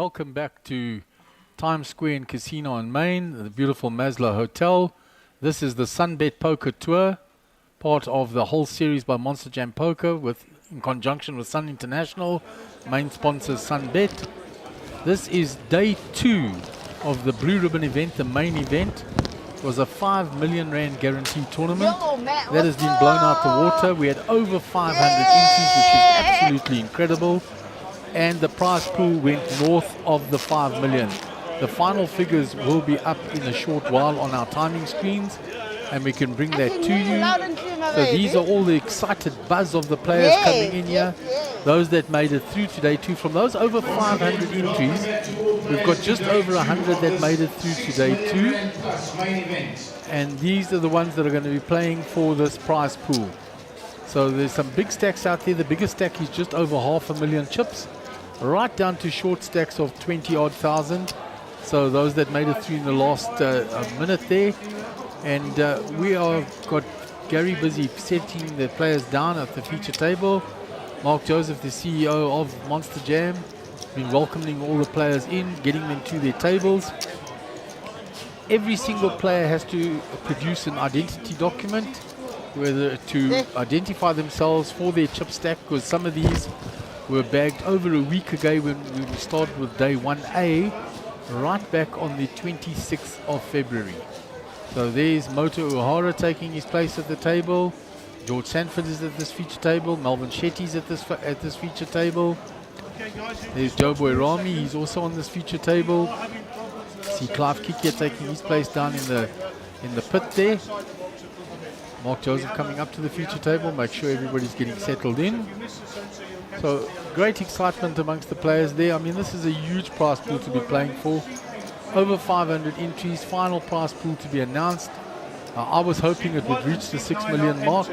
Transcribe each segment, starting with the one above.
welcome back to Times Square and Casino in Maine, the beautiful Maslow Hotel. This is the Sunbet Poker Tour, part of the whole series by Monster Jam Poker in conjunction with Sun International, main sponsor Sunbet. This is day 2 of the Blue Ribbon event, the main event. It was a 5 million rand guarantee tournament. That has been blown out the water. We had over 500 entries, which is absolutely incredible. And the prize pool went north of the 5 million. The final figures will be up in a short while on our timing screens, and we can bring that to you. So these are all the excited buzz of the players coming in here. Those that made it through to day 2. From those over 500 entries, we've got just over 100 that made it through to day 2. And these are the ones that are going to be playing for this prize pool. So there's some big stacks out there. The biggest stack is just over 500,000 chips, right down to short stacks of 20-odd thousand. So those that made it through in the last minute there. And we are got Gary busy setting the players down at the feature table. Mark Joseph, the CEO of Monster Jam, been welcoming all the players in, getting them to their tables. Every single player has to produce an identity document, whether to identify themselves for their chip stack, because some of these were bagged over a week ago when we started with day 1A, right back on the 26th of February. So there's Moto O'Hara taking his place at the table. George Sanford is at this feature table. Melvin Shetty's at this feature table. There's Joe Boy Rami, he's also on this feature table. See Clive Kikia taking his place down in the pit there. Mark Joseph coming up to the feature table, make sure everybody's getting settled in. So great excitement amongst the players there. I mean, this is a huge prize pool to be playing for. Over 500 entries, final prize pool to be announced. I was hoping it would reach the 6 million mark.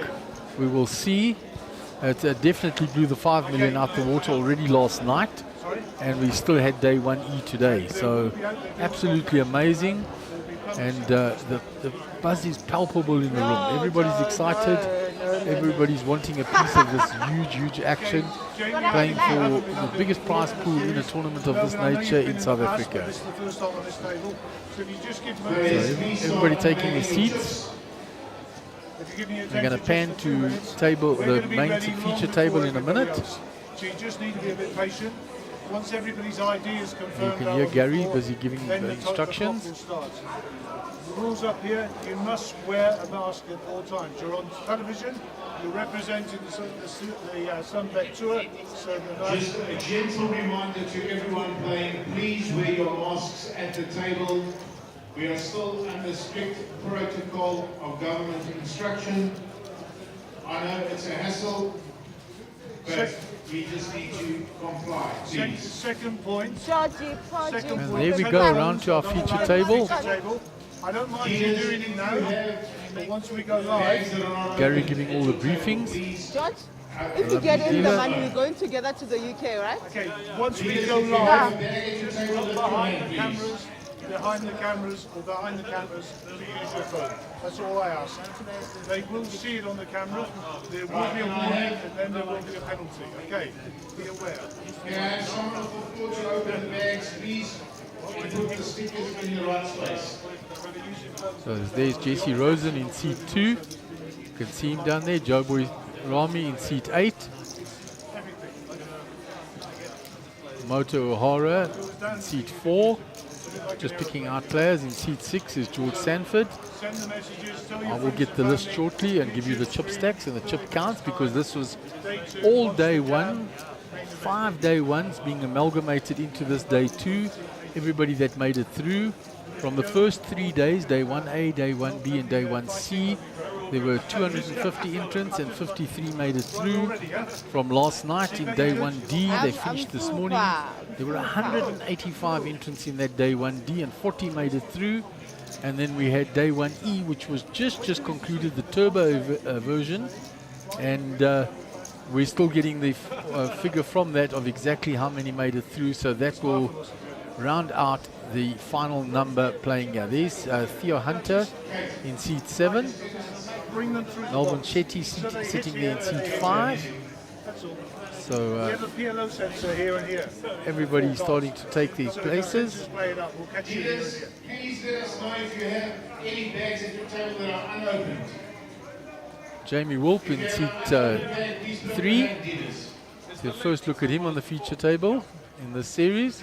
We will see. It definitely blew the 5 million out the water already last night, and we still had day 1E today. So absolutely amazing. And the buzz is palpable in the room. Everybody's excited. Everybody's wanting a piece of this huge action, playing for the biggest prize pool in a tournament of this nature in South Africa. So everybody taking their seats. We're going to pan to the main feature table in a minute. So you just need to be a bit patient. Once everybody's ID is confirmed, you can hear Gary busy giving the instructions. The rules up here: you must wear a mask at all times. You're on television. You're representing the Sunbet Tour. So just a gentle reminder to everyone playing: please wear your masks at the table. We are still under strict protocol of government instruction. I know it's a hassle, but we just need to comply, please. Second point. And there we go, around to our feature table. I don't mind you doing it now, but once we go live... Gary giving all the briefings. George, if you get in the money, we're going together to the UK, right? Okay, once we go live, just look behind the cameras or behind the cameras to use your phone. That's all I ask. They will see it on the camera. There will be a warning, and then there will be a penalty. Okay, be aware. Yeah, someone before to open the bags, please. Put the stickers in the right place. So there's Jesse Rosen in seat 2. You can see him down there. Joe Boy Rami in seat 8. Moto O'Hara in seat 4. Just picking out players. In seat 6 is George Sanford. I will get the list shortly and give you the chip stacks and the chip counts, because this was all day 1. 5 day 1s being amalgamated into this day 2. Everybody that made it through. From the first 3 days, day 1A, day 1B, and day 1C, there were 250 entrants and 53 made it through. From last night in day 1D, they finished this morning. There were 185 entrants in that day 1D and 40 made it through. And then we had day 1E, which was just concluded, the turbo version. And we're still getting the figure from that of exactly how many made it through. So that will round out the final number playing here. There's Theo Hunter in seat 7. Melvin Shetty sitting there in seat 5. So We have a PLO sensor here and here. everybody's starting to take these So places. just play it up. We'll catch you here and Dealers, here. please let us know if you have any bags at your table that are unopened. Jamie Wolf in If you seat have an unopened bag, please put it in the 3. bag, dealers. So first look at him on the feature table in this series.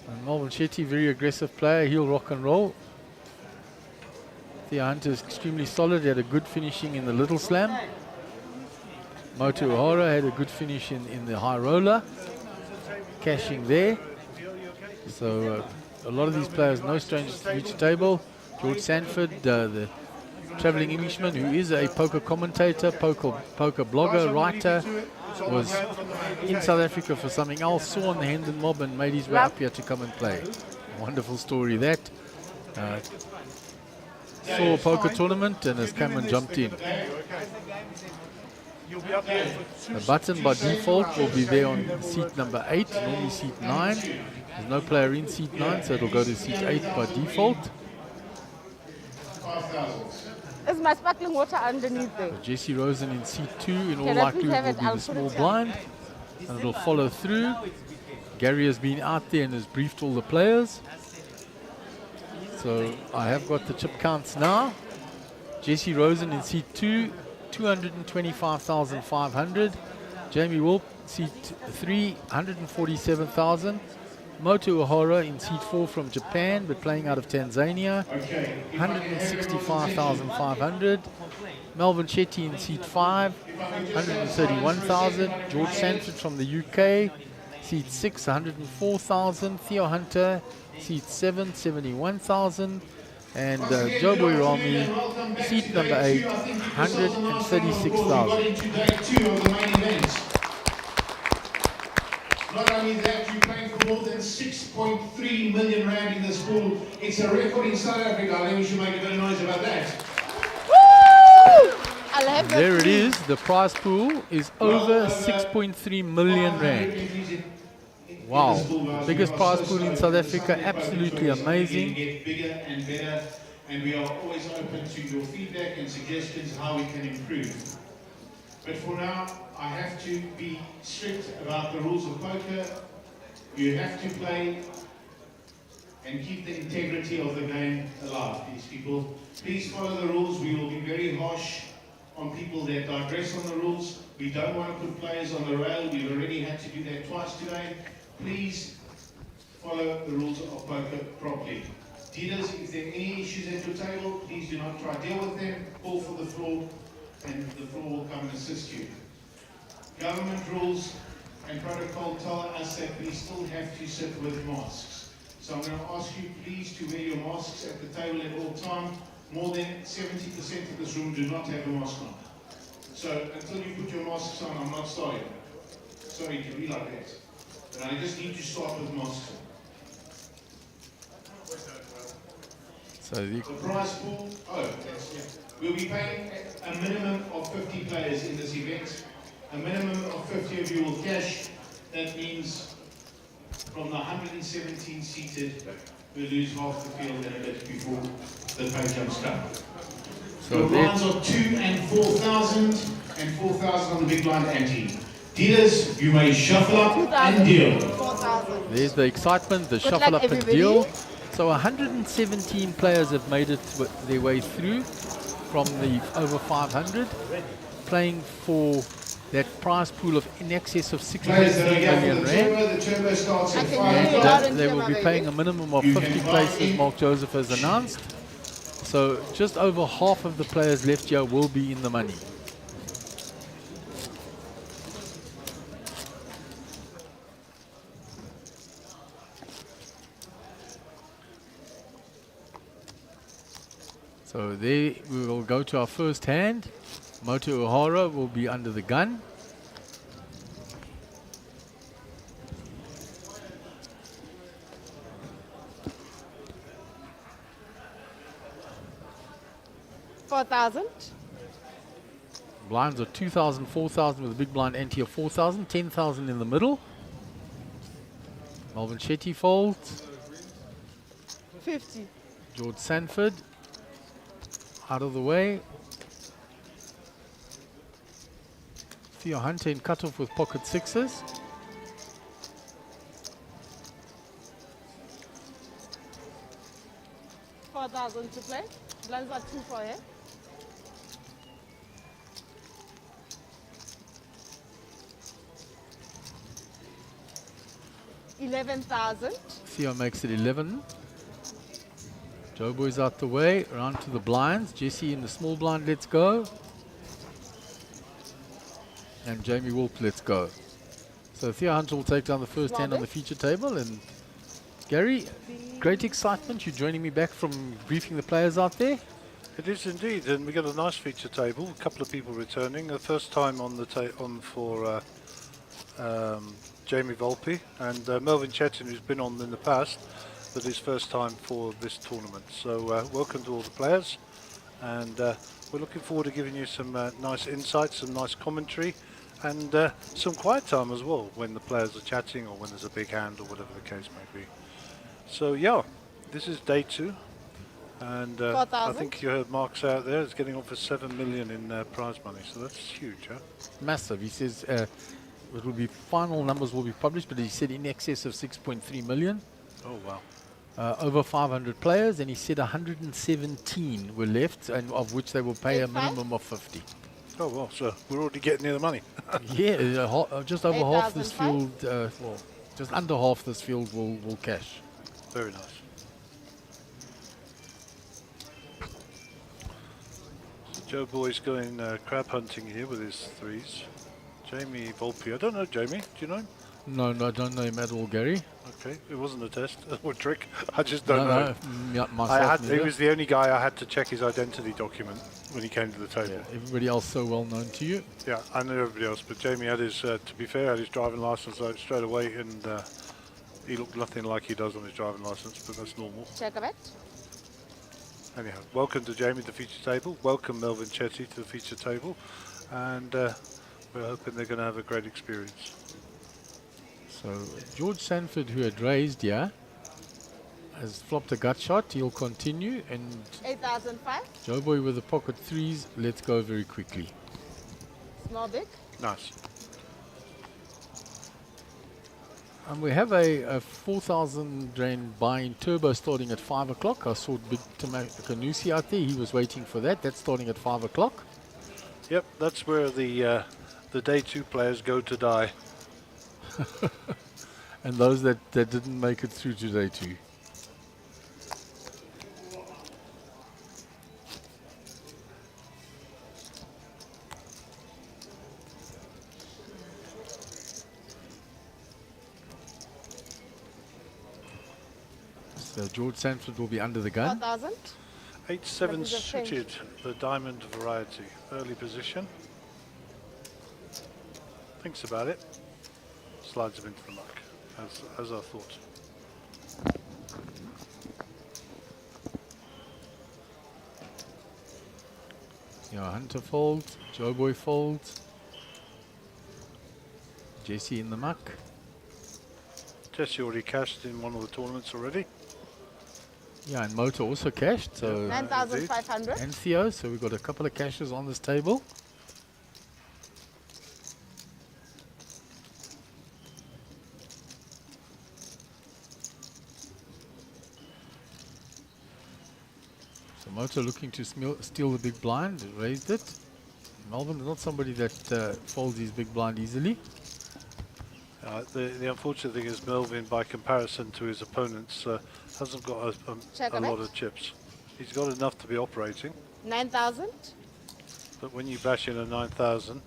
And Melvin Shetty, very aggressive player, he'll rock and roll. Thea Hunter is extremely solid, he had a good finishing in the Little Slam. Moto O'Hara had a good finish in the high roller, cashing there. So a lot of these players, no strangers to the feature table. George Sanford, the traveling Englishman who is a poker commentator, poker blogger, writer, was in South Africa for something else, saw on the Hendon Mob and made his way up here to come and play. Wonderful story that. Saw a poker tournament and has come and jumped in. You'll be up here for The button by default will be there on seat number 8, normally seat 9. There's no player in seat 9, so it'll go to seat 8 by default. 5,000. Is my sparkling water underneath there? Jesse Rosen in seat 2 in all Can I please likelihood have will it? be I'll the put small it down. blind, and it'll follow through. Gary has been out there and has briefed all the players. So I have got the chip counts now. Jesse Rosen in seat 2, 225,500. Jamie Wolf, seat 3, 147,000. Moto O'Hara in seat 4 from Japan, but playing out of Tanzania, Okay. 165,500. Melvin Shetty in seat 5, 131,000. George Sanford from the UK, seat 6, 104,000. Theo Hunter, seat 7, 71,000. And Joe Boyrami, seat number 8, 136,000. Got into day 2 of the main event. Not only that, you're playing for more than 6.3 million rand in this pool. It's a record in South Africa. I think we should make a bit of noise about that. Woo! I'll have that There it too. is. The prize pool is over 6.3 million rand. Wow. Biggest prize pool in South Africa. Absolutely amazing. Get bigger and better, and we are always open to your feedback and suggestions how we can improve. But for now, I have to be strict about the rules of poker. You have to play and keep the integrity of the game alive. These people, please follow the rules. We will be very harsh on people that digress on the rules. We don't want to put players on the rail. We've already had to do that twice today. Please follow the rules of poker properly. Dealers, if there are any issues at your table, please do not try to deal with them. Call for the floor, and the floor will come and assist you. Government rules and protocol tell us that we still have to sit with masks. So I'm going to ask you please to wear your masks at the table at all times. More than 70% of this room do not have a mask on. So until you put your masks on, I'm not starting. Sorry to be like that. But I just need to start with masks on. So the The prize pool, we'll be paying a minimum of 50 players in this event. A minimum of 50 of you will cash. That means from the 117 seated, we lose half the field and a bit before the pay jumps come. So The blinds are 2 and 4,000 and 4,000 on the big blind ante. Dealers, you may shuffle up and deal. 4,000. there's the excitement, the Good shuffle luck, up and everybody. deal. So 117 players have made it their way through from the over 500, playing for that prize pool of in excess of Players that 6.3 are going million for the rand. turbo starts I at can 5 hear you o'clock. loud and They clear, will my be baby. paying a minimum of You 50 can buy places, in. Mark Joseph has announced. So just over half of the players left here will be in the money. So there we will go to our first hand. Moto O'Hara will be under the gun. $4,000. Blinds are 2,000, 4,000 with a big blind ante of 4,000, 10,000 in the middle. Melvin Shetty folds. 50. George Sanford out of the way. Theo Hunter in cutoff with pocket sixes. $4,000 to play. Blinds are 2 for him. $11,000. Theo makes it 11. Joe Boy's out the way, around to the blinds. Jesse in the small blind, let's go. And Jamie Wolf, let's go. So Theo Hunter will take down the first hand on the feature table. And Gary, great excitement. You're joining me back from briefing the players out there. It is indeed, and we got a nice feature table. A couple of people returning. The first time on the for Jamie Volpe and Melvin Chetin, who's been on in the past, but his first time for this tournament. So welcome to all the players, and we're looking forward to giving you some nice insights, some nice commentary, and some quiet time as well when the players are chatting or when there's a big hand or whatever the case may be. So yeah, this is day 2. And I think you heard Mark say out there, it's getting on for 7 million in prize money, so that's huge, huh? Massive. He says it will be, final numbers will be published, but he said in excess of 6.3 million. Oh, wow. Over 500 players, and he said 117 were left, and of which they will pay a minimum of 50. Oh, well, so we're already getting near the money. Yeah, just over half this 8,005? field, well, just under half this field will cash. Very nice. Joe Boy's going crab hunting here with his 3s. Jamie Volpe, I don't know Jamie, do you know him? No, I don't know him at all, Gary. Okay, it wasn't a test or a trick, I just don't know. No, myself He was the only guy I had to check his identity document when he came to the table. Yeah, everybody else so well known to you. Yeah, I knew everybody else, but Jamie had his, to be fair, had his driving license out straight away, and he looked nothing like he does on his driving license, but that's normal. Check a bet. Anyhow, welcome to Jamie to the feature table. Welcome Melvin Chetty to the feature table, and we're hoping they're going to have a great experience. So George Sanford, who had raised, has flopped a gut shot. He'll continue, and 8,005. Joe Boy with the pocket 3s. Let's go very quickly. Small big. Nice. And we have a 4,000 Rand buying turbo starting at 5 o'clock. I saw Big Kanusi out there. He was waiting for that. That's starting at 5 o'clock. Yep, that's where the day 2 players go to die. And those that didn't make it through to day 2. So George Sanford will be under the gun. 4,000. 8-7 suited, the diamond variety. Early position. Thinks about it. Slides him into the muck, as I thought. Yeah, Hunter folds, Joe Boy folds. Jesse in the muck. Jesse already cashed in one of the tournaments already. Yeah, and Motor also cashed. So 9,500. and Theo, so we've got a couple of cashes on this table. So Motor looking to steal the big blind, raised it. Melvin is not somebody that folds his big blind easily. The unfortunate thing is Melvin, by comparison to his opponents, hasn't got a lot of chips. He's got enough to be operating. 9,000. But when you bash in a 9,000,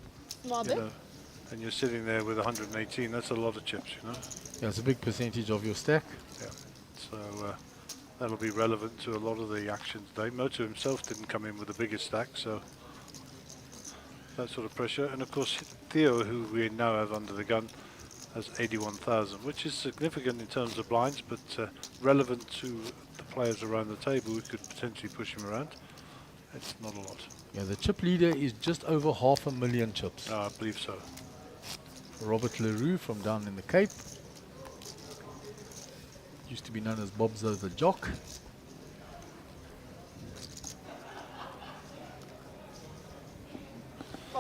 Small you bit. know, and you're sitting there with 118, that's a lot of chips, you know. Yeah, it's a big percentage of your stack. Yeah. So that'll be relevant to a lot of the action today. Moto himself didn't come in with the biggest stack, so that sort of pressure. And of course, Theo, who we now have under the gun, has 81,000, which is significant in terms of blinds, but relevant to the players around the table who could potentially push him around. It's not a lot. Yeah, the chip leader is just over 500,000 chips. I believe so. Robert LaRue from down in the Cape. Used to be known as Bobzo the Jock.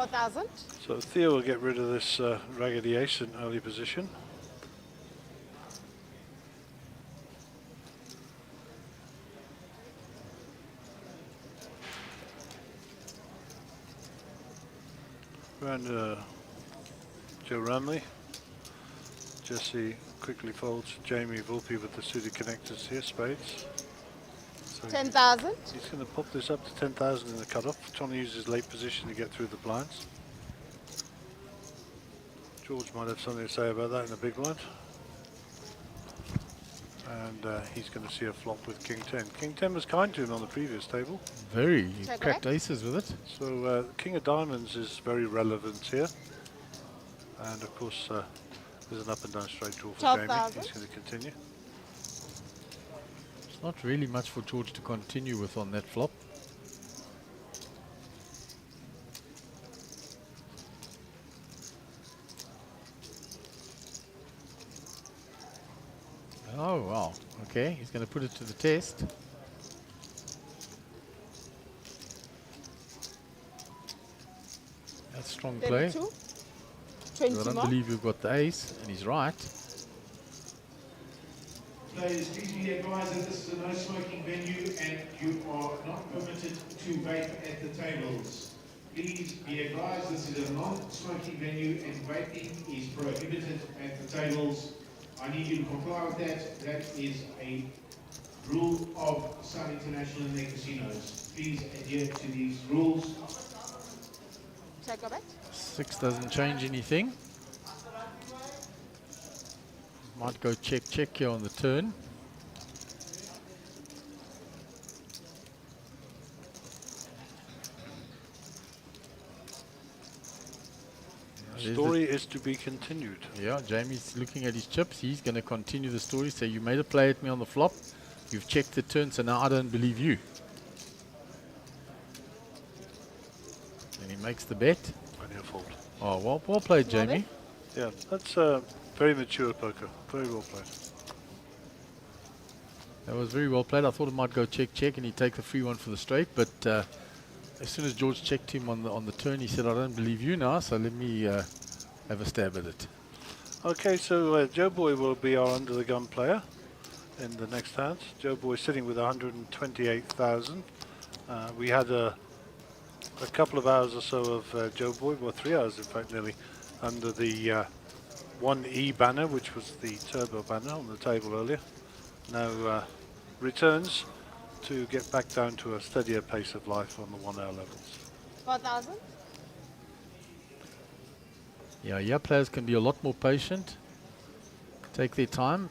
4,000. So Theo will get rid of this raggedy ace in early position. Round Joe Ramley. Jesse quickly folds. Jamie Volpe with the suited connectors here, spades. So 10,000. he's going to pop this up to 10,000 in the cutoff, trying to use his late position to get through the blinds. George might have something to say about that in the big blind. And he's going to see a flop with King 10. King 10 was kind to him on the previous table. Very. He Check cracked back. aces with it. So King of Diamonds is very relevant here. And of course, there's an up and down straight draw for Jamie. 12,000. He's going to continue. It's not really much for George to continue with on that flop. Oh, wow. Okay, he's going to put it to the test. That's strong play. 32. I 20 don't more. believe you've got the ace, and he's right. Players, please be advised that this is a no-smoking venue and you are not permitted to vape at the tables. Please be advised this is a non-smoking venue and vaping is prohibited at the tables. I need you to comply with that. That is a rule of Sun International and their casinos. Please adhere to these rules. Check a bet. 6 doesn't change anything. Might go check here on the turn. There's Story is to be continued. Yeah, Jamie's looking at his chips. He's going to continue the story. So you made a play at me on the flop. You've checked the turn, so now I don't believe you. And he makes the bet. And he'll fold. Oh, well played, Well Jamie. Yeah, that's very mature poker. Very well played. That was very well played. I thought it might go check, and he'd take the free one for the straight. But as soon as George checked him on the turn, he said, I don't believe you now, so let me have a stab at it. Okay, so Joe Boy will be our under the gun player in the next hand. Joe Boy sitting with 128,000. We had a couple of hours or so of Joe Boy, well 3 hours in fact nearly, under the 1E banner, which was the turbo banner on the table earlier. Now returns to get back down to a steadier pace of life on the 1 hour levels. 4,000. Yeah, players can be a lot more patient. Take their time.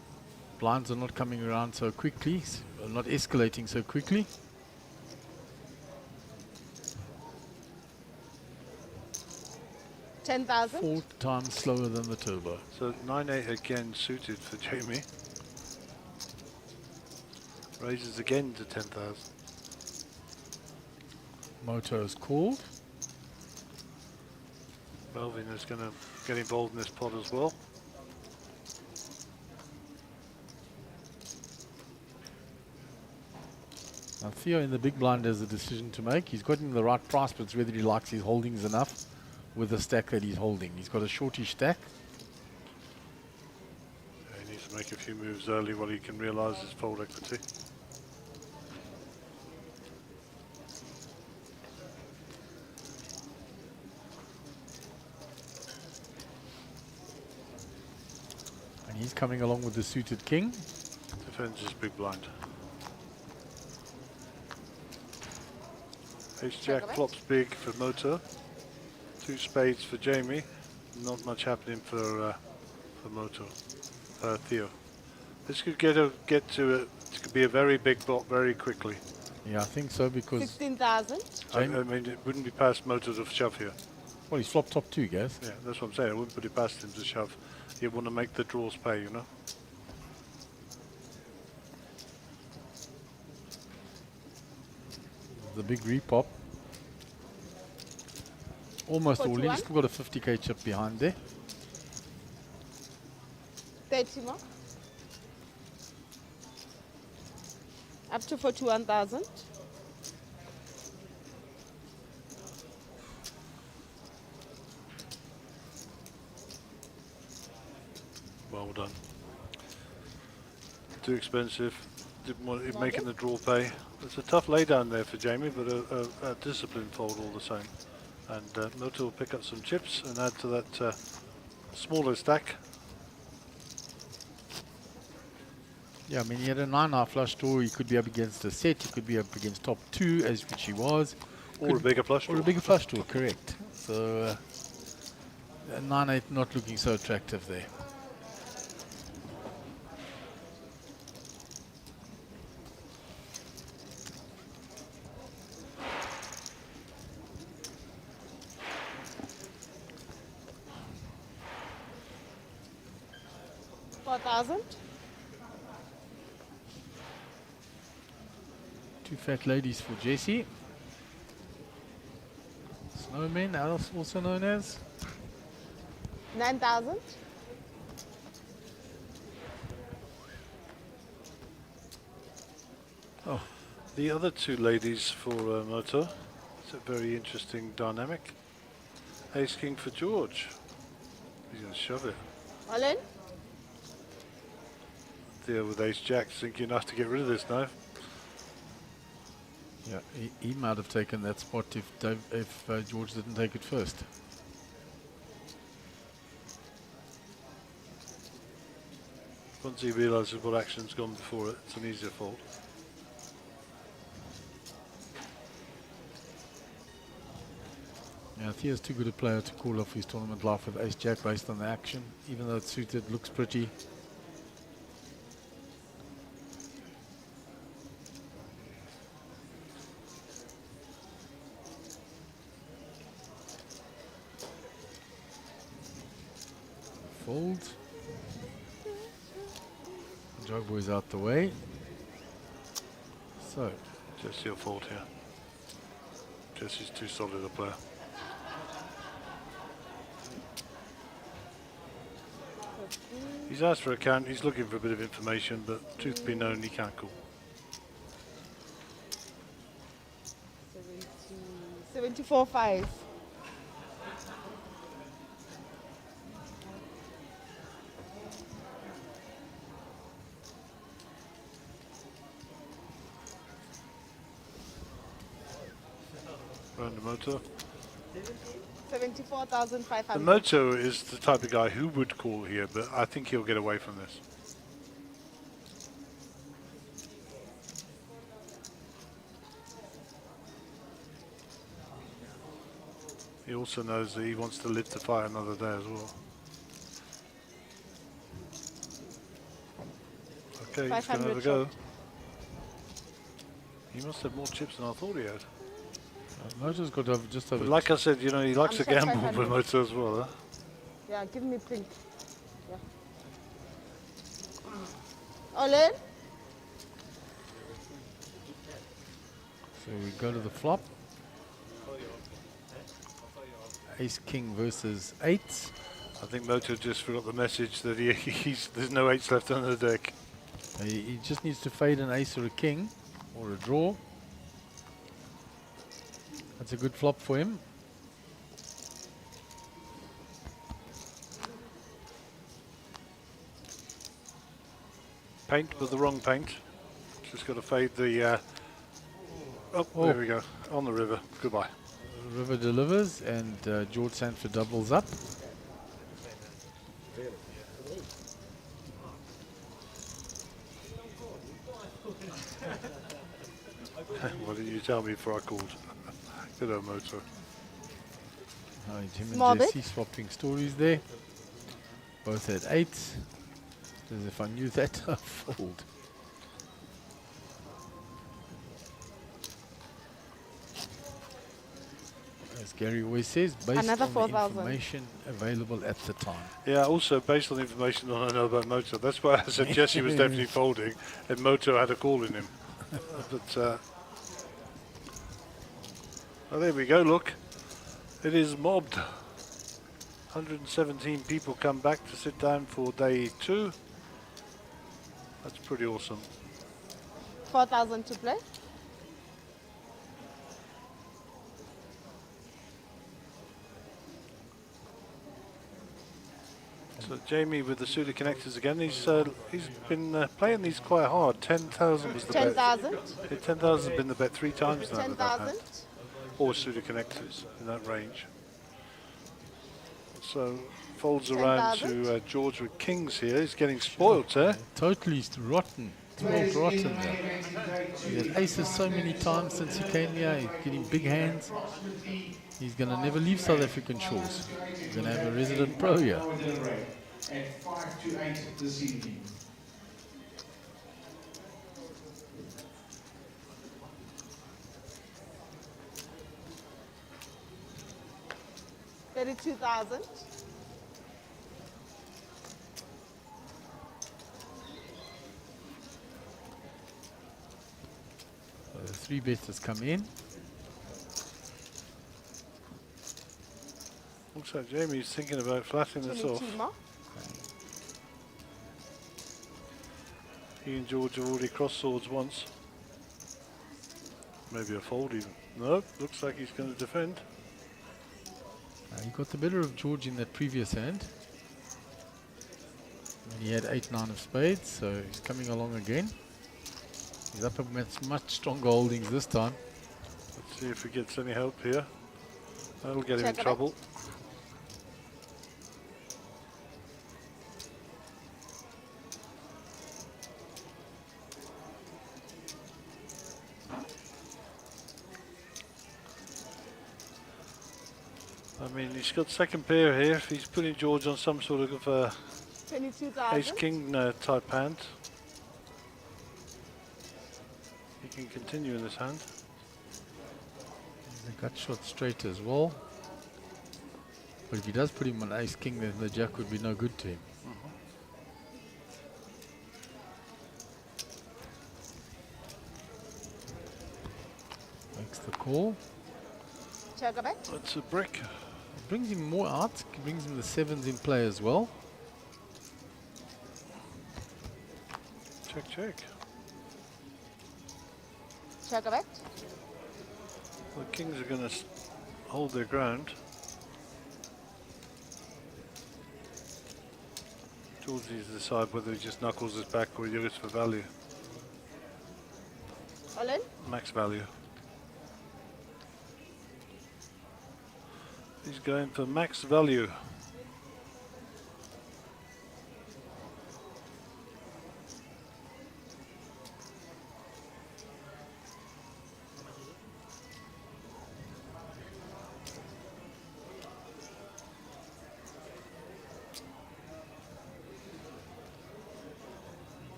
Blinds are not coming around so quickly, not escalating so quickly. $10,000. 4 times slower than the turbo. So 9-8 again suited for Jamie. Raises again to 10,000. Moto is called. Melvin is going to get involved in this pot as well. Now Theo in the big blind has a decision to make. He's got him the right price, but it's whether he likes his holdings enough with the stack that he's holding. He's got a shortish stack. Yeah, he needs to make a few moves early while he can realise his fold equity. And he's coming along with the suited king. Defends his big blind. Ace Jack Check a flops big for Moto. 2 spades for Jamie. Not much happening for Moto. Theo. This could get to it could be a very big flop very quickly. Yeah, I think so because 16,000. I mean, it wouldn't be past Moto to shove here. well, he's flop top 2, guys. Yeah, that's what I'm saying. I wouldn't put it past him to shove. You want to make the draws pay, you know. The big repop. Almost all in. 41. He's still got a 50k chip behind there. 30 more. Up to 41,000. too expensive. Didn't want it making the draw pay. It's a tough lay down there for Jamie, but a disciplined fold all the same. And Moto will pick up some chips and add to that smaller stack. Yeah, I mean, he had a 9-half flush draw. He could be up against a set. He could be up against top 2, as which he was. Or a bigger flush draw. Or a bigger flush draw, correct. So, 9-8 not looking so attractive there. $4,000. Two fat ladies for Jesse. Snowmen, also known as. 9,000. Oh, the other two ladies for Moto. It's a very interesting dynamic. Ace King for George. He's going to shove it. All in. There with Ace Jack, thinking enough to get rid of this now. Yeah, he might have taken that spot if George didn't take it first. Once he realises what action's gone before it, it's an easier fold. Yeah, Theo's too good a player to call off his tournament life with Ace Jack based on the action. Even though it's suited, looks pretty. Fold. Jog boy's out the way. So, Jesse will fold here. Jesse's too solid a player. He's asked for a count, he's looking for a bit of information, but truth be known, he can't call. 74.5. Round the Moto. 74,500. The Moto is the type of guy who would call here, but I think he'll get away from this. He also knows that he wants to live to fight another day as well. Okay, he's going to have a go. He must have more chips than I thought he had. Moto's got to have just over. But like I said, you know, he likes to check gamble 500. with Moto as well, huh? Yeah, give me pink. Yeah. All in. So we go to the flop. Ace King versus 8. I think Moto just forgot the message that there's no 8s left on the deck. He just needs to fade an ace or a king or a draw. That's a good flop for him. Paint with the wrong paint. Just got to fade the. Oh, Oh. there we go. On the river. Goodbye. River delivers and George Sanford doubles up. What did you tell me before I called? Good old Moto. Jim Small and bit. Jesse swapping stories there. Both at 8. As if I knew that, I fold. As Gary always says, based Another on the 4,000. information available at the time. Yeah, also based on the information that I know about Moto, that's why I said Jesse was definitely folding and Moto had a call in him. But oh, there we go, look. It is mobbed. 117 people come back to sit down for day 2. That's pretty awesome. 4,000 to play. So Jamie with the Sula connectors again. He's been playing these quite hard. 10,000 was the bet. 10,000. Yeah, 10,000 has been the bet 3 times now with that 10,000. hand. Or Sula connectors in that range. So folds around 10,000. to George with kings here. He's getting spoiled there. Totally rotten. Spoiled rotten there. He had aces so many times since he came here. He's getting big hands. He's going to never leave South African shores. He's going to have a resident pro here. At 5 to 8 this evening. $32,000. So the 3 bets has come in. Looks like Jamie's thinking about flattening this off. 22 more. He and George have already crossed swords once. Maybe a fold even. No, looks like he's going to defend. He got the better of George in that previous hand. And he had 8-9 of spades, so he's coming along again. He's up against much stronger holdings this time. Let's see if he gets any help here. That'll get him in Check it trouble. I mean, he's got second pair here. If he's putting George on some sort of 22,000. ace-king type hand, he can continue in this hand. He's a gut shot straight as well. But if he does put him on ace-king, then the jack would be no good to him. Makes the call. Check a bet. That's a brick. It brings him more out. It brings him the 7s in play as well. Check, check. Check a bet. The kings are going to hold their ground. George needs to decide whether he just knuckles his back or he goes for value. All in. Max value. He's going for max value.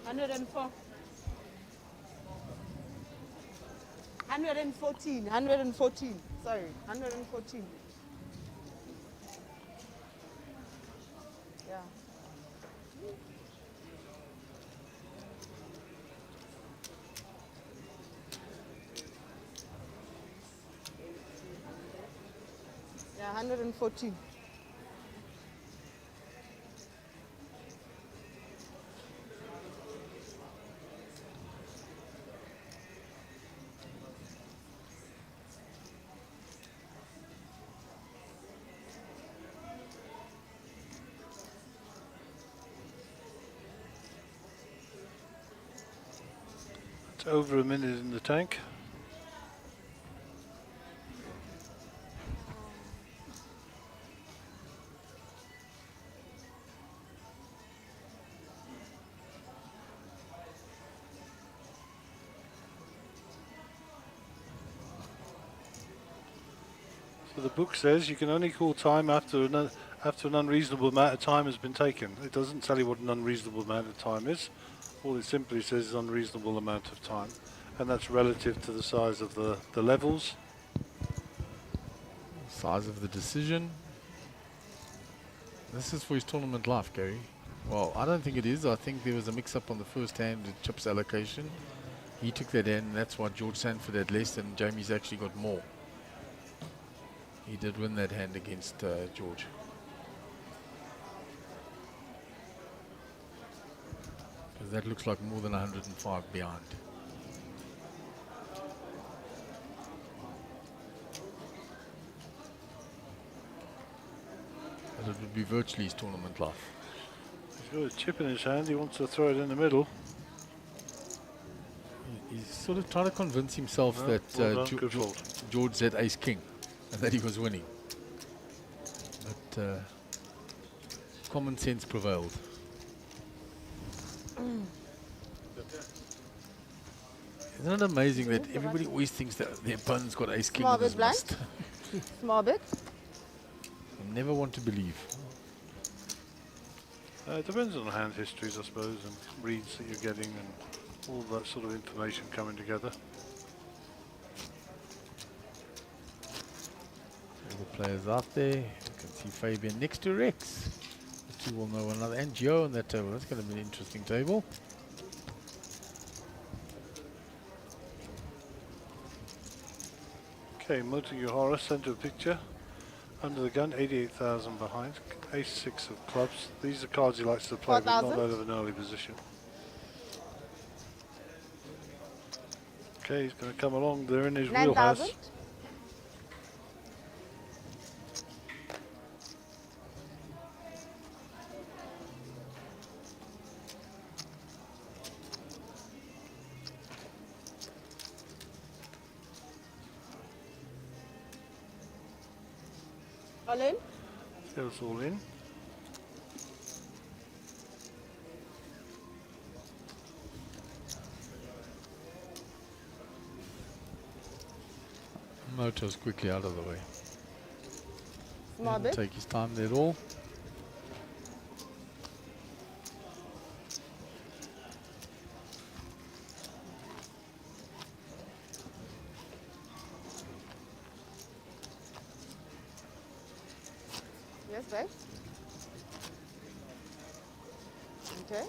$104. 114. 114. Sorry, 114. Yeah. Yeah, 114. It's over a minute in the tank. So the book says you can only call time after an unreasonable amount of time has been taken. It doesn't tell you what an unreasonable amount of time is. All it simply says is unreasonable amount of time, and that's relative to the size of the levels. Size of the decision. This is for his tournament life, Gary. Well, I don't think it is. I think there was a mix-up on the first hand with chips allocation. He took that hand, and that's why George Sanford had less, and Jamie's actually got more. He did win that hand against George. Because that looks like more than 105 behind. it would be virtually his tournament life. He's got a chip in his hand. He wants to throw it in the middle. He's sort of trying to convince himself Well, that well done, good fold. George said ace king and that he was winning. But common sense prevailed. Isn't it amazing that everybody always thinks that their opponent's got ace king Small on his bit blind. list? Small bit. I never want to believe. It depends on hand histories, I suppose, and reads that you're getting and all that sort of information coming together. All the players out there. You can see Fabian next to Rex. The two will know one another. And Joe on that table. That's going to be an interesting table. Okay, Montague Horace sent a picture. Under the gun, 88,000 behind. Ace-6 of clubs. These are cards he likes to play, but not 4,000. out of an early position. Okay, he's going to come along. They're in his 9,000. wheelhouse. All in. Goes all in. Moto's quickly out of the way. Small Didn't bit. take his time there at all. Yes, right. Okay.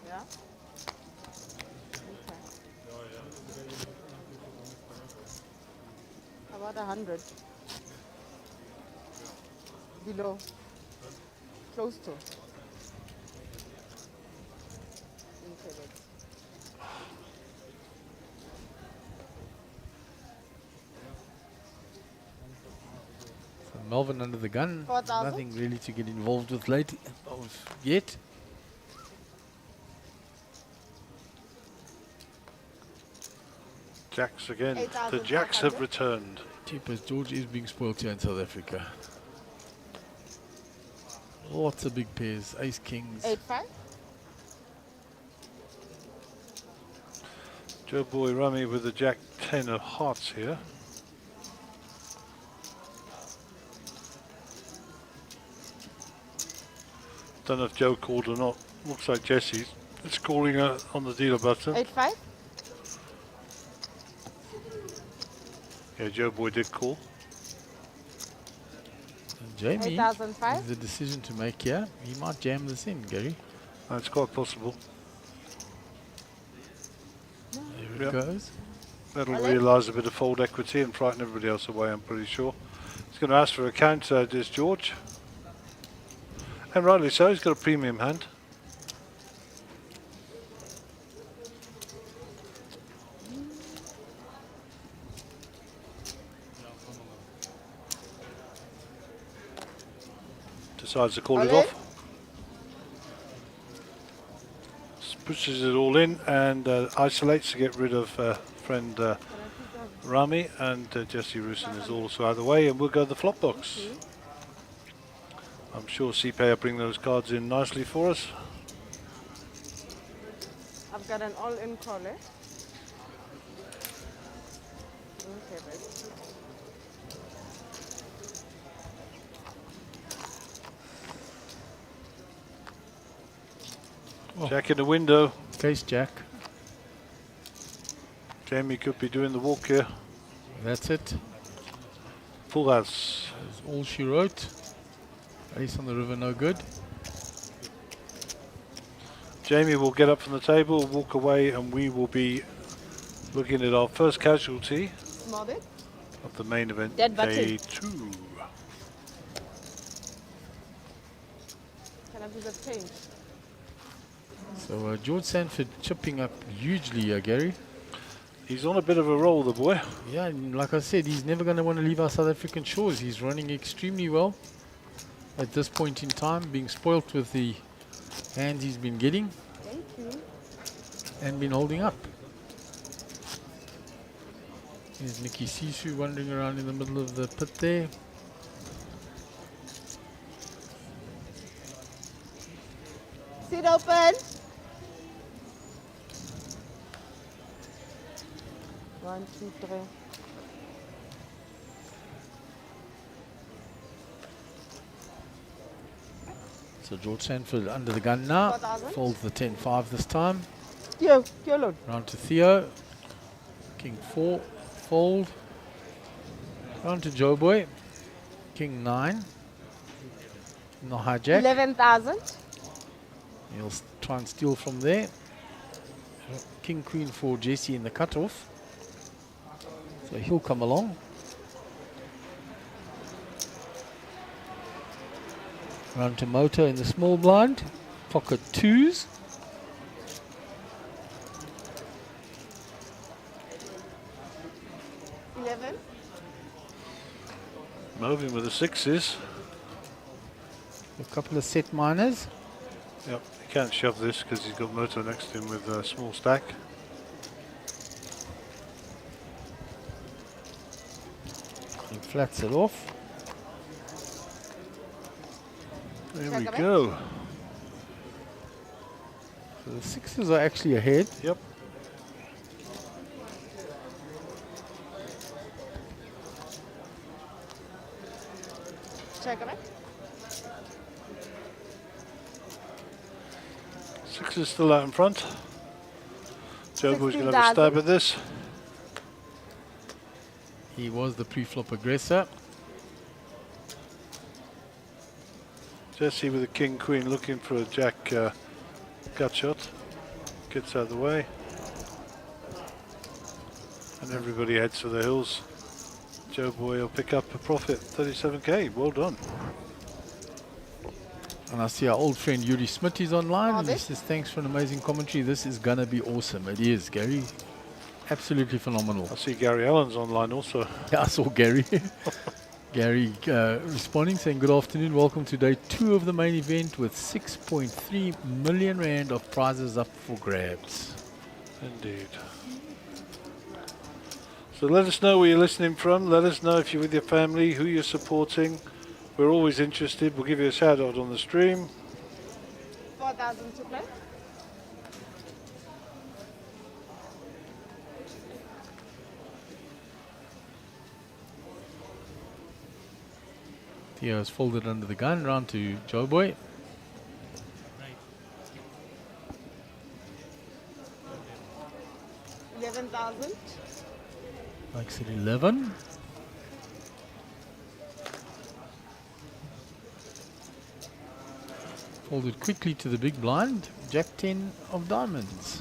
Yeah. Okay. How about 100? Below. Close to. Okay, let's. So Melvin under the gun. 4,000. Nothing really to get involved with yet. Jacks again. The 8,500. Jacks have returned. Cheapest George is being spoiled here in South Africa. Lots of big pairs. Ace kings. 8-5. Joe Boy Rummy with the Jack 10 of hearts here. Don't know if Joe called or not. Looks like Jesse's. It's calling on the dealer button. 8-5. Yeah, Joe Boy did call. Jamie 8,500. has a decision to make here. He might jam this in, Gary. That's quite possible. There Yep. it goes. That'll Hello? realise a bit of fold equity and frighten everybody else away, I'm pretty sure. He's going to ask for a counter, does George. And rightly so, he's got a premium hand. Decides to call it Hello? off. Pushes it all in and isolates to get rid of friend Rami, and Jesse Rosen is also out of the way, and we'll go to the flop box. I'm sure CPay will bring those cards in nicely for us. I've got an all-in call, eh? Okay, babe. Jack in the window. Case Jack. Jamie could be doing the walk here. That's it. Full house. That's all she wrote. Ace on the river, no good. Jamie will get up from the table, walk away, and we will be looking at our first casualty Small bit. of the main event, Dead button. day 2. Can I have a change? So George Sanford chipping up hugely, Gary. He's on a bit of a roll, the boy. Yeah, and like I said, he's never going to want to leave our South African shores. He's running extremely well at this point in time, being spoilt with the hands he's been getting. Thank you. And been holding up. There's Nikki Sisu wandering around in the middle of the pit there. Sit open. 1, 2, 3. So George Sanford under the gun now. 4,000. Folds the 10-5 this time. Theo, alone. Round to Theo. King 4. Fold. Round to Joe Boy. King 9. No hijack. 11,000. He'll try and steal from there. King Queen for Jesse in the cutoff. So he'll come along. Round to Moto in the small blind. Pocket 2s. Moving with the 6s. A couple of set minors. Yep, he can't shove this because he's got Moto next to him with a small stack. He flats it off. There we go. So the 6s are actually ahead. Yep. Check it. 6 is still out in front. Joe Boy's going to have a stab at this. He was the pre-flop aggressor. Jesse with a king queen looking for a jack gut shot. Gets out of the way. And everybody heads for the hills. Joe Boy will pick up a profit, 37k. Well done. And I see our old friend Yuri Smit is online. And he Robert. says, thanks for an amazing commentary. This is going to be awesome. It is, Gary. Absolutely phenomenal. I see Gary Allen's online also. Yeah, I saw Gary. Gary responding, saying, good afternoon. Welcome to day 2 of the main event with 6.3 million rand of prizes up for grabs. Indeed. So let us know where you're listening from. Let us know if you're with your family, who you're supporting. We're always interested. We'll give you a shout out on the stream. 4,000 to play. Theo's folded under the gun. Round to Joe Boy. $11,000. Makes it 11. Folded quickly to the big blind. Jack 10 of diamonds.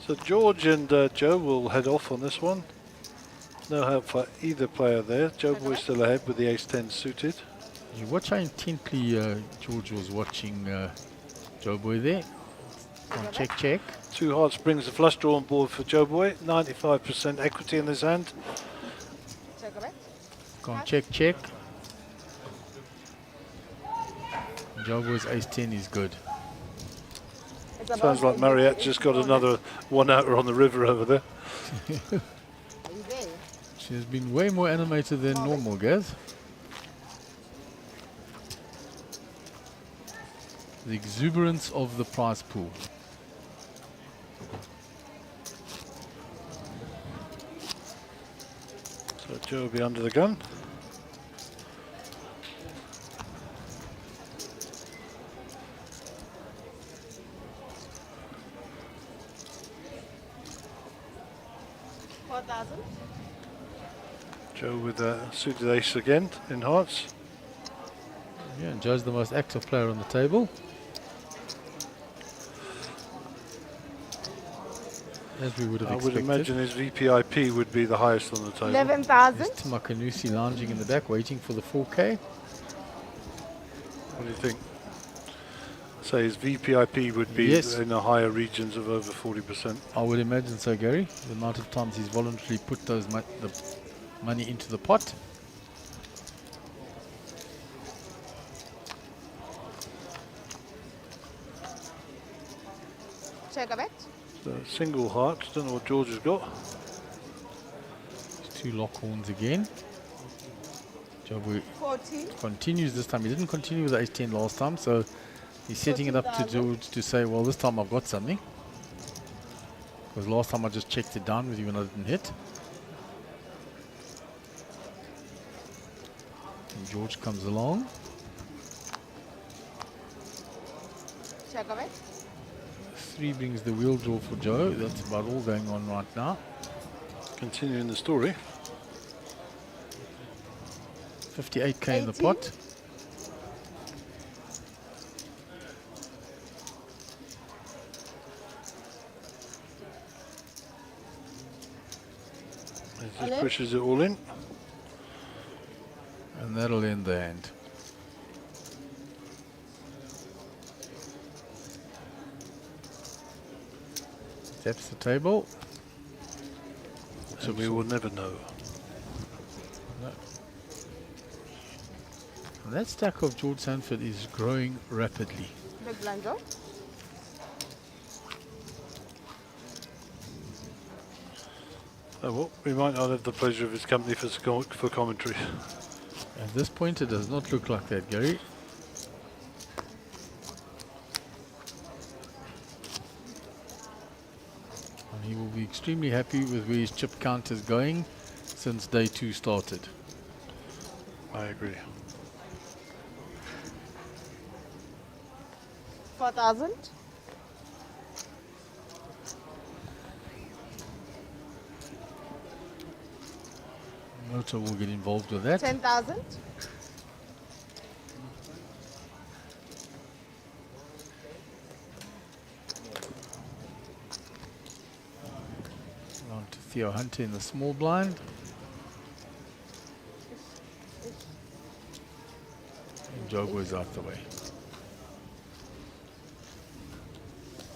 So George and Joe will head off on this one. No help for either player there. Joe Boy's still ahead with the ace-10 suited. You watch how intently George was watching Joe Boy there. On check, check. 2 hearts brings the flush draw on board for Joe Boy. 95% equity in this hand. Check it. Gone check, check. Joe Boy's ace-10 is good. It's about Sounds like Mariette just got another one-outer on the river over there. Are you there? She has been way more animated than normal, Gaz. The exuberance of the prize pool. So Joe will be under the gun. Joe with a suited ace again in hearts. Yeah, and Joe's the most active player on the table. As we would have I would expected. imagine his VPIP would be the highest on the table. 11,000. There's Timakanusi lounging in the back, waiting for the 4K. What do you think? So his VPIP would be Yes. in the higher regions of over 40%. I would imagine so, Gary. The amount of times he's voluntarily put those the money into the pot. Check a bet. So single heart, don't know what George has got. Two lock horns again. Jobu 40. continues this time. He didn't continue with the ace-10 last time, so he's setting it up to 14,000. George to say, well, this time I've got something. Because last time I just checked it down with you when I didn't hit. And George comes along. Check a bet. 3 brings the wheel draw for Joe. That's about all going on right now. Continuing the story. 58k in the 80. pot. He just Olive? pushes it all in. And that'll end the hand. Taps the table. So we will never know. And that stack of George Sanford is growing rapidly. Big blind draw. Oh, well, we might not have the pleasure of his company for commentary. At this point, it does not look like that, Gary. And he will be extremely happy with where his chip count is going since day 2 started. I agree. 4,000. Motor will get involved with that. 10,000. On to Theo Hunter in the small blind. And Jogo is out the way.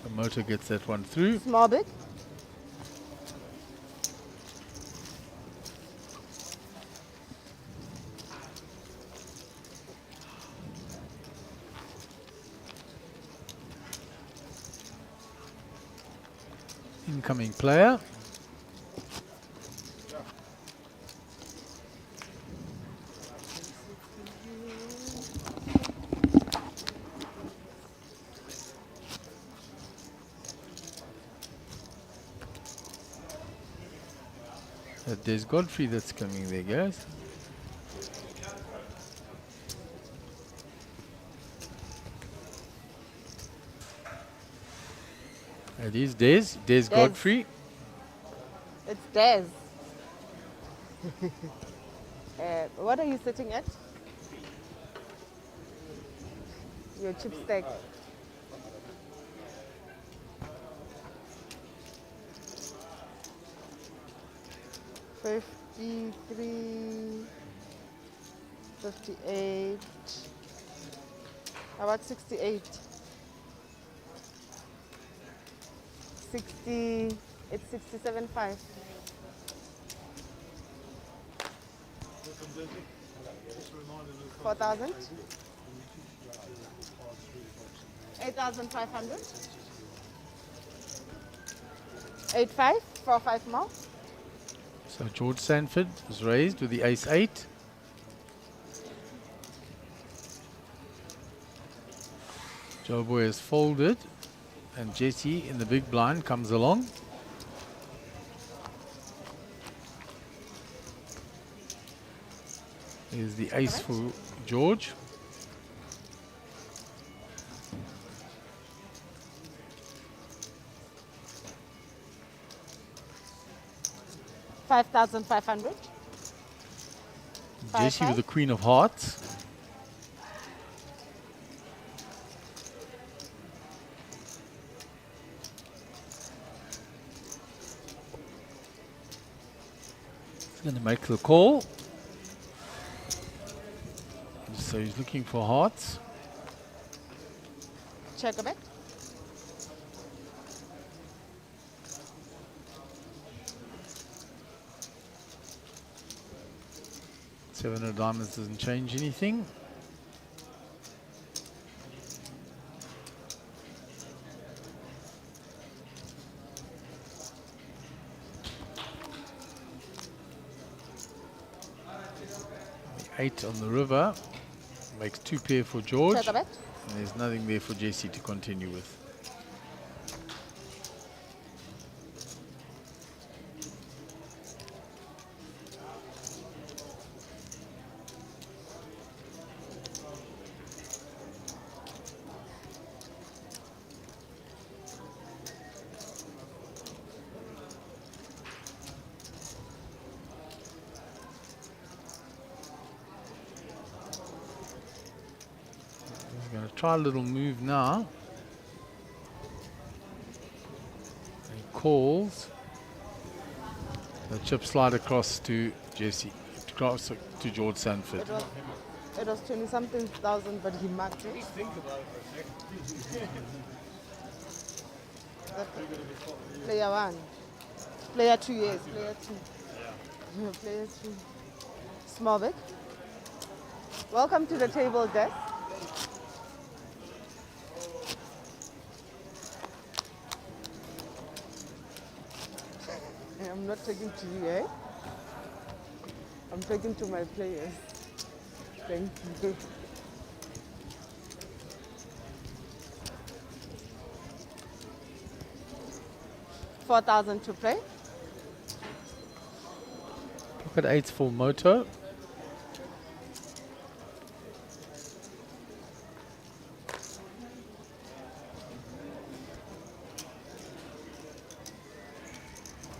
The motor gets that one through. Small bit. Incoming player. There's Godfrey that's coming there, guys. It is Des Godfrey. It's Des. What are you sitting at? Your chip stack. $53, $58. How about 68? 60, it's 67.5. $4,000. 8,500. 8.5 for 5 more. So George Sanford was raised with the ace-8. Joe Boy is folded, and Jesse in the big blind comes along. Here's the ace for George. $5,500. Jesse with the queen of hearts. He's going to make the call. So he's looking for hearts. Check a bit. Seven of diamonds doesn't change anything. The 8 on the river makes 2 pair for George. Check a bit. And there's nothing there for Jesse to continue with. He's going to try a little move now. He calls. The chip slide across to Jesse, across to George Sanford. It was 20-something thousand, but he marked it. Player 1. Player 2, yes. Player 2. Yeah. Player 2. Small bit. Welcome to the table desk. I'm not talking to you, eh? I'm talking to my players. Thank you. $4,000 to play. Pocket 8's for Moto.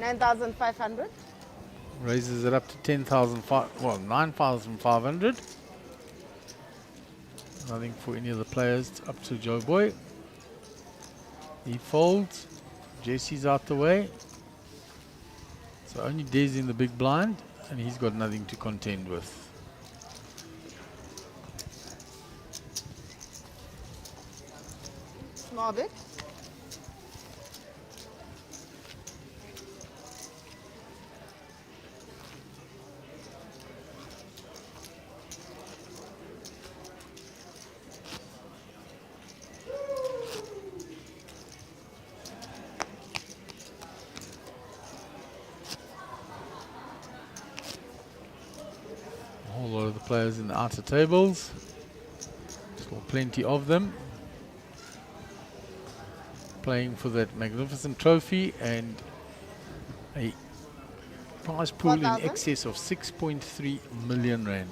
$9,500. Raises it up to 10,000, well, 9,500. Nothing for any of the players. Up to Joe Boy. He folds. Jesse's out the way. So only Dez in the big blind, and he's got nothing to contend with. Small bit. A whole lot of the players in the outer tables. Still plenty of them. Playing for that magnificent trophy and a prize pool in 4,000? excess of 6.3 million rand.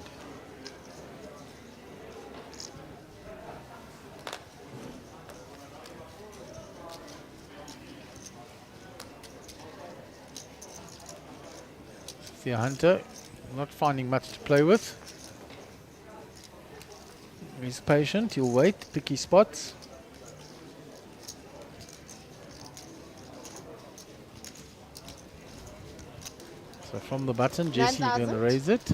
Thea Hunter not finding much to play with. He's patient, he'll wait, pick his spots. So from the button, Jesse's going to 9,000? raise it.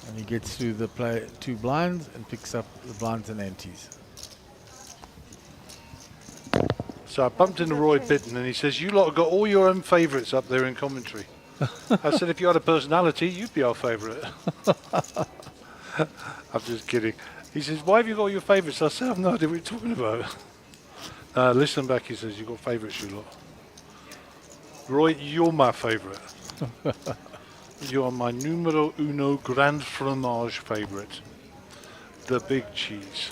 And he gets through the play 2 blinds and picks up the blinds and antes. So I bumped into Roy Bitten and he says, you lot have got all your own favourites up there in commentary. I said, if you had a personality, you'd be our favourite. I'm just kidding. He says, why have you got all your favourites? I said, I have no idea what you're talking about. Listen back, he says, you've got favourites, you lot. Roy, you're my favourite. You are my numero uno grand fromage favourite. The big cheese.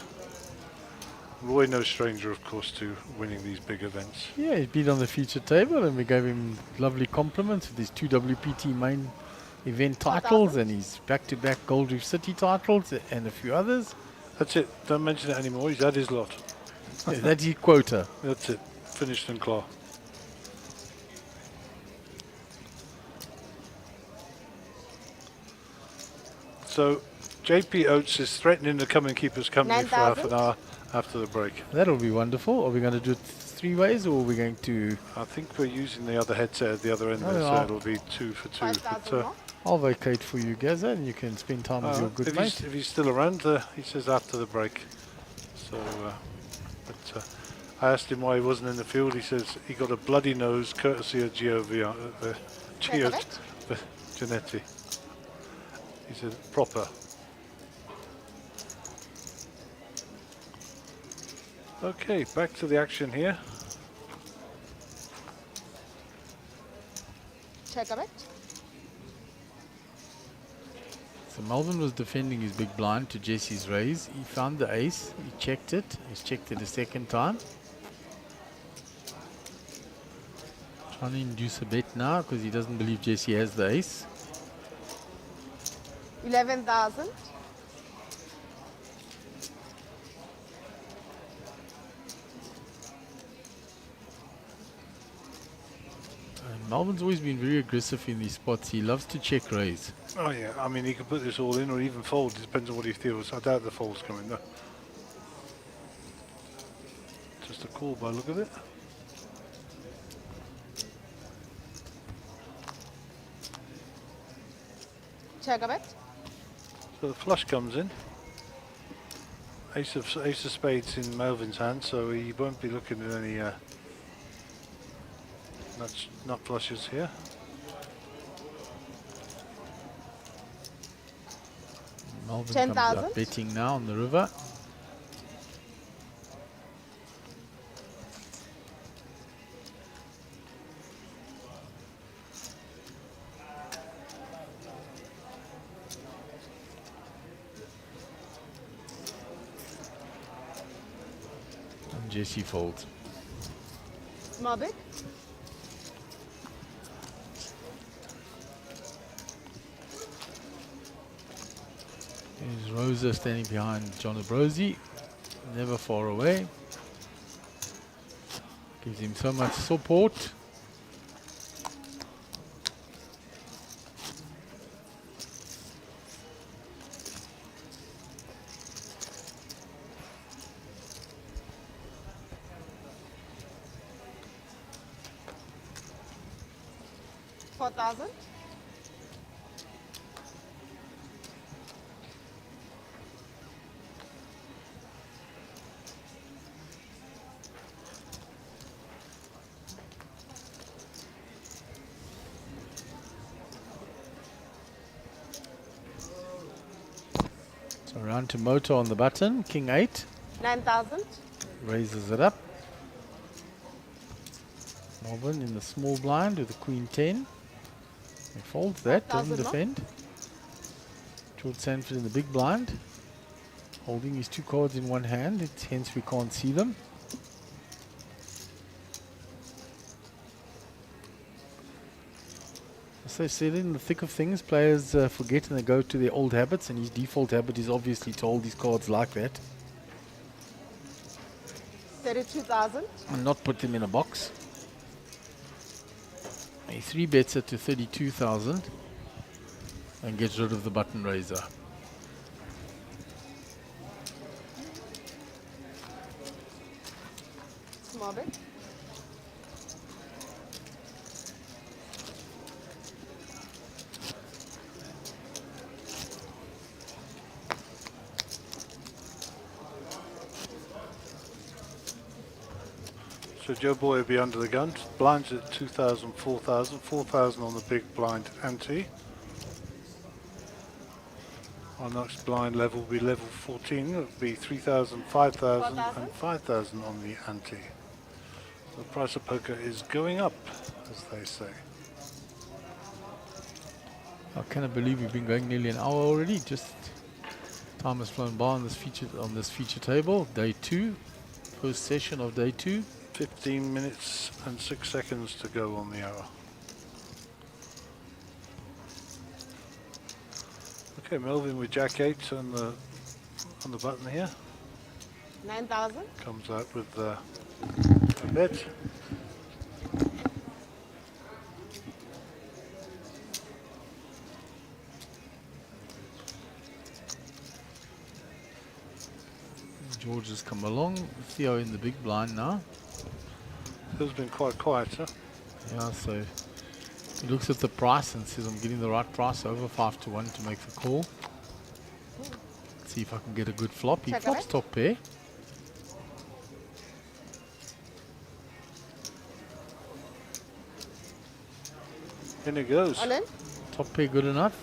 Roy, no stranger, of course, to winning these big events. Yeah, he's been on the feature table and we gave him lovely compliments with his 2 WPT main event titles and his back-to-back Gold Reef City titles and a few others. That's it. Don't mention it anymore. He's had his lot. Yeah, that's his quota. That's it. Finished and clear. So, JP Oates is threatening to come and keep us company for half an 9,000? hour after the break. That'll be wonderful. Are we going to do it 3 ways or are we going to... I think we're using the other headset at the other end Oh, there, yeah. so it'll be 2 for 2. 5,000 more. I'll vacate for you, Gaza, and you can spend time with your good if, mate. he's still around, he says after the break. So, I asked him why he wasn't in the field. He says he got a bloody nose courtesy of Gianetti. He said proper. Okay, back to the action here. Check a bit. So Melvin was defending his big blind to Jesse's raise. He found the ace. He checked it. He's checked it a second time. Trying to induce a bet now because he doesn't believe Jesse has the ace. 11,000. Melvin's always been very aggressive in these spots. He loves to check raise. Oh yeah, I mean he could put this all in or even fold. It depends on what he feels. I doubt the fold's coming though. Just a call by the look of it. Check a bit. So the flush comes in. Ace of spades in Melvin's hand, so he won't be looking at any nut flushes here. Melvin 10,000. comes up betting now on the river. And Jesse folds. Small bit. There's Rosa standing behind John Abrosi, never far away. Gives him so much support. $4,000. So round to Moto on the button, King 8, 9,000. raises it up. Melvin in the small blind with the Queen 10. He folds that, doesn't 4,000 defend. George Sanford in the big blind, holding his two cards in one hand, hence we can't see them. As I said, in the thick of things, players forget and they go to their old habits, and his default habit is obviously to hold his cards like that 32,000. and not put them in a box. He 3-bets it to 32,000 and gets rid of the button raiser. Small bit. So Joe Boy will be under the gun. Blinds at 2,000, 4,000, 4,000 on the big blind ante. Our next blind level will be level 14. It will be 3,000, 5,000 and 5,000 on the ante. The price of poker is going up, as they say. I cannot believe we've been going nearly an hour already. Just time has flown by on this feature table. Day 2, first session of day 2. 15 minutes and 6 seconds to go on the hour. Okay, Melvin with Jack 8 on the button here. 9,000. Comes out with a bet. George has come along. Theo in the big blind now. It's been quite quiet, huh? Yeah, so he looks at the price and says, I'm getting the right price, over 5 to 1 to make the call. Let's see if I can get a good flop. He Check flops it. top pair. In it goes. All in? Top pair good enough?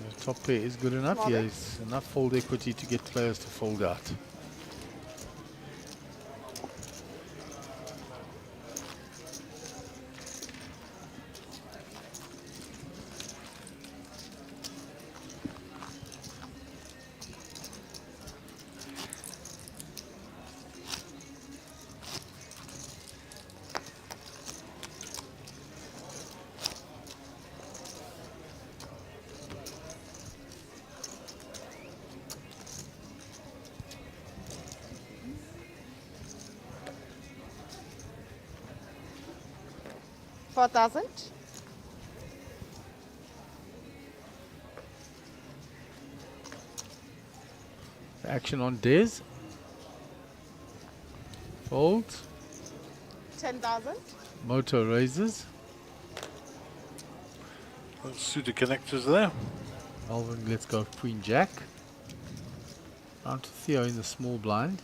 The top pair is good enough. Small bit. Yes, enough fold equity to get players to fold out. $4,000. Action on Des. Folds. 10,000. Moto raises. Let's see the connectors there. Melvin, let's go Queen Jack. Round to Theo in the small blind.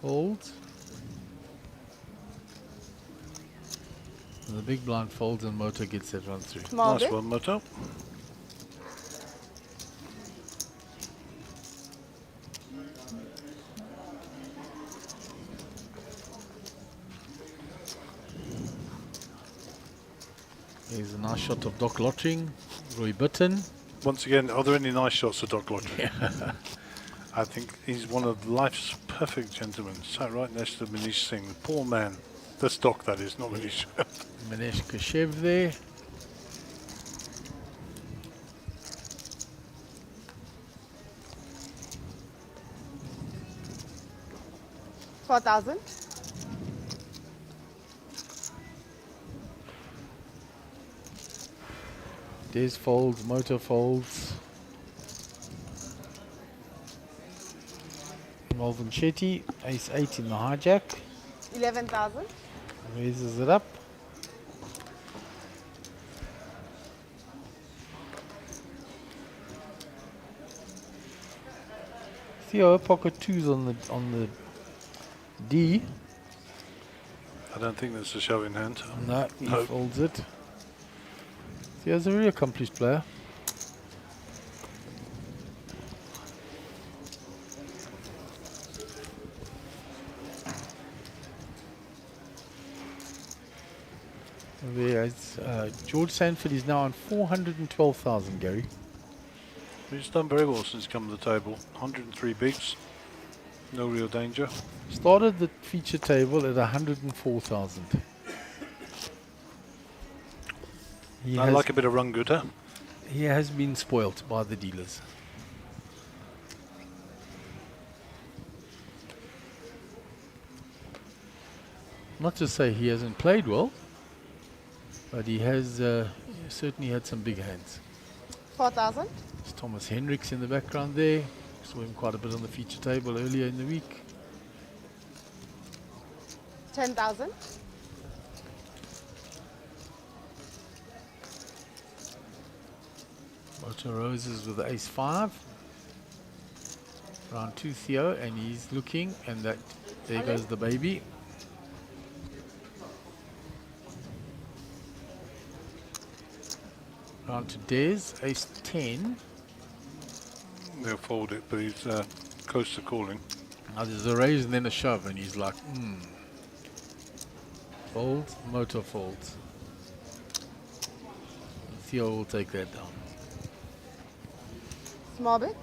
Folds. And the big blind folds and Moto gets that run through. Small Nice bit. one, Moto. Here's a nice shot of Doc Lottering, Roy Button. Once again, are there any nice shots of Doc Lodge? I think he's one of life's perfect gentlemen. Sat right next to Manish Singh, the poor man. That's Doc, that is, not Manish. Manesh Kashev there. $4,000. Des folds, Moto folds. Melvin Shetty, ace 8 in the hijack. 11,000. Raises it up. Theo, pocket 2s on the D. I don't think there's a show in hand. No, he No. folds it. Theo's a very accomplished player. There's, George Sanford is now on 412,000, Gary. He's done very well since he's come to the table. 103 bigs. No real danger. Started the feature table at 104,000. I like a bit of run good, huh? He has been spoilt by the dealers. Not to say he hasn't played well, but he has certainly had some big hands. 4,000. There's Thomas Hendricks in the background there. Saw him quite a bit on the feature table earlier in the week. 10,000. Moto Roses with the ace 5. Round 2 Theo, and he's looking, and that there Okay. goes the baby. Round to Des, ace 10. They'll fold it, but he's close to calling. Now there's a raise and then a shove, and he's like, Folds, Moto folds. Theo will take that down. Small bit.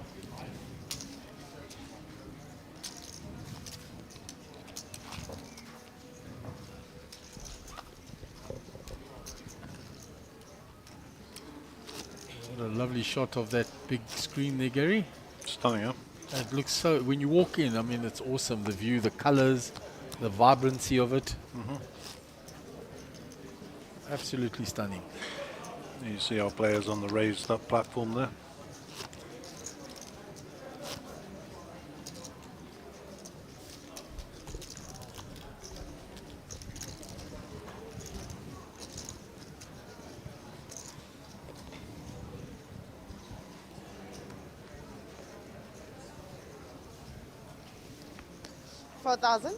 What a lovely shot of that big screen there, Gary. Stunning, huh? It looks so, when you walk in, I mean, it's awesome. The view, the colors, the vibrancy of it. Absolutely stunning. You see our players on the raised up platform there. 4,000.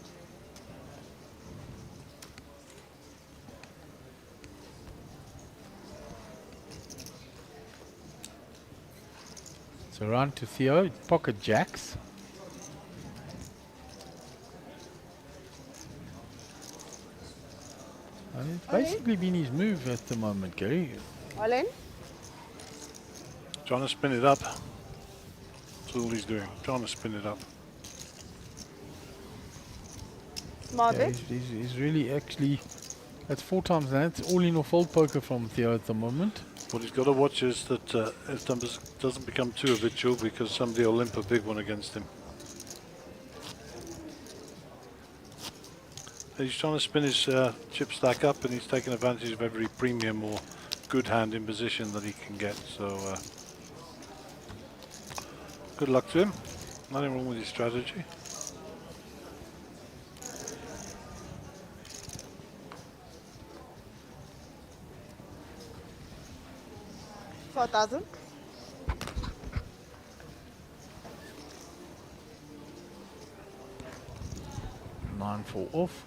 So round to Theo, pocket jacks. And it's basically been his move at the moment, Gary. All in. Trying to spin it up. That's all he's doing. Trying to spin it up. Small Yeah, bit. he's really actually, that's 4 times now. It's all in or fold poker from Theo at the moment. What he's got to watch is that it doesn't become too habitual, because somebody will limp a big one against him. He's trying to spin his chip stack up, and he's taking advantage of every premium or good hand in position that he can get. So good luck to him. Nothing wrong with his strategy. $4,000. Nine four off.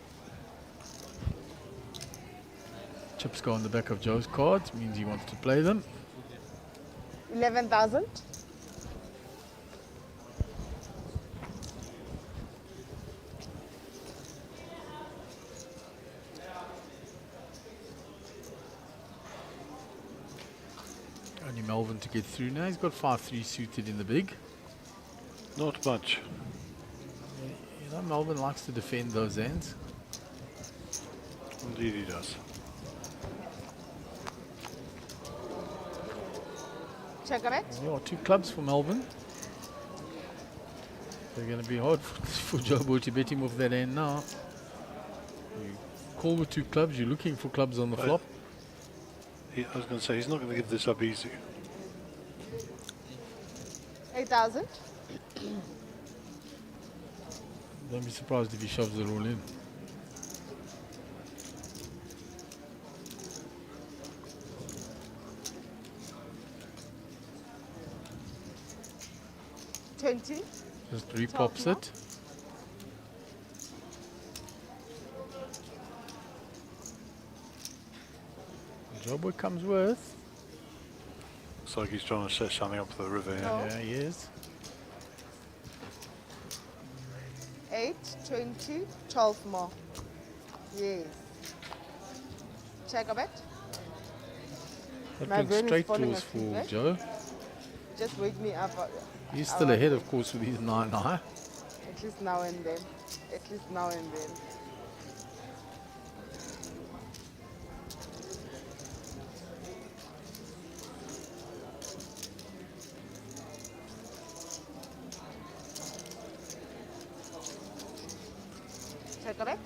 Chips go on the back of Joe's cards, means he wants to play them. 11,000. Only Melvin to get through now. He's got 5-3 suited in the big. Not much. You know, Melvin likes to defend those hands. Indeed he does. Check a bet. Yeah, 2 clubs for Melvin. They're going to be hard for Joe Boy to bet him off that hand now. You call with 2 clubs, you're looking for clubs on the flop. I was going to say, he's not going to give this up easy. 8,000. Don't be surprised if he shoves it all in. $20. Just repops it. Joe Boy comes with. Looks like he's trying to set something up for the river here. Yeah, he is. 8, 20, 12 more. Yes. Check a bet. That My went brain is straight falling doors asleep, for eh? Joe. Just wake me up. He's still ahead, of course, with his 9 high. At least now and then. At least now and then. Check a bet.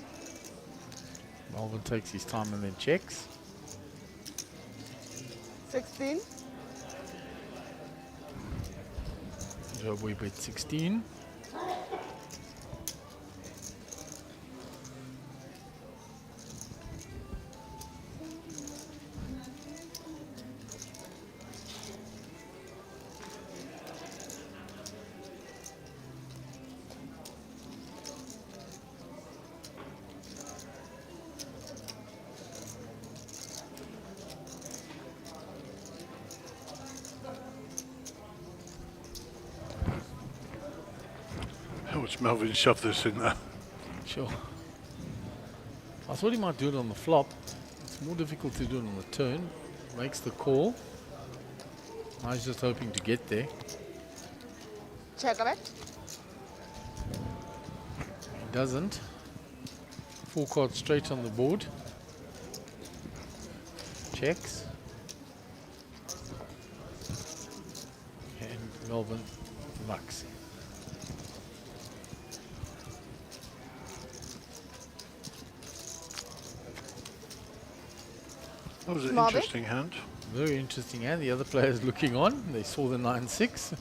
Melvin takes his time and then checks. 16. Joe Boy bet 16. Watch Melvin shove this in there. Sure. I thought he might do it on the flop. It's more difficult to do it on the turn. Makes the call. I was just hoping to get there. Check a bet. He doesn't. 4 cards straight on the board. Checks. And Melvin mucks. That was an Small bit. interesting hand. Very interesting hand. The other players looking on. They saw the 9-6.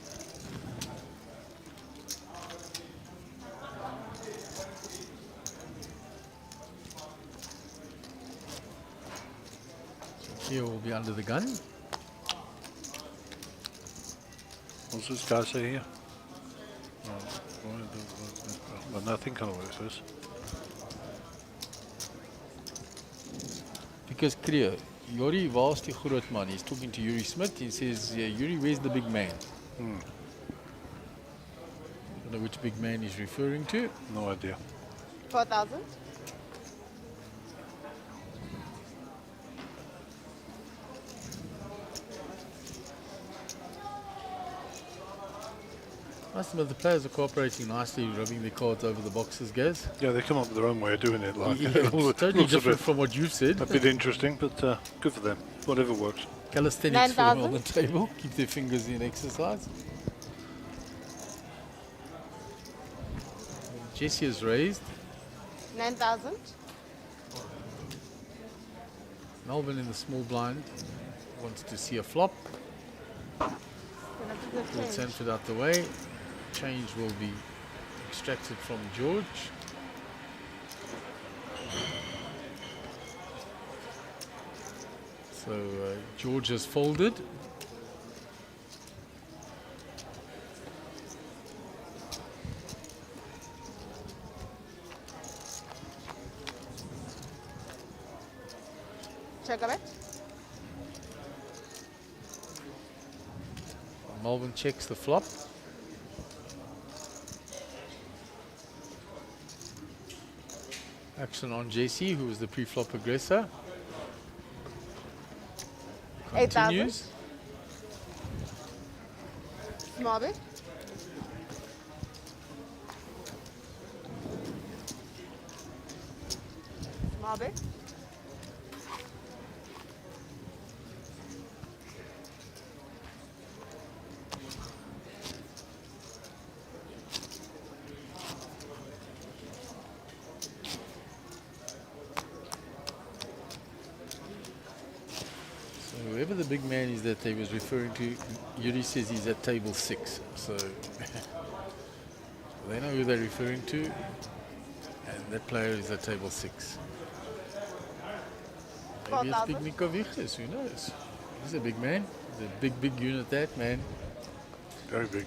Here will be under the gun. What's this guy say here? Well, no, I think I know what it says. Because clear, Yuri was die groot man. He's talking to Yuri Smith. He says, yeah, Yuri, where's the big man? I don't know which big man he's referring to. No idea. 4,000. Must admit, the players are cooperating nicely, rubbing their cards over the boxes, guys. Yeah, they come up with their own way of doing it. Like Yeah, it's totally different from what you've said. a bit interesting, but good for them. Whatever works. Calisthenics for them on 9,000. the table. Keep their fingers in exercise. Jesse is raised. 9,000. Melbourne in the small blind wants to see a flop. Put Sanford out the way. Change will be extracted from George. So George has folded. Check a bit. Melbourne checks the flop. Action on JC, who is the pre-flop aggressor. 8,000. Continues. Small bit. Small bit. Whoever the big man is that they was referring to, Yuri says he's at table 6. So they know who they're referring to, and that player is at table 6. Maybe it's 4,000. Big Nico Vichtes, who knows? He's a big man. He's a big unit, that man. Very big.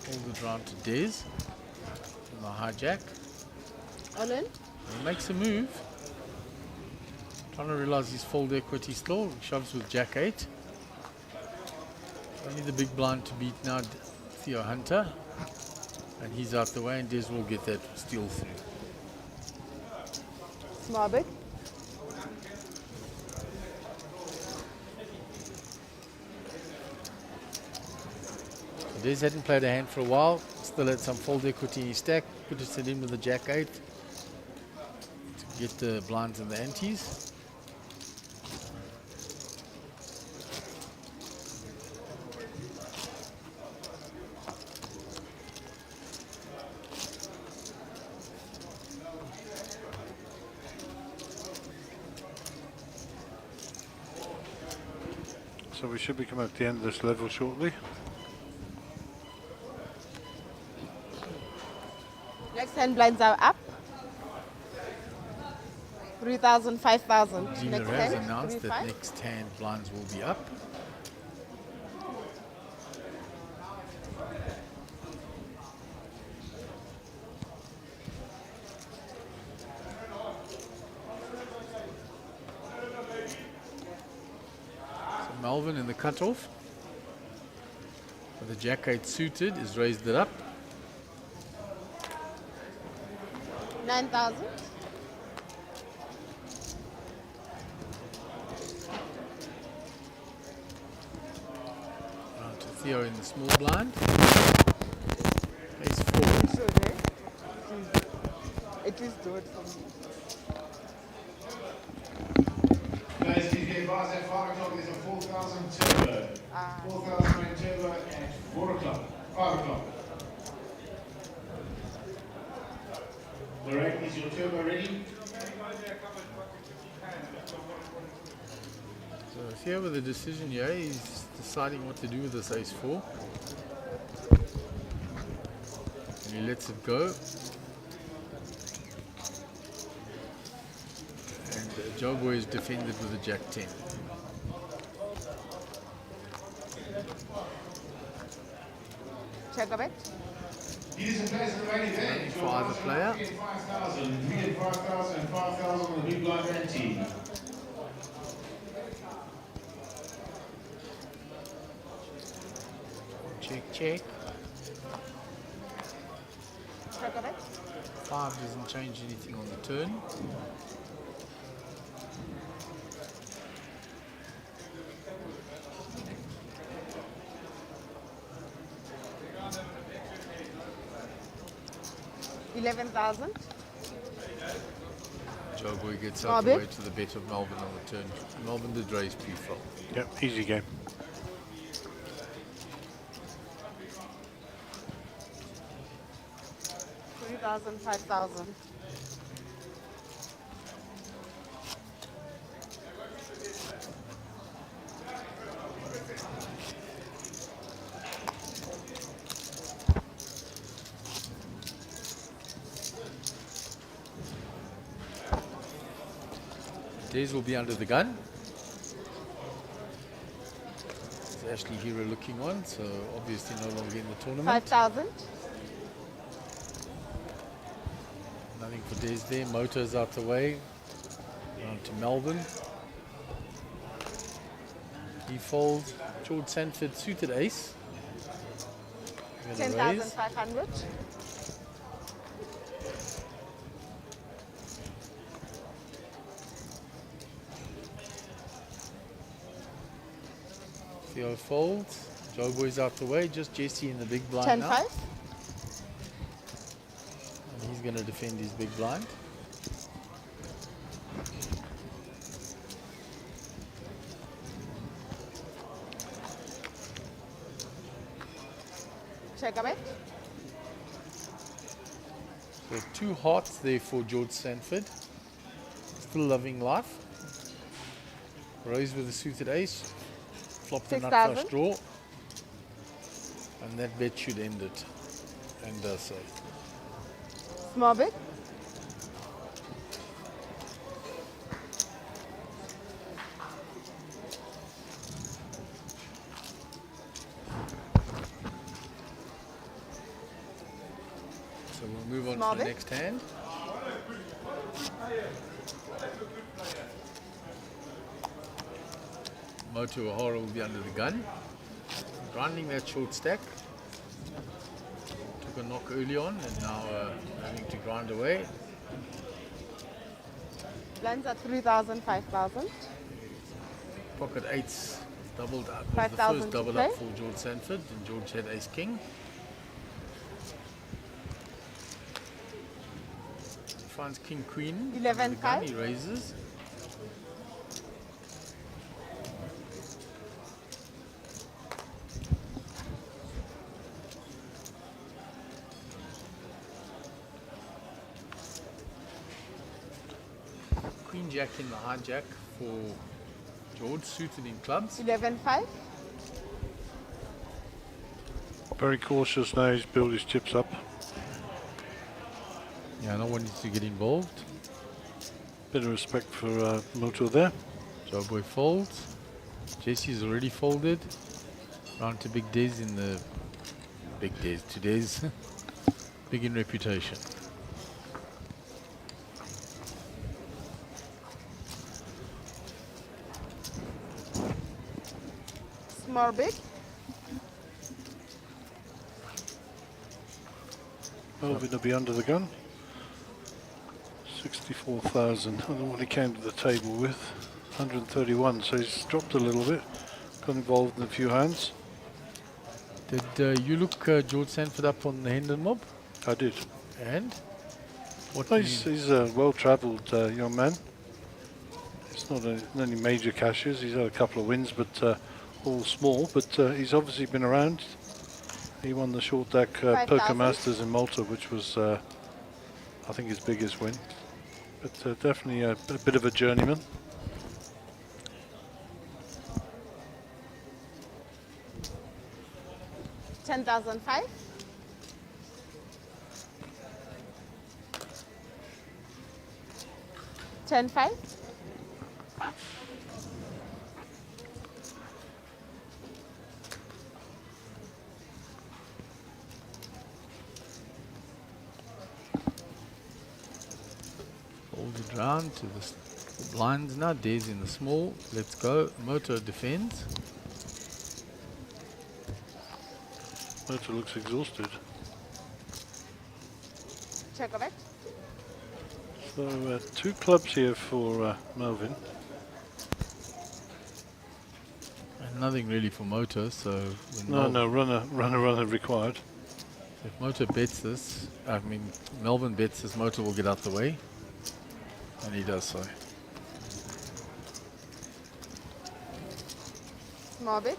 Hold it round to Des. And the hijack. All in. He makes a move. Trying to realize he's fold equity still. Shoves with Jack 8. Only the big blind to beat now, Theo Hunter. And he's out the way, and Des will get that steal through. Small bit. Des hadn't played a hand for a while. Still had some fold equity in his stack. Put it in with the Jack 8 to get the blinds and the antes. So we should be coming at the end of this level shortly. Next 10 blinds are up. 3,000, 5,000. Gina Next has 10, announced 3, that 5. next hand blinds will be up. So Melvin in the cutoff. With the Jack 8 suited is raised it up. 9,000. Round to Theo in the small blind. Ace 4. Sure, there. It is good for me. Guys, please be advised at 5 o'clock there's a 4,000 turbo. 4,000 rand turbo at 4 o'clock. 5 o'clock. Lorraine, is your turbo ready? So Theo with the decision here, he's deciding what to do with this Ace 4. And he lets it go. And Joe Boy is defended with a Jack 10. Check a bit. Ladies and players in the main event, For either player. 5,000, 5,000, and 5,000 on the big blind ante. Check, check. Check a bit. 5 doesn't change anything on the turn. $11,000. Joe Boy gets out Small the bit. way to the bet of Melbourne on the turn. Melbourne did raise pre-flop. Yep, easy game. 3,000, 5,000. Des will be under the gun. There's Ashley Hero looking on, so obviously no longer in the tournament. 5,000. Nothing for Des there. Motors out the way. On to Melbourne. He folds. George Sanford suited ace. Gonna raise. 10,500. Theo folds. Joe Boy's out the way. Just Jesse in the big blind 10, now. 5. And he's going to defend his big blind. Check a bit. So 2 hearts there for George Sanford. Still loving life. Raise with a suited ace. Flop the nut 6,000. flush draw. And that bet should end it. And does so. Small bit. So we'll move on Small to the bit. next hand. Moto O'Hara will be under the gun. Grinding that short stack. Took a knock early on and now having to grind away. Blinds at 3,000, 5,000. Pocket eights doubled up. Was the 5,000 first to double play. up for George Sanford, and George had ace king. He finds king queen. 11, under the gun, 5. he raises. Queen jack in the hijack for George, suited in clubs. 11, 5. Very cautious now, he's built his chips up. Yeah, no one needs to get involved. Bit of respect for Moto there. Joe Boy folds. Jesse's already folded. Round to Big Des in the Big Des. Today's big in reputation. Small bit. Melvin will be under the gun. 64,000. I don't know what he came to the table with. 131, so he's dropped a little bit. Got involved in a few hands. Did you look George Sanford up on the Hendon mob? I did. And? What Well, did you- he's a well-travelled young man. It's not any major cashes. He's had a couple of wins, but all small. But he's obviously been around. He won the short deck Poker 5,000. Masters in Malta, which was, I think, his biggest win. But definitely a bit of a journeyman. $10,005. $10,500. Hold it round to the blinds now. Des in the small. Let's go. Moto defends. Motor looks exhausted. Check of it. So 2 clubs here for Melvin. And nothing really for Moto, so when No, runner required. if Moto bets this, I mean Melvin bets this, Moto will get out the way. And he does so. Small bit.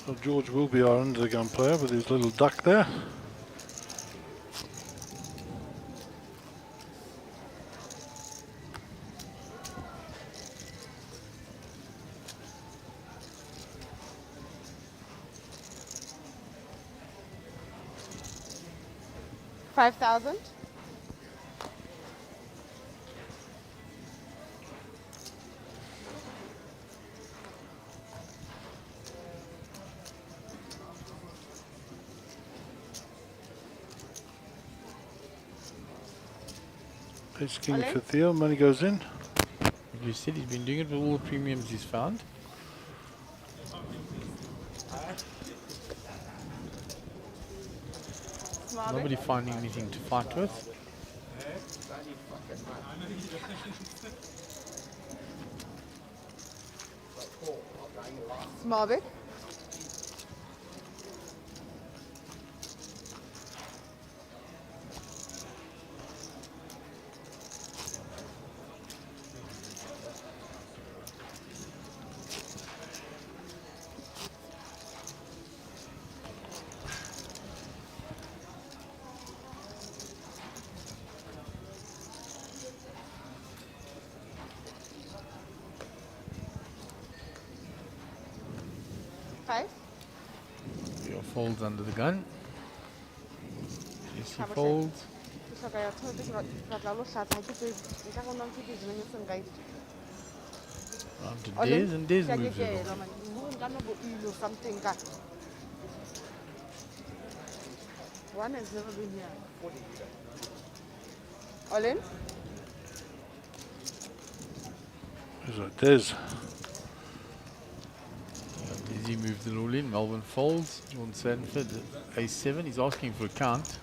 So George will be our under-the-gun player with his little duck there. $5,000. Ace King Ole? for Theo, money goes in. You said he's been doing it with all the premiums he's found. Small Nobody bit. finding anything to fight with. Small bit. Five. Your folds under the gun. Yes, he Have a folds. Round to Des, and Des moves it on. Something. One has never been here. All in? There's a Des. Dizzy moves it all in. Melvin folds. Jordan Sanford, A7. He's asking for a count.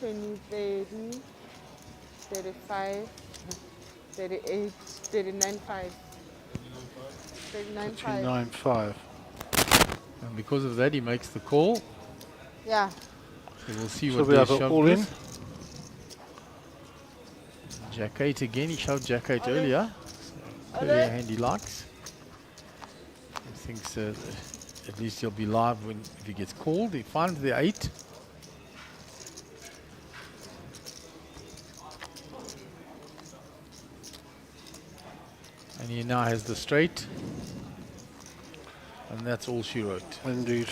$20, $30, $35, $38, $39.5. $39.5. 9-5. And because of that, he makes the call. Yeah. So we'll see So what we Des have it shoved all in. with. Jack 8 again. He shoved Jack 8 earlier. So clearly a hand he likes. He thinks at least he'll be live when if he gets called. He finds the 8. And he now has the straight. And that's all she wrote. Indeed.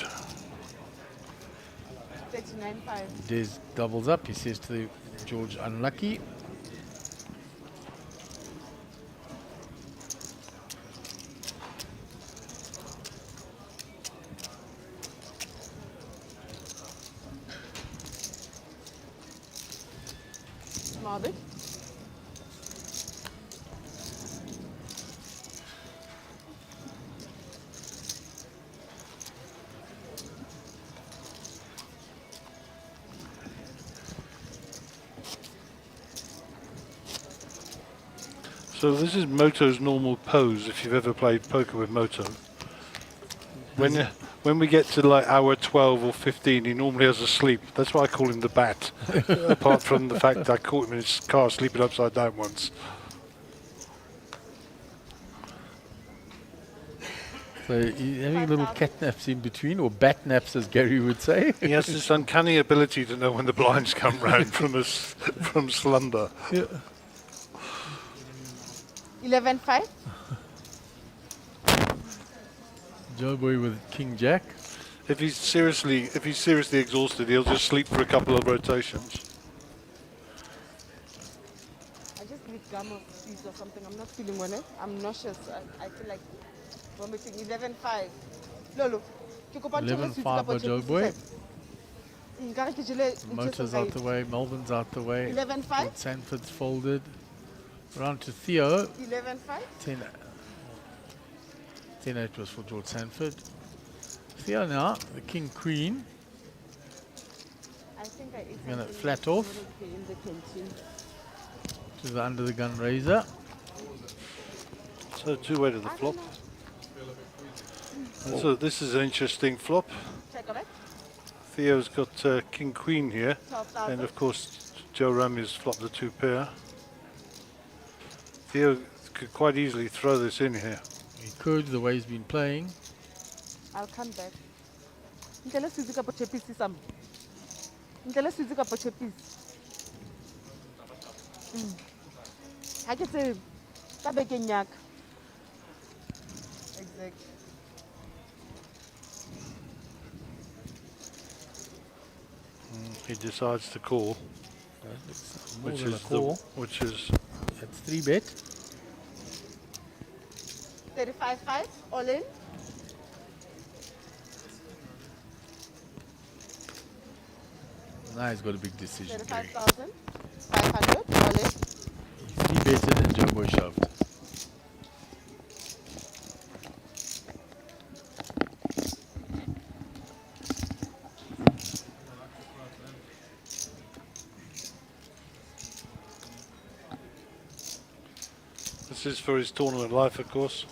$39.5. Des doubles up. He says to George, unlucky. Small bit. So this is Moto's normal pose if you've ever played poker with Moto. When we get to like hour 12 or 15, he normally has a sleep. That's why I call him the bat. Apart from the fact I caught him in his car sleeping upside down once. So he's having little cat naps in between, or bat naps as Gary would say. He has this uncanny ability to know when the blinds come round from slumber. Yeah. 11-5. Joe Boy with King Jack. If he's seriously exhausted, he'll just sleep for a couple of rotations. I just need gum or cheese or something. I'm not feeling well. I'm nauseous. I feel like vomiting. 11-5. Lolo. 11-5 by Joe Boy. Motor's out the way, Melvin's out the way. 11-5. Sanford's folded. Round to Theo. 11-5. 10-8 was for George Sanford. Theo now, the King Queen. I think I ate Gonna something flat that's off. not okay in the canteen. To the under the gun razor. So 2-way to the I flop. don't know. And so this is an interesting flop. Check of it. Theo's got King Queen here. 12,000. And of course, Joe Ramey's flopped the 2 pair. Theo could quite easily throw this in here. He could, the way he's been playing. I'll come back. Ngicela size ka pochepisi sam. Ngicela size ka pochepisi. Ha ke tsebe ka bekeng ya ka. Exactly. He decides to call, More which than a is call. which is That's 3-bet. 35-5. All in. Now he's got a big decision. Gary. 35,500. All in. He 3-betted and Joe Boy shoved. this is for his tournament life, of course.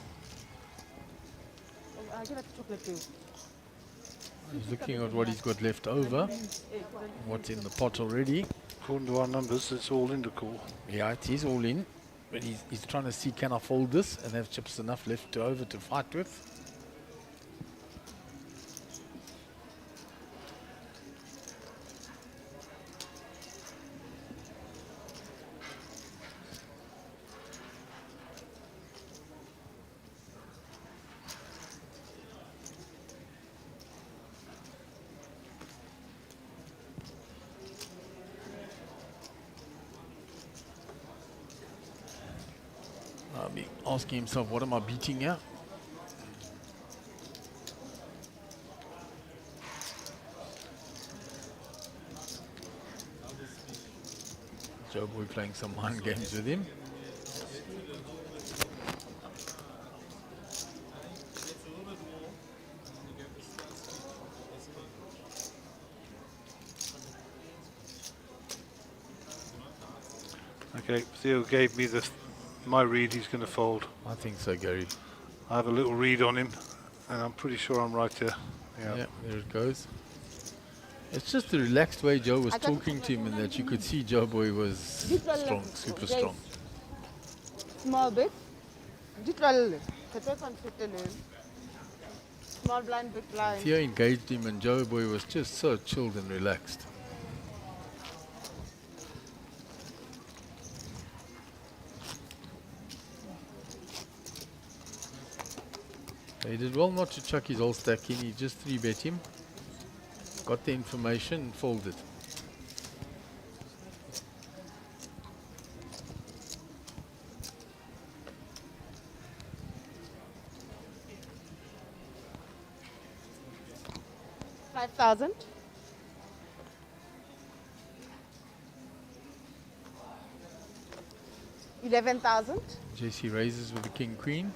Oh, I get a chocolate too. He's looking at what he's got left over. What's in the pot already. According to our numbers, it's all in the call. Yeah, it is all in. But he's trying to see, can I fold this and have chips enough left over to fight with? I'll be asking himself, what am I beating here? Joe Boy playing some mind games with him. Okay, Theo gave me my read. He's going to fold. I think so, Gary. I have a little read on him, and I'm pretty sure I'm right here. Yeah, there it goes. It's just the relaxed way Joe was talking to him, and that you could see Joe Boy was strong, super strong. Small bit. Small blind, big blind. Theo engaged him, and Joe Boy was just so chilled and relaxed. He did well not to chuck his whole stack in. He just 3-bet him, got the information and folded. $5,000. $11,000. JC raises with the King Queen.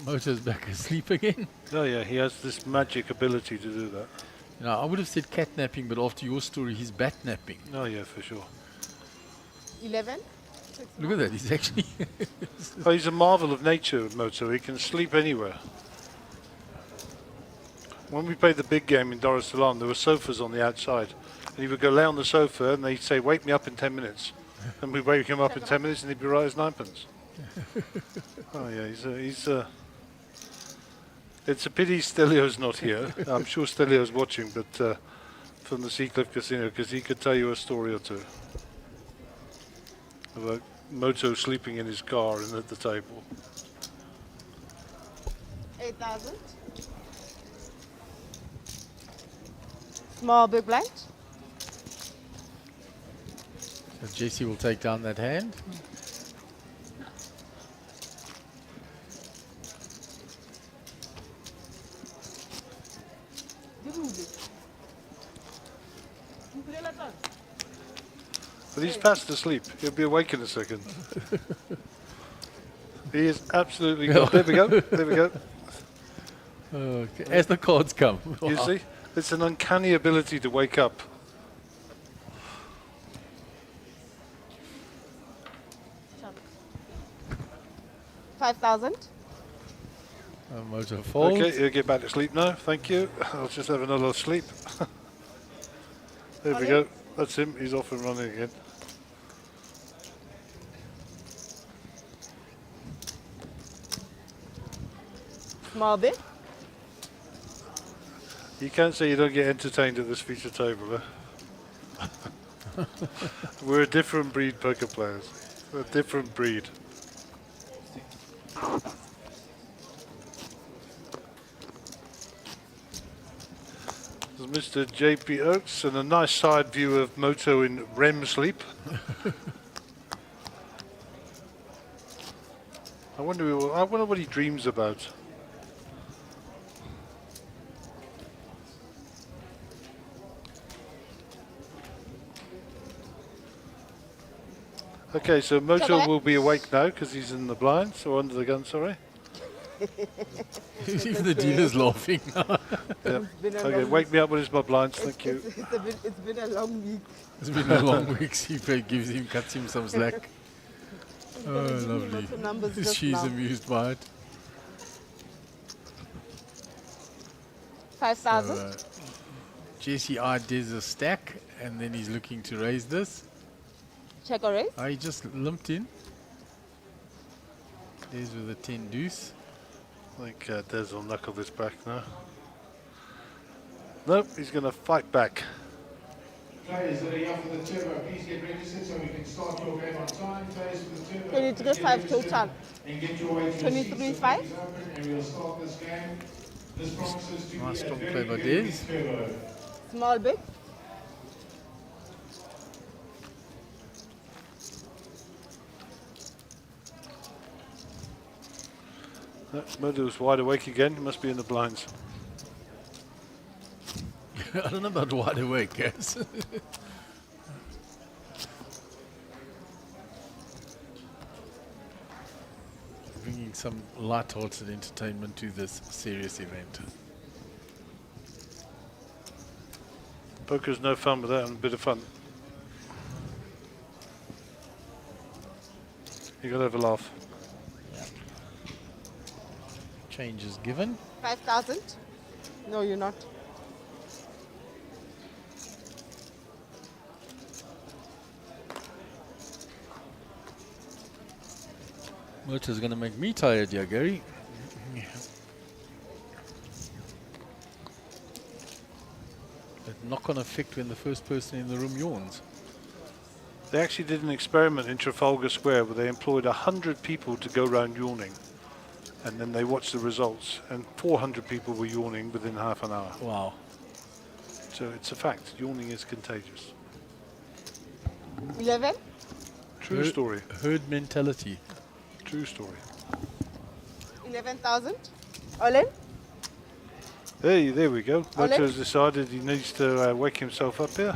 Motor's back asleep again. Oh yeah, he has this magic ability to do that. You know, I would have said catnapping, but after your story, he's batnapping. Oh yeah, for sure. 11. Look at that, he's actually... Oh, he's a marvel of nature, Moto. He can sleep anywhere. When we played the big game in Dar es Salaam, there were sofas on the outside. And he would go lay on the sofa and they'd say, wake me up in 10 minutes. And we'd wake him up in 10 minutes and he'd be right as ninepence. Oh yeah, it's a pity Stelio's not here. I'm sure Stelio's watching, but from the Seacliff Casino, because he could tell you a story or two. of Moto sleeping in his car and at the table. 8,000. Small big blind. So Jesse will take down that hand. But he's fast asleep. He'll be awake in a second. He is absolutely gone. There we go. There we go. Okay. As the cards come. You see? It's an uncanny ability to wake up. $5,000. Moto folds. Okay, he'll get back to sleep now. Thank you. I'll just have another sleep. There we go. That's him. He's off and running again. Small bit. You can't say you don't get entertained at this feature table, huh? We're a different breed, poker players. We're a different breed. There's Mr. JP Oates and a nice side view of Moto in REM sleep. I wonder what he dreams about. Okay, so Moto will be awake now because he's in the blinds, or under the gun, sorry. Even the dealer's laughing now. Yep. Okay, wake me up when it's my blinds, thank you. It's been a long week. It's been a long week. He cuts him some slack. Oh, lovely. She's amused by it. 5,000. Jesse eyed there's a stack, and then he's looking to raise this. Check or raise. He just limped in. There's with a 10 deuce. I think Des will knuckle this back now. Nope, he's going to fight back. Players that are here for the turbo, please get registered so we can start your game on time. Players for the turbo, 23.5 total. and get your way to 23.5. and we'll start this game. This promises to Nice be strong a play by very Des. turbo. Small big. Moto's wide awake again, he must be in the blinds. I don't know about wide awake, guys. Bringing some light-hearted entertainment to this serious event. Poker's no fun without a bit of fun. You gotta have a laugh. Change is given. 5,000. No, you're not. Motor's going to make me tired, yeah, Gary. That knock-on effect when the first person in the room yawns. They actually did an experiment in Trafalgar Square where they employed 100 people to go around yawning. And then they watched the results, and 400 people were yawning within half an hour. Wow. So it's a fact, yawning is contagious. 11. True story. Herd mentality. True story. 11,000. All in. Hey, there we go. All in? Moto's decided he needs to wake himself up here.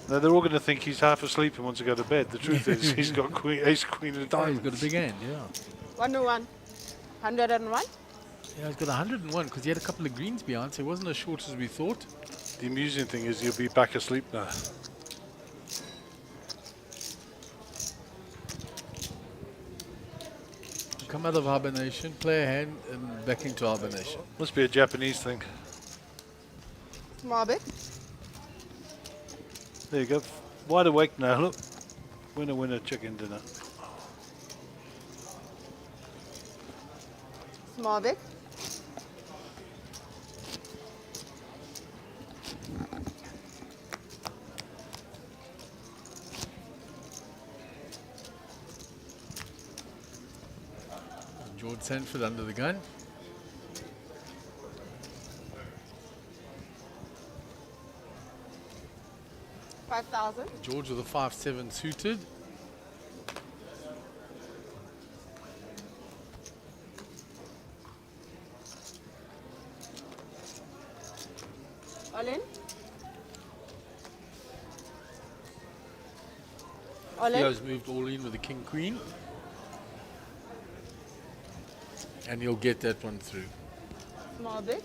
Now they're all going to think he's half asleep and wants to go to bed. The truth is he's got queen, ace, queen and Oh, he's diamonds. got a big hand, yeah. 101. 101. Yeah, he's got 101 because he had a couple of greens behind, so it wasn't as short as we thought. The amusing thing is he'll be back asleep now. Come out of hibernation, play a hand, and back into hibernation. Must be a Japanese thing. Small bit. There you go. Wide awake now, look. Winner, winner, chicken dinner. Small bit. George Sanford under the gun. $5,000. George with a 5-7 suited. All in. All in. Theo's moved all in with the king queen. And he'll get that one through. Small bit.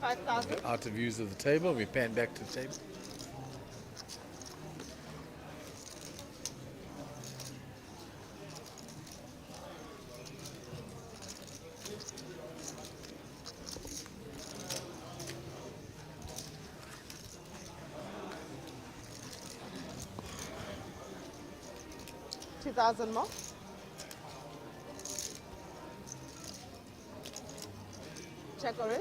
$5,000. Out of views of the table, we pan back to the table. $2,000 more. Check or raise.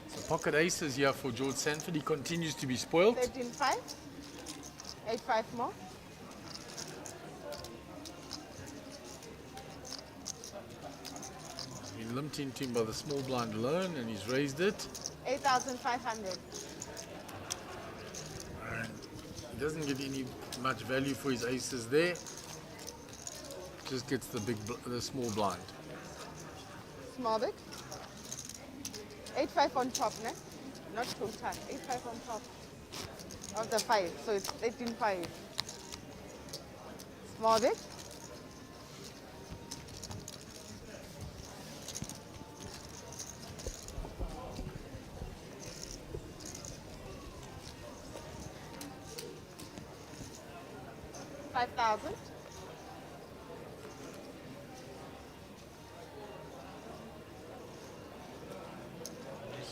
So pocket aces here for George Sanford. He continues to be spoiled. 13.5. 8.5 more. He's been lumped into him by the small blind alone, and he's raised it. 8,500. And he doesn't get any much value for his aces there. Just gets the small blind. Small bit. 8.5 on top, ne? Not total. 8.5 on top of the 5. So it's 18.5. Small bit. $5,000.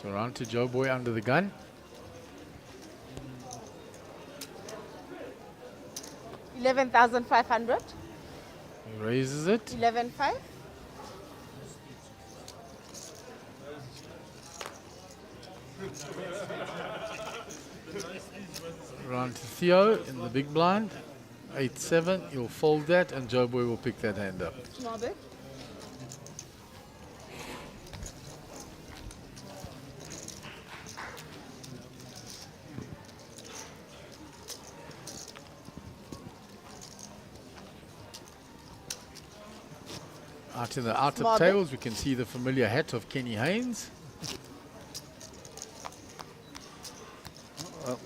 So round to Joe Boy under the gun. $11,500. He raises it. 11.5. Round to Theo in the big blind. 8-7. He'll fold that, and Joe Boy will pick that hand up. Small bit. Out in the outer Small bit. tails, we can see the familiar hat of Kenny Haynes.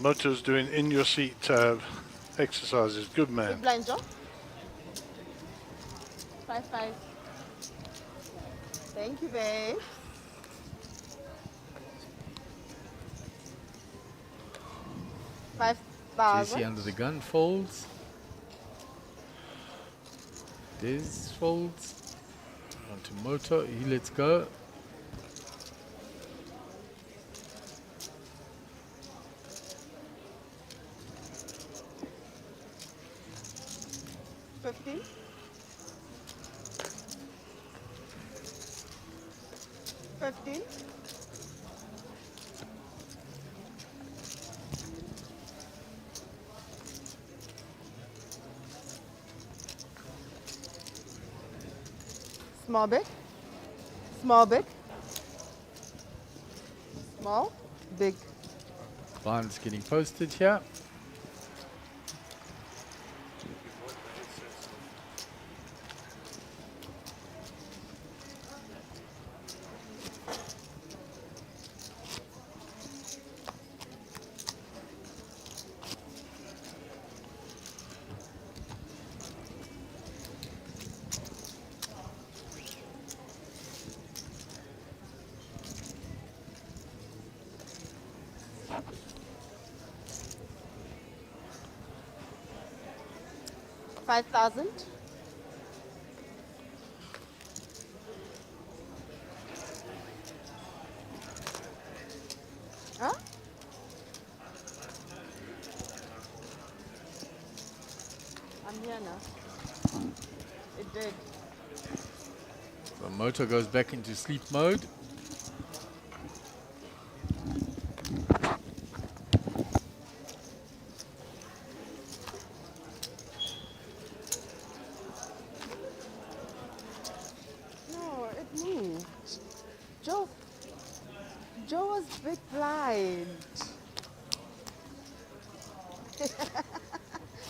Moto's doing in your seat exercises. Good man. Big blind draw. 5.5. Thank you, babe. Jesse $5,000. under the gun folds. Des folds. On to Moto. He lets go. $15. $15. Small bit. Small bit. Small. Big. Blind's getting posted here. 5,000. Huh? I'm here now. It did. The motor goes back into sleep mode. No, it moved. Joe was big blind.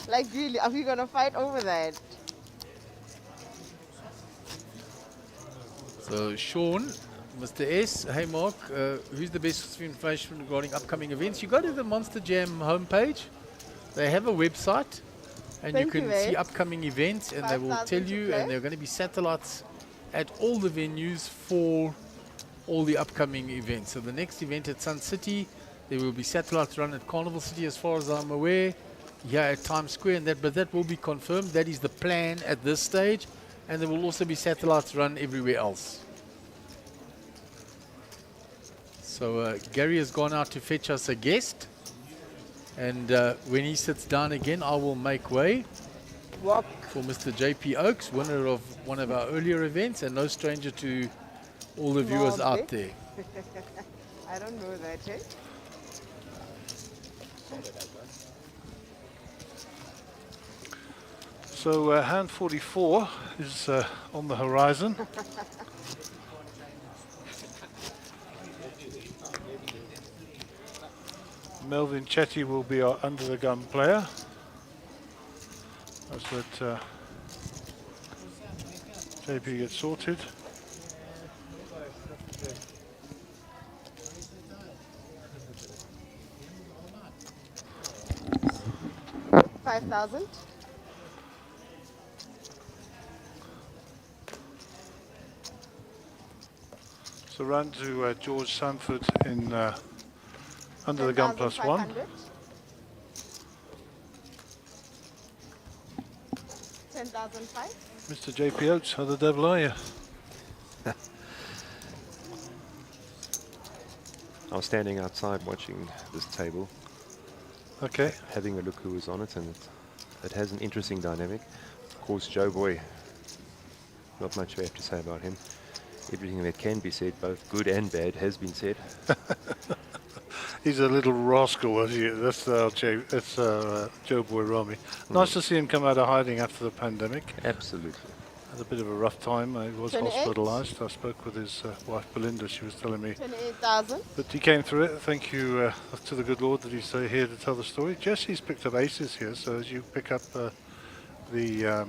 Like really, are we gonna fight over that? So Sean, Mr. S, hey Mark, who's the best information regarding upcoming events? You go to the Monster Jam homepage. They have a website, and Thank you you, can see mate. upcoming events, and they will 5,000 tell to you. play. And there are going to be satellites at all the venues for all the upcoming events. So the next event at Sun City, there will be satellites run at Carnival City, as far as I'm aware. Here at Times Square, but that will be confirmed. That is the plan at this stage. And there will also be satellites run everywhere else. So Gary has gone out to fetch us a guest. And when he sits down again, I will make way Walk. for Mr. JP Oakes, winner of one of our earlier events, and no stranger to all the viewers Small out there. I don't know that, eh? So hand 44 is on the horizon. Melvin Chetty will be our under the gun player. As that JP gets sorted. $5,000. So run to George Sanford in under the gun plus one. 10,500. Mr. JP Oates, how the devil are you? I was standing outside watching this table, Okay. having a look who was on it, and it has an interesting dynamic. Of course, Joe Boy, not much we have to say about him. Everything that can be said, both good and bad, has been said. He's a little rascal, isn't he? That's Joe Boy Rami. Nice to see him come out of hiding after the pandemic. Absolutely. Had a bit of a rough time. He was 28. hospitalised. I spoke with his wife Belinda. She was telling me 28,000. that he came through it. Thank you to the good Lord that he's here to tell the story. Jesse's picked up aces here, so as you pick up the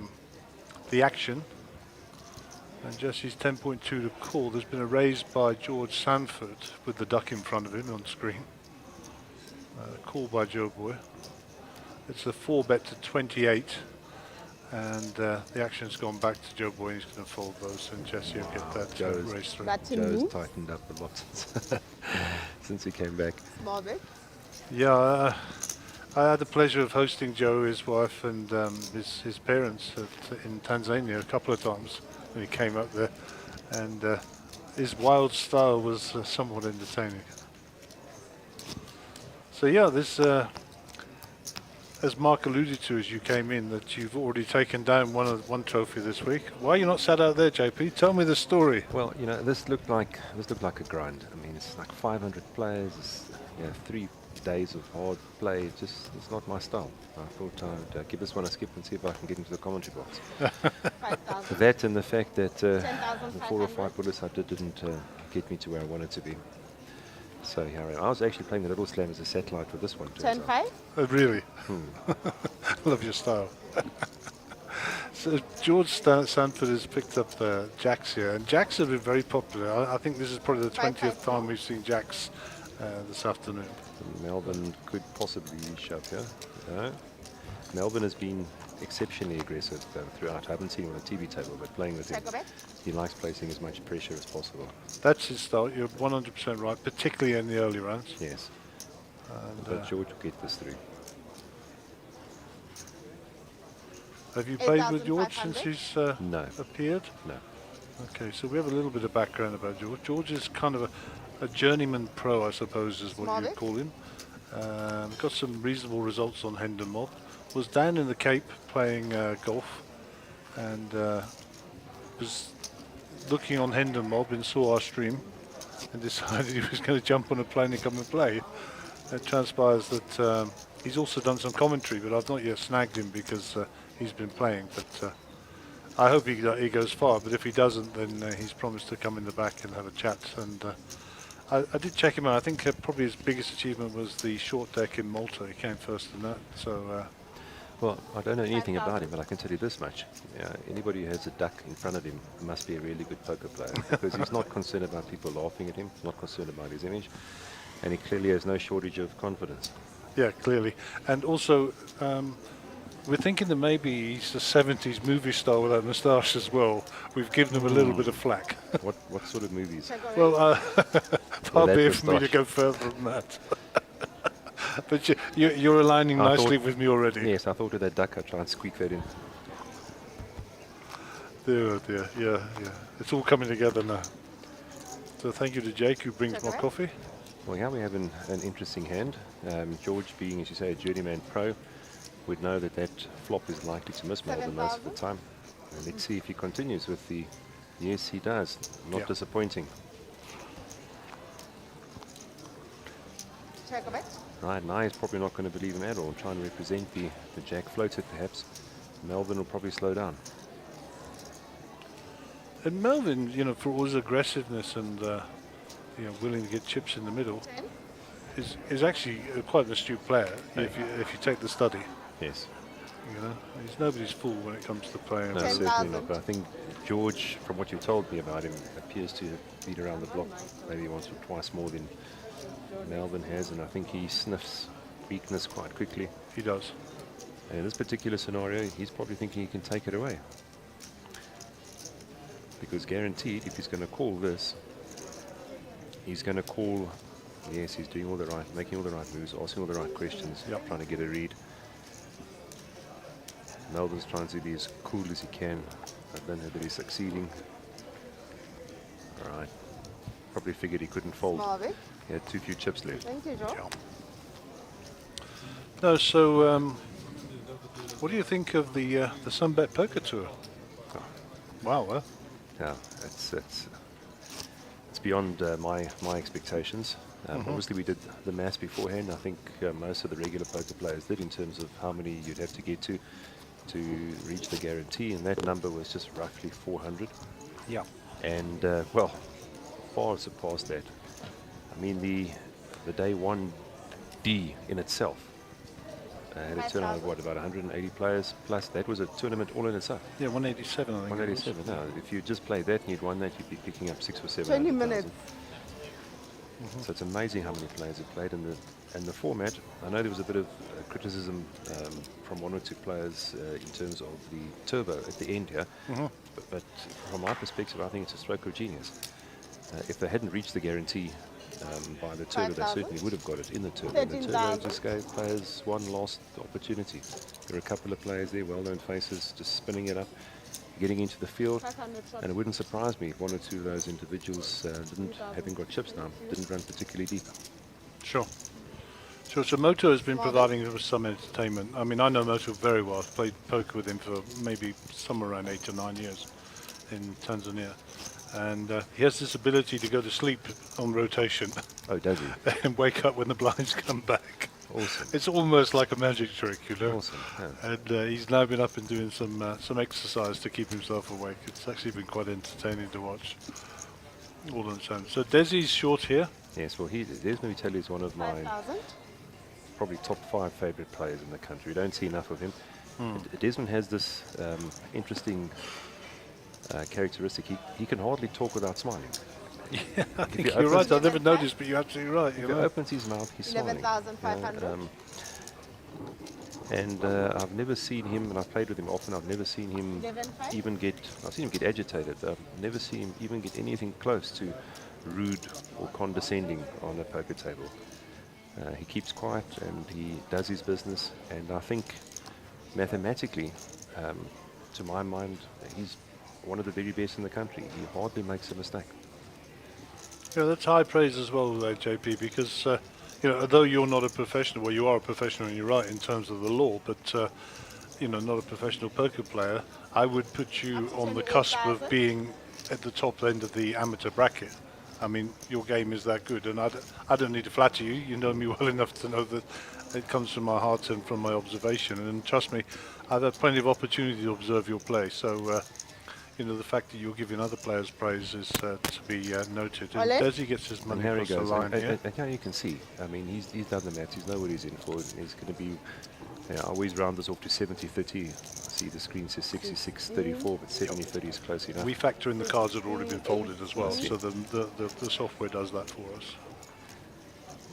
action, and Jesse's 10.2 to call. There's been a raise by George Sanford with the duck in front of him on screen. Call by Joe Boy. It's a 4-bet to 28, and the action's gone back to Joe Boy. He's going to fold those, and Jesse will get that Joe's- race through. That's a Joe's move. tightened up a lot since he came back. Small bit. Yeah, I had the pleasure of hosting Joe, his wife, and his parents in Tanzania a couple of times when he came up there, and his wild style was somewhat entertaining. So yeah, this, as Mark alluded to as you came in, that you've already taken down one trophy this week. Why are you not sat out there, JP? Tell me the story. Well, you know, this looked like a grind. I mean, it's like 500 players. It's, 3 days of hard play. It's not my style. I thought I would give this one a skip and see if I can get into the commentary box. 5,000. That and the fact that the 4 or 10,500. 5 bullets I didn't get me to where I wanted to be. So here I was actually playing the Little Slam as a satellite for this one. turns out. 10,500. Oh, really? Love your style. So George Sanford has picked up jacks here, and jacks have been very popular. I think this is probably the 20th time we've seen jacks this afternoon. Melbourne could possibly shove here. No. Melbourne has been exceptionally aggressive throughout. I haven't seen him on a TV table, but playing with him, Check a bet. he likes placing as much pressure as possible. That's his style. You're 100% right, particularly in the early rounds. Yes. And, But George will get this through. Have you played with George since 8,500. he's No. appeared? No. Okay, so we have a little bit of background about George. George is kind of a journeyman pro, I suppose, is what you'd Small call him. Got some reasonable results on Hendon Mob. Was down in the Cape playing golf, and was looking on Hendon Mob and saw our stream, and decided he was going to jump on a plane and come and play. It transpires that he's also done some commentary, but I've not yet snagged him because he's been playing. But I hope he goes far. But if he doesn't, then he's promised to come in the back and have a chat. And I did check him out. I think probably his biggest achievement was the short deck in Malta. He came first in that. So Well, I don't know anything about him, but I can tell you this much. Anybody who has a duck in front of him must be a really good poker player because he's not concerned about people laughing at him, not concerned about his image, and he clearly has no shortage of confidence. yeah, clearly. And also, we're thinking that maybe he's a 70s movie star with a moustache as well. We've given him a little bit of flack. What sort of movies? Well, far that be it for me to moustache. go further than that. But you're aligning I nicely thought- with me already. Yes, I thought with that duck I'd try and squeak that in. Oh dear, yeah. It's all coming together now. So thank you to Jake who brings my Okay. coffee. Well, here we have an interesting hand. George being, as you say, a journeyman pro, would know that that flop is likely to miss Melbourne most of the 7,000. time. And let's see if he continues with the... Yes, he does. Not Yeah. disappointing. Check a bit. Right, now he's probably not going to believe him at all. Try and represent the jack floated, perhaps. Melbourne will probably slow down. And Melvin, for all his aggressiveness and willing to get chips in the middle, 10. is actually quite an astute player if you take the study. Yes. He's nobody's fool when it comes to playing. No, 10,000. certainly not. But I think George, from what you told me about him, appears to have been around the block maybe once or twice more than Melvin has, and I think he sniffs weakness quite quickly. He does. And in this particular scenario, he's probably thinking he can take it away. Because guaranteed, if he's going to call this, he's going to call, yes, he's doing all the right, making all the right moves, asking all the right questions, Yep. trying to get a read. Melvin's trying to be as cool as he can. I don't know that he's succeeding. All right. Probably figured he couldn't fold. Small bit. He had too few chips left. Thank you, Joe. No, so what do you think of the Sunbet Poker Tour? Wow, huh? Yeah, it's beyond my expectations. Obviously, we did the maths beforehand. I think most of the regular poker players did in terms of how many you'd have to get to reach the guarantee, and that number was just roughly 400. Yeah. And well, far surpassed that. I mean, the day 1D in itself had a turnout of what, about 180 players plus. That was a tournament all in itself. Yeah, 187, I think. 187. Now, if you just played that and you'd won that, you'd be picking up 6 or 7. 20 minutes. So it's amazing how many players have played in the format. I know there was a bit of criticism from one or two players in terms of the turbo at the end here, but from my perspective, I think it's a stroke of genius. If they hadn't reached the guarantee by the turbo, they 5,000? certainly would have got it in the turbo. And the turbo 13,000. just gave players one last opportunity. There are a couple of players there, well-known faces, just spinning it up, getting into the field. 500 shots. And it wouldn't surprise me if one or two of those individuals having got chips now, didn't run particularly deep. Sure. So Moto has been providing us with some entertainment. I mean, I know Moto very well. I've played poker with him for maybe somewhere around 8 or 9 years in Tanzania. And he has this ability to go to sleep on rotation Oh, does he? and wake up when the blinds come back. Awesome. It's almost like a magic trick, Awesome. Yeah. And he's now been up and doing some exercise to keep himself awake. It's actually been quite entertaining to watch. All on its own. So Desi's short here. Yes, well, Desmond Vitelli is one of my 5,000. probably top 5 favourite players in the country. We don't see enough of him. Desmond has this interesting characteristic. He can hardly talk without smiling. Yeah, I think you you're open- right. I never noticed, but you're absolutely right. If he opens his mouth, he's smiling. 11,500. And I've never seen him, and I've played with him often, I've never seen him 11,500. even get, I've seen him get agitated, but I've never seen him even get anything close to rude or condescending on a poker table. He keeps quiet and he does his business, and I think mathematically to my mind, he's one of the very best in the country. He hardly makes a mistake. Yeah, that's high praise as well, JP, because although you're not a professional, well, you are a professional and you're right in terms of the law, but not a professional poker player, I would put you on the cusp of being at the top end of the amateur bracket. I mean, your game is that good, and I don't need to flatter you. You know me well enough to know that it comes from my heart and from my observation. And trust me, I've had plenty of opportunity to observe your play. So, the fact that you're giving other players praise is to be noted. And Desi gets his money across the line here. And here you can see, I mean, he's done the maths. He's know what he's in for. He's going to be, I always round this off to 70-30. See the screen says 66-34, but 70-30 is close enough. We factor in the cards that have already been folded as well, so the software does that for us.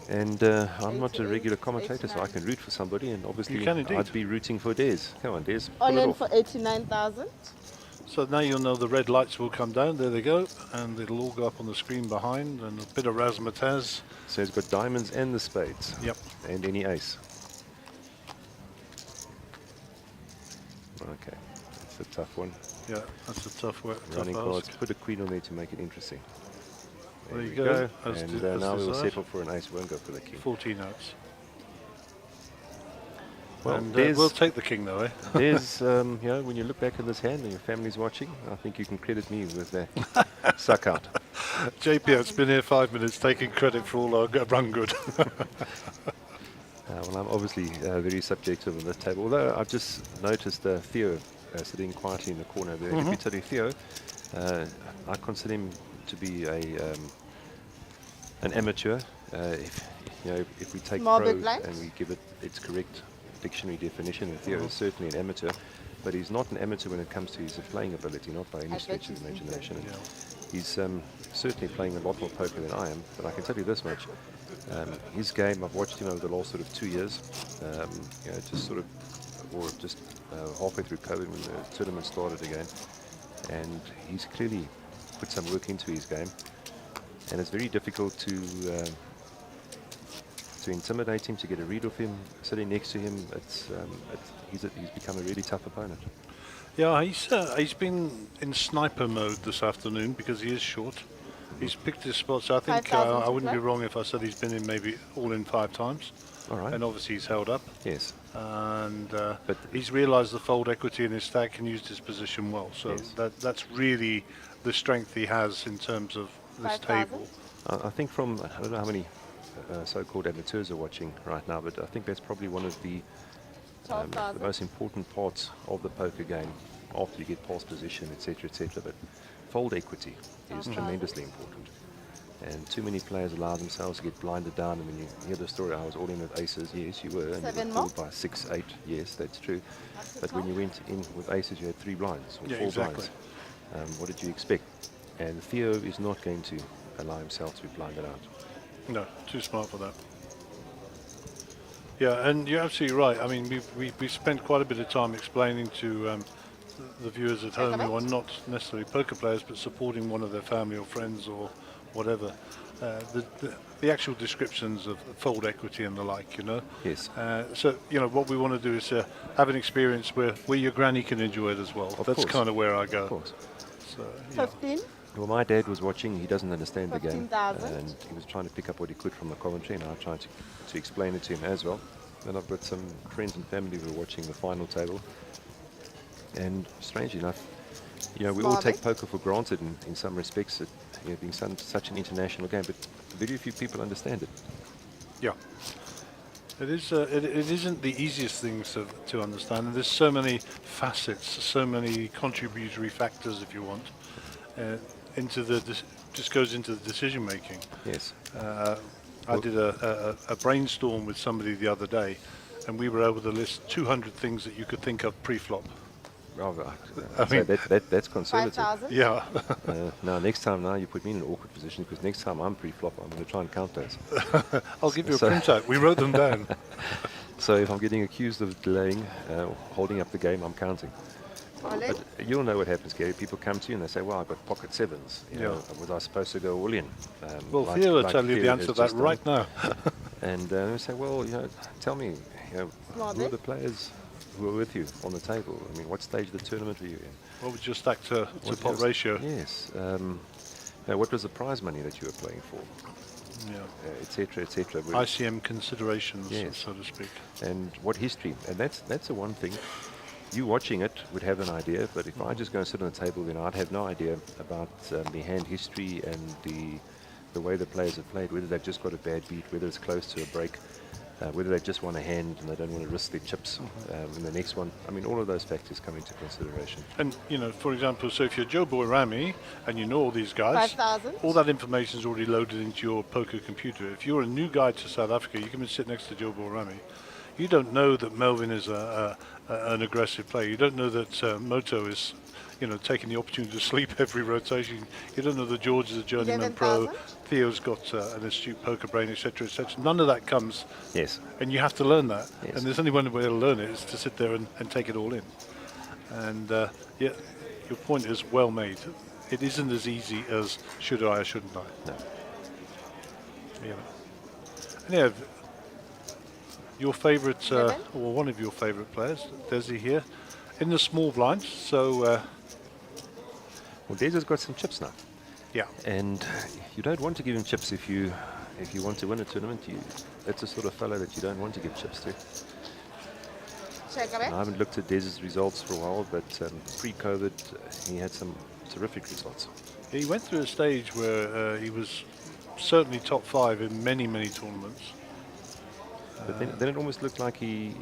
And I'm not a regular commentator, so I can root for somebody, and obviously I'd be rooting for Des. Come on, Des. All in for 89,000. So now you'll know the red lights will come down. There they go, and it'll all go up on the screen behind, and a bit of razzmatazz. So he's got diamonds and the spades. Yep. And any ace. Okay, that's a tough one. Yeah, that's a tough one. Running cards. Put a queen on there to make it interesting. There you go. And now we'll settle for an ace. Won't go for the king. 14 outs. Well, and we'll take the king though, eh? There's, when you look back at this hand and your family's watching, I think you can credit me with that suck out. JP, it's been here 5 minutes taking credit for all our run good. Well, I'm obviously very subjective on the table, although I've just noticed Theo sitting quietly in the corner there. Let me tell you, Theo, I consider him to be an amateur. If we take Small pro big blind? and we give it its correct dictionary definition, and Theo is certainly an amateur, but he's not an amateur when it comes to his playing ability, not by any stretch of the imagination. And he's certainly playing a lot more poker than I am, but I can tell you this much. His game, I've watched him over the last sort of 2 years, just halfway through COVID when the tournament started again, and he's clearly put some work into his game, and it's very difficult to intimidate him, to get a read of him. Sitting next to him, he's become a really tough opponent. Yeah, he's been in sniper mode this afternoon because he is short. He's picked his spots. I think I wouldn't be wrong if I said he's been in maybe all in 5 times. All right. And obviously he's held up. Yes. And but he's realised the fold equity in his stack and used his position well. So that's really the strength he has in terms of this table. I think I don't know how many so-called amateurs are watching right now, but I think that's probably one of the most important parts of the poker game after you get past position, etc., etc. But fold equity is tremendously important. And too many players allow themselves to get blinded down. And when you hear the story, I was all in with aces. Yes, you were. And you were called by 6, 8. Yes, that's true. But when you went in with aces, you had 3 blinds or 4 blinds. What did you expect? And Theo is not going to allow himself to be blinded out. No, too smart for that. Yeah, and you're absolutely right. I mean, we spent quite a bit of time explaining to the viewers at home who are not necessarily poker players, but supporting one of their family or friends or whatever, the actual descriptions of fold equity and the like, Yes. So, what we want to do is have an experience where your granny can enjoy it as well. That's kind of where I go. Of course. So, 15. Well, my dad was watching. He doesn't understand the game, 15,000. and he was trying to pick up what he could from the commentary, and I tried to explain it to him as well. And I've got some friends and family who are watching the final table, and strangely enough, we all take poker for granted in some respects, being such an international game, but very few people understand it. Yeah. It is. It isn't the easiest thing to understand, and there's so many facets, so many contributory factors, if you want, just goes into the decision making. Yes. I did a brainstorm with somebody the other day, and we were able to list 200 things that you could think of pre-flop. I mean, that's conservative. 5,000. Yeah. Now, next time, you put me in an awkward position, because next time I'm pre-flop, I'm going to try and count those. I'll give you a printout. We wrote them down. So if I'm getting accused of delaying, holding up the game, I'm counting. But you'll know what happens, Gary. People come to you and they say, well, I've got pocket 7s. Was I supposed to go all in? Well, Theo will tell you the answer to that right now. And they say, well, tell me, who are the players who are with you on the table. I mean, what stage of the tournament were you in? What was your stack to What pot was- ratio? Yes. Now, what was the prize money that you were playing for, Yeah. etc., etc. ICM considerations, Yes. so to speak. And what history? And that's the one thing. You watching it would have an idea, but if I just go and sit on the table, then I'd have no idea about the hand history and the way the players have played, whether they've just got a bad beat, whether it's close to a break, whether they just want a hand and they don't want to risk their chips in the next one. I mean, all of those factors come into consideration. And, you know, for example, so if you're Joe Boy-Rami and you know all these guys, 5,000. all that information is already loaded into your poker computer. If you're a new guy to South Africa, you come and sit next to Joe Boy-Rami. You don't know that Melvin is an aggressive player. You don't know that Moto is, you know, taking the opportunity to sleep every rotation. You don't know that George is a journeyman pro. 11,000. Theo's got an astute poker brain, etc., etc. None of that comes, Yes. and you have to learn that. Yes. And there's only one way to learn it is to sit there and take it all in. And yeah, your point is well made. It isn't as easy as should I or shouldn't I. No. Yeah. And yeah, your favourite, Eleven. or one of your favourite players, Desi here, in the small blind. So Well, Des has got some chips now. yeah, And you don't want to give him chips if you want to win a tournament. That's the sort of fellow that you don't want to give chips to. Check I haven't looked at Des's results for a while, but pre-COVID, he had some terrific results. he went through a stage where he was certainly top 5 in many, many tournaments. But then it almost looked like he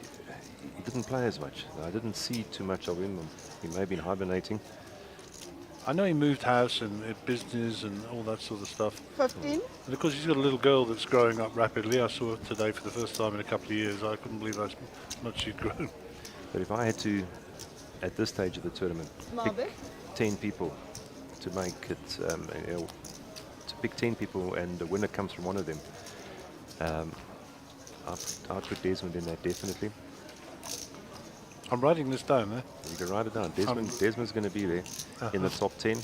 didn't play as much. I didn't see too much of him. He may have been hibernating. I know he moved house and business and all that sort of stuff. 15. And of course, he's got a little girl that's growing up rapidly. I saw her today for the first time in a couple of years. I couldn't believe how much she'd grown. But if I had to, at this stage of the tournament, Small pick bit. 10 people to make it, to pick 10 people and the winner comes from one of them, I'd put Desmond in that definitely. I'm writing this down, eh? You can write it down. Desmond's going to be there in the top 10.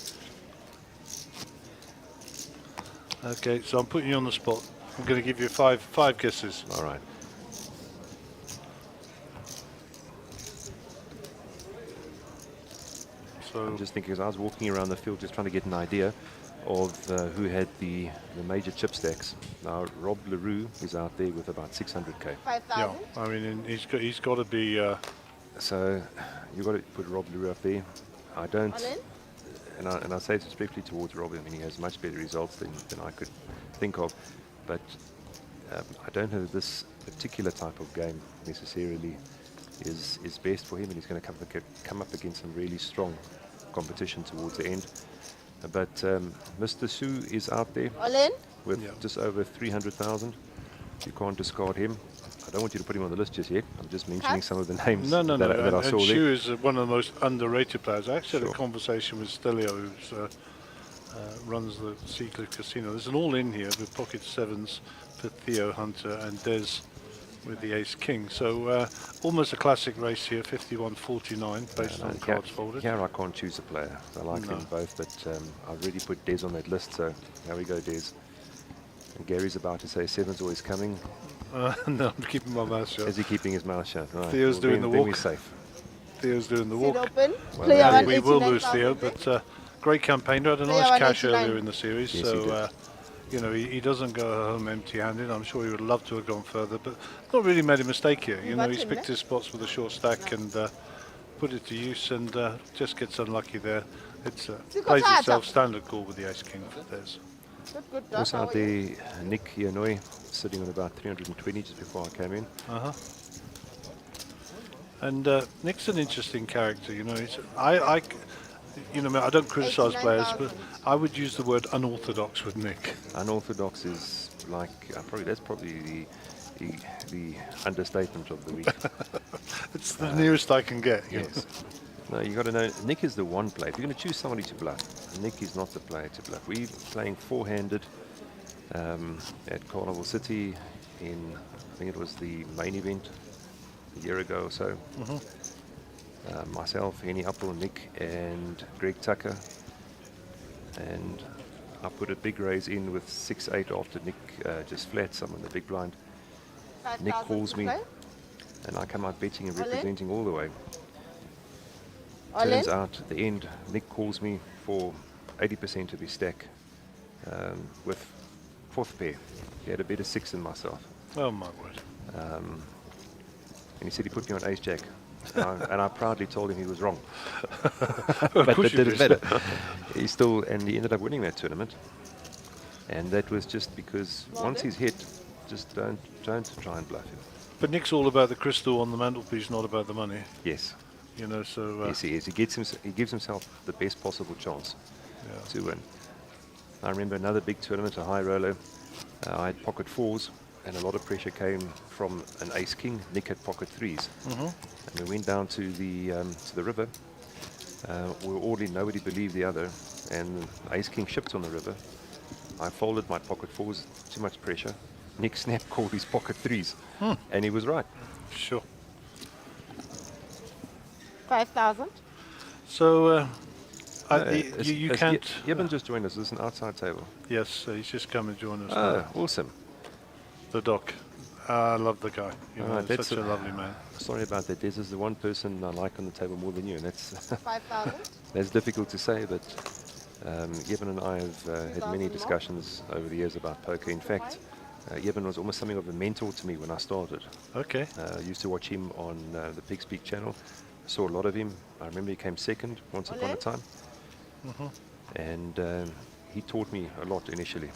Okay, so I'm putting you on the spot. I'm going to give you five guesses. All right. So I'm just thinking, as I was walking around the field just trying to get an idea of who had the major chip stacks. Now, Rob LaRue is out there with about 600k. 5,000. yeah, I mean, and he's got to be. So you've got to put Rob LaRue up there. I don't, All in? and I say it respectfully towards Rob. I mean, he has much better results than I could think of. But I don't know that this particular type of game necessarily is best for him, and he's going to come up against some really strong competition towards the end. But Mr. Sue is out there All in? with Yeah. just over 300,000. You can't discard him. I don't want you to put him on the list just yet. I'm just mentioning some of the names No. that I saw And there. Shu is one of the most underrated players. I actually had Sure. a conversation with Stelio, who runs the Seacliff Casino. There's an all-in here with pocket sevens for Theo Hunter and Des with the ace king. So almost a classic race here, 51-49 based on cards folded. Here I can't choose a player. I like them both, but I've already put Des on that list, so here we go, Des. And Gary's about to say seven's always coming. No, I'm keeping my mouth shut. Is he keeping his mouth shut? Right. Theo's doing the then we're walk. safe. Theo's doing the Sit walk. open. Well, Player yeah, one, We will 89,000, lose Theo, but great campaigner. Had a Player nice one, cash 89. earlier in the series, Yes, he so did. you know he doesn't go home empty-handed. I'm sure he would love to have gone further, but not really made a mistake here. You know, he's Button, picked his spots with a short stack and put it to use, and just gets unlucky there. It's plays Sikothatha. itself standard call with the ace king for Des. Good, Doc. Also How out are you? there, Nick Yanoi, sitting on about 320 just before I came in. And Nick's an interesting character, you know. I don't criticise players, but 89,000. I would use the word unorthodox with Nick. Unorthodox is like, that's probably the understatement of the week. It's the nearest I can get. You know. Yes. No, you got to know, Nick is the one player. If you're going to choose somebody to bluff, Nick is not the player to bluff. We're playing four-handed at Carnival City in, I think it was the main event a year ago or so. Myself, Henny Appel, Nick, and Greg Tucker. And I put a big raise in with 6-8 after Nick just flat some in the big blind. 5,000 Nick calls to me. play. and I come out betting and All in? representing all the way. All Turns in? out at the end, Nick calls me for 80% of his stack with fourth pair. He had a better 6 than myself. Oh my word. And he said he put me on ace jack. And I proudly told him he was wrong. But course that you didn't did. matter. He ended up winning that tournament. And that was just because once he's hit, just don't try and bluff him. But Nick's all about the crystal on the mantelpiece, not about the money. Yes. You know, so Yes, he is. He gives himself the best possible chance to win. I remember another big tournament, a high roller. I had pocket 4s, and a lot of pressure came from an ace king. Nick had pocket 3s, and we went down to the river. We were all in, nobody believed the other, and ace king shipped on the river. I folded my pocket 4s, too much pressure. Nick snap called his pocket 3s, and he was right. sure. 5,000. So you As can't. Yeben just joined us. This is an outside table. Yes, he's just come and joined us. Oh, awesome. The doc. I love the guy. You know, that's such a lovely man. Sorry about that. Des is the one person I like on the table more than you, and that's 5,000. that's difficult to say. But Yeben and I have had 2,000 many more? discussions over the years about poker. In fact, Yeben was almost something of a mentor to me when I started. Okay. I used to watch him on the Pig Speak channel. I saw a lot of him. I remember he came second once upon a time, and he taught me a lot initially.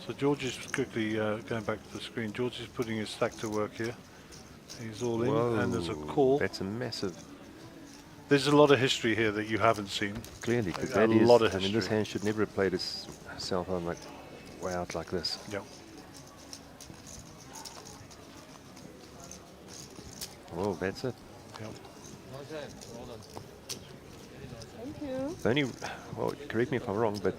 So George is quickly going back to the screen. George is putting his stack to work here. He's all in, and there's a call. That's a massive. There's a lot of history here that you haven't seen. Clearly, because A that is. lot of I mean, this history. hand should never have played itself on like way out like this. Yeah. Well, that's it. Yeah. Thank you. The only, well, correct me if I'm wrong, but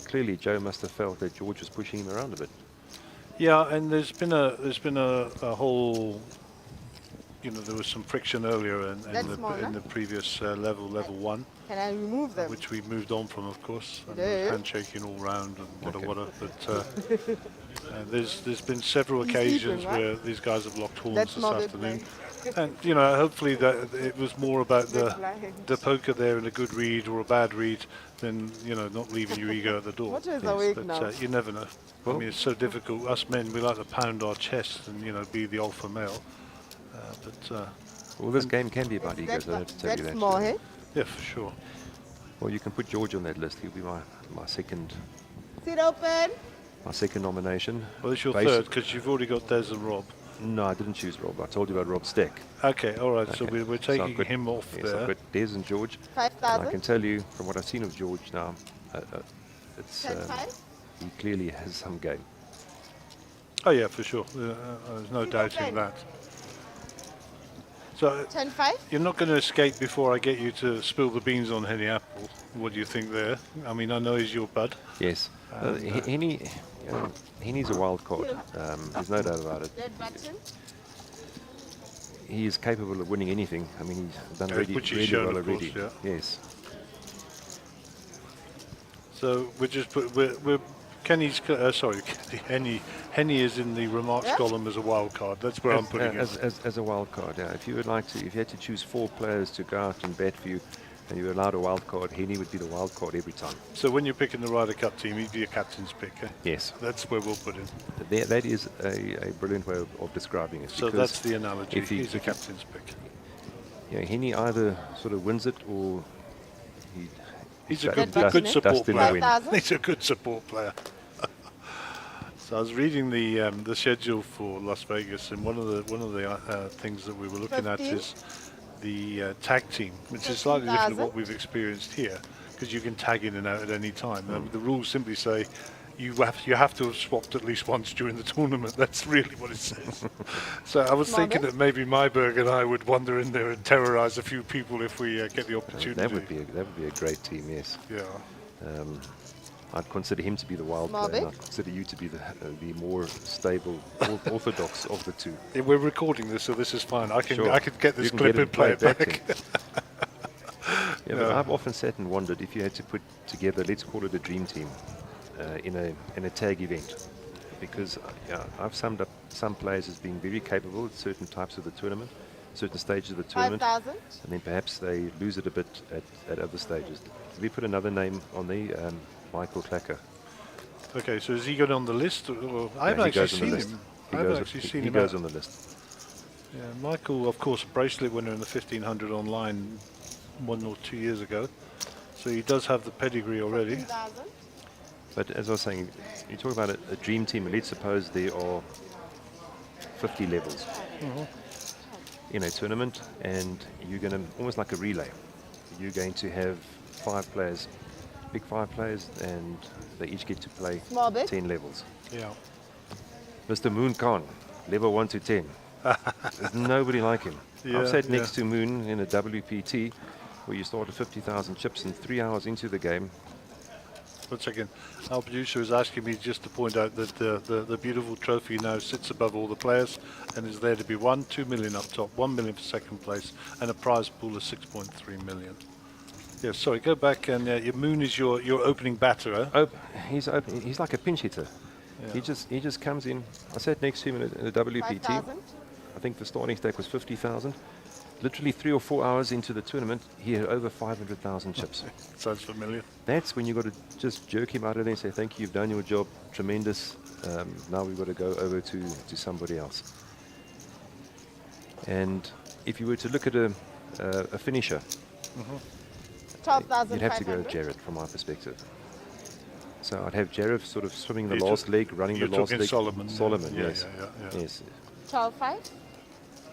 clearly Joe must have felt that George was pushing him around a bit. Yeah, and there's been a whole, you know, there was some friction earlier in the previous level 1, Can I remove them? which we moved on from, of course, and Hello? handshaking all round and Okay. whatever. But there's been several He's occasions sleeping, right? where these guys have locked horns That's this not it, afternoon. man. And you know, hopefully that it was more about They're blind. the poker there and a good read or a bad read than, you know, not leaving your ego at the door. What is awake But now? you never know. Well- I mean, it's so difficult. Us men, we like to pound our chest and, you know, be the alpha male. Well, this game can be about egos, I have to tell you That's that. small, hey? Yeah, for sure. Well, you can put George on that list. He'll be my second Sit open. nomination. Well, it's your Basi- third because you've already got Des and Rob. No, I didn't choose Rob. I told you about Rob's stack. Okay, all right. So Okay. we're So I've taking got- him off yes, there. I've got Des and George. And I 5,000. can tell you, from what I've seen of George now, it's 10,500. he clearly has some game. Oh yeah, for sure. There's no Sit doubting open. that. So 10,500. you're not going to escape before I get you to spill the beans on Henny Apple. What do you think there? I mean, I know he's your bud. Yes. Henny's a wild card. There's no doubt about it. Red button. He is capable of winning anything. I mean, he's done Yeah, really, which he's really shown, well of course, already. yeah. Yes. So we're Kenny's sorry, Henny is in the remarks Yeah. column as a wild card. That's where I'm putting it. As a wild card, yeah. If you had to choose 4 players to go out and bat for you, and you were allowed a wild card, Henny would be the wild card every time. So when you're picking the Ryder Cup team, he'd be a captain's pick. Eh? Yes. That's where we'll put him. That is a brilliant way of describing it. So because that's the analogy. if he- He's a captain's pick. Yeah, Henny either sort of wins it or He's a Red good button, good eh? support Dustin player. win. 5,000. He's a good support player. So I was reading the schedule for Las Vegas, and one of the things that we were looking at 15? is the tag team, which is slightly different to 15,000. what we've experienced here, because you can tag in and out at any time. The rules simply say you have to have swapped at least once during the tournament. That's really what it says. So I was thinking that maybe Myberg and I would wander in there and terrorize a few people if we get the opportunity. that would be a great team. Yes. Yeah. I'd consider him to be the wild Small player. And bit. I'd consider you to be the more stable, orthodox of the two. Yeah, we're recording this, so this is fine. I can Sure. get You this can clip get and play it back. in. Yeah, but I've often sat and wondered if you had to put together, let's call it a dream team, in a tag event. because yeah, I've summed up some players as being very capable at certain types of the tournament, certain stages of the tournament, 5,000. and then perhaps they lose it a bit at other stages. Did we put another name on the Michael Klecker? Okay, so is he going on the list? Or I Yeah, haven't he actually goes on the seen list. him. He I haven't goes, actually he, seen he him goes out. on the list. Yeah, Michael, of course, bracelet winner in the 1500 online 1 or 2 years ago. So he does have the pedigree already. 15,000. But as I was saying, you talk about a dream team, and let's suppose there are 50 levels in a tournament, and you're going to, almost like a relay, you're going to have 5 players, big 5 players, and they each get to play Small bit. 10 levels. Yeah. Mr. Moon Khan, level 1 to 10. There's nobody like him. Yeah, I've sat next yeah. to Moon in a WPT where you start at 50,000 chips, and 3 hours into the game, 1 second. Our producer is asking me just to point out that the beautiful trophy now sits above all the players and is there to be won. 2 million up top, 1 million for second place, and a prize pool of 6.3 million. Yeah, sorry, go back, and your Moon is your opening batter, huh? oh, he's open. He's like a pinch hitter. Yeah. He just comes in. I sat next to him in a WPT. 5,000. I think the starting stake was 50,000. Literally 3 or 4 hours into the tournament, he had over 500,000 chips. Sounds familiar. That's when you've got to just jerk him out of there and say, thank you, you've done your job, tremendous. Now we've got to go over to somebody else. And if you were to look at a finisher, 12,500. you'd have to go Jared from my perspective. So I'd have Jared sort of swimming the You're last leg, running the You're last talking leg. Solomon. Solomon, yeah, yes. Yeah. Yes. 12,500.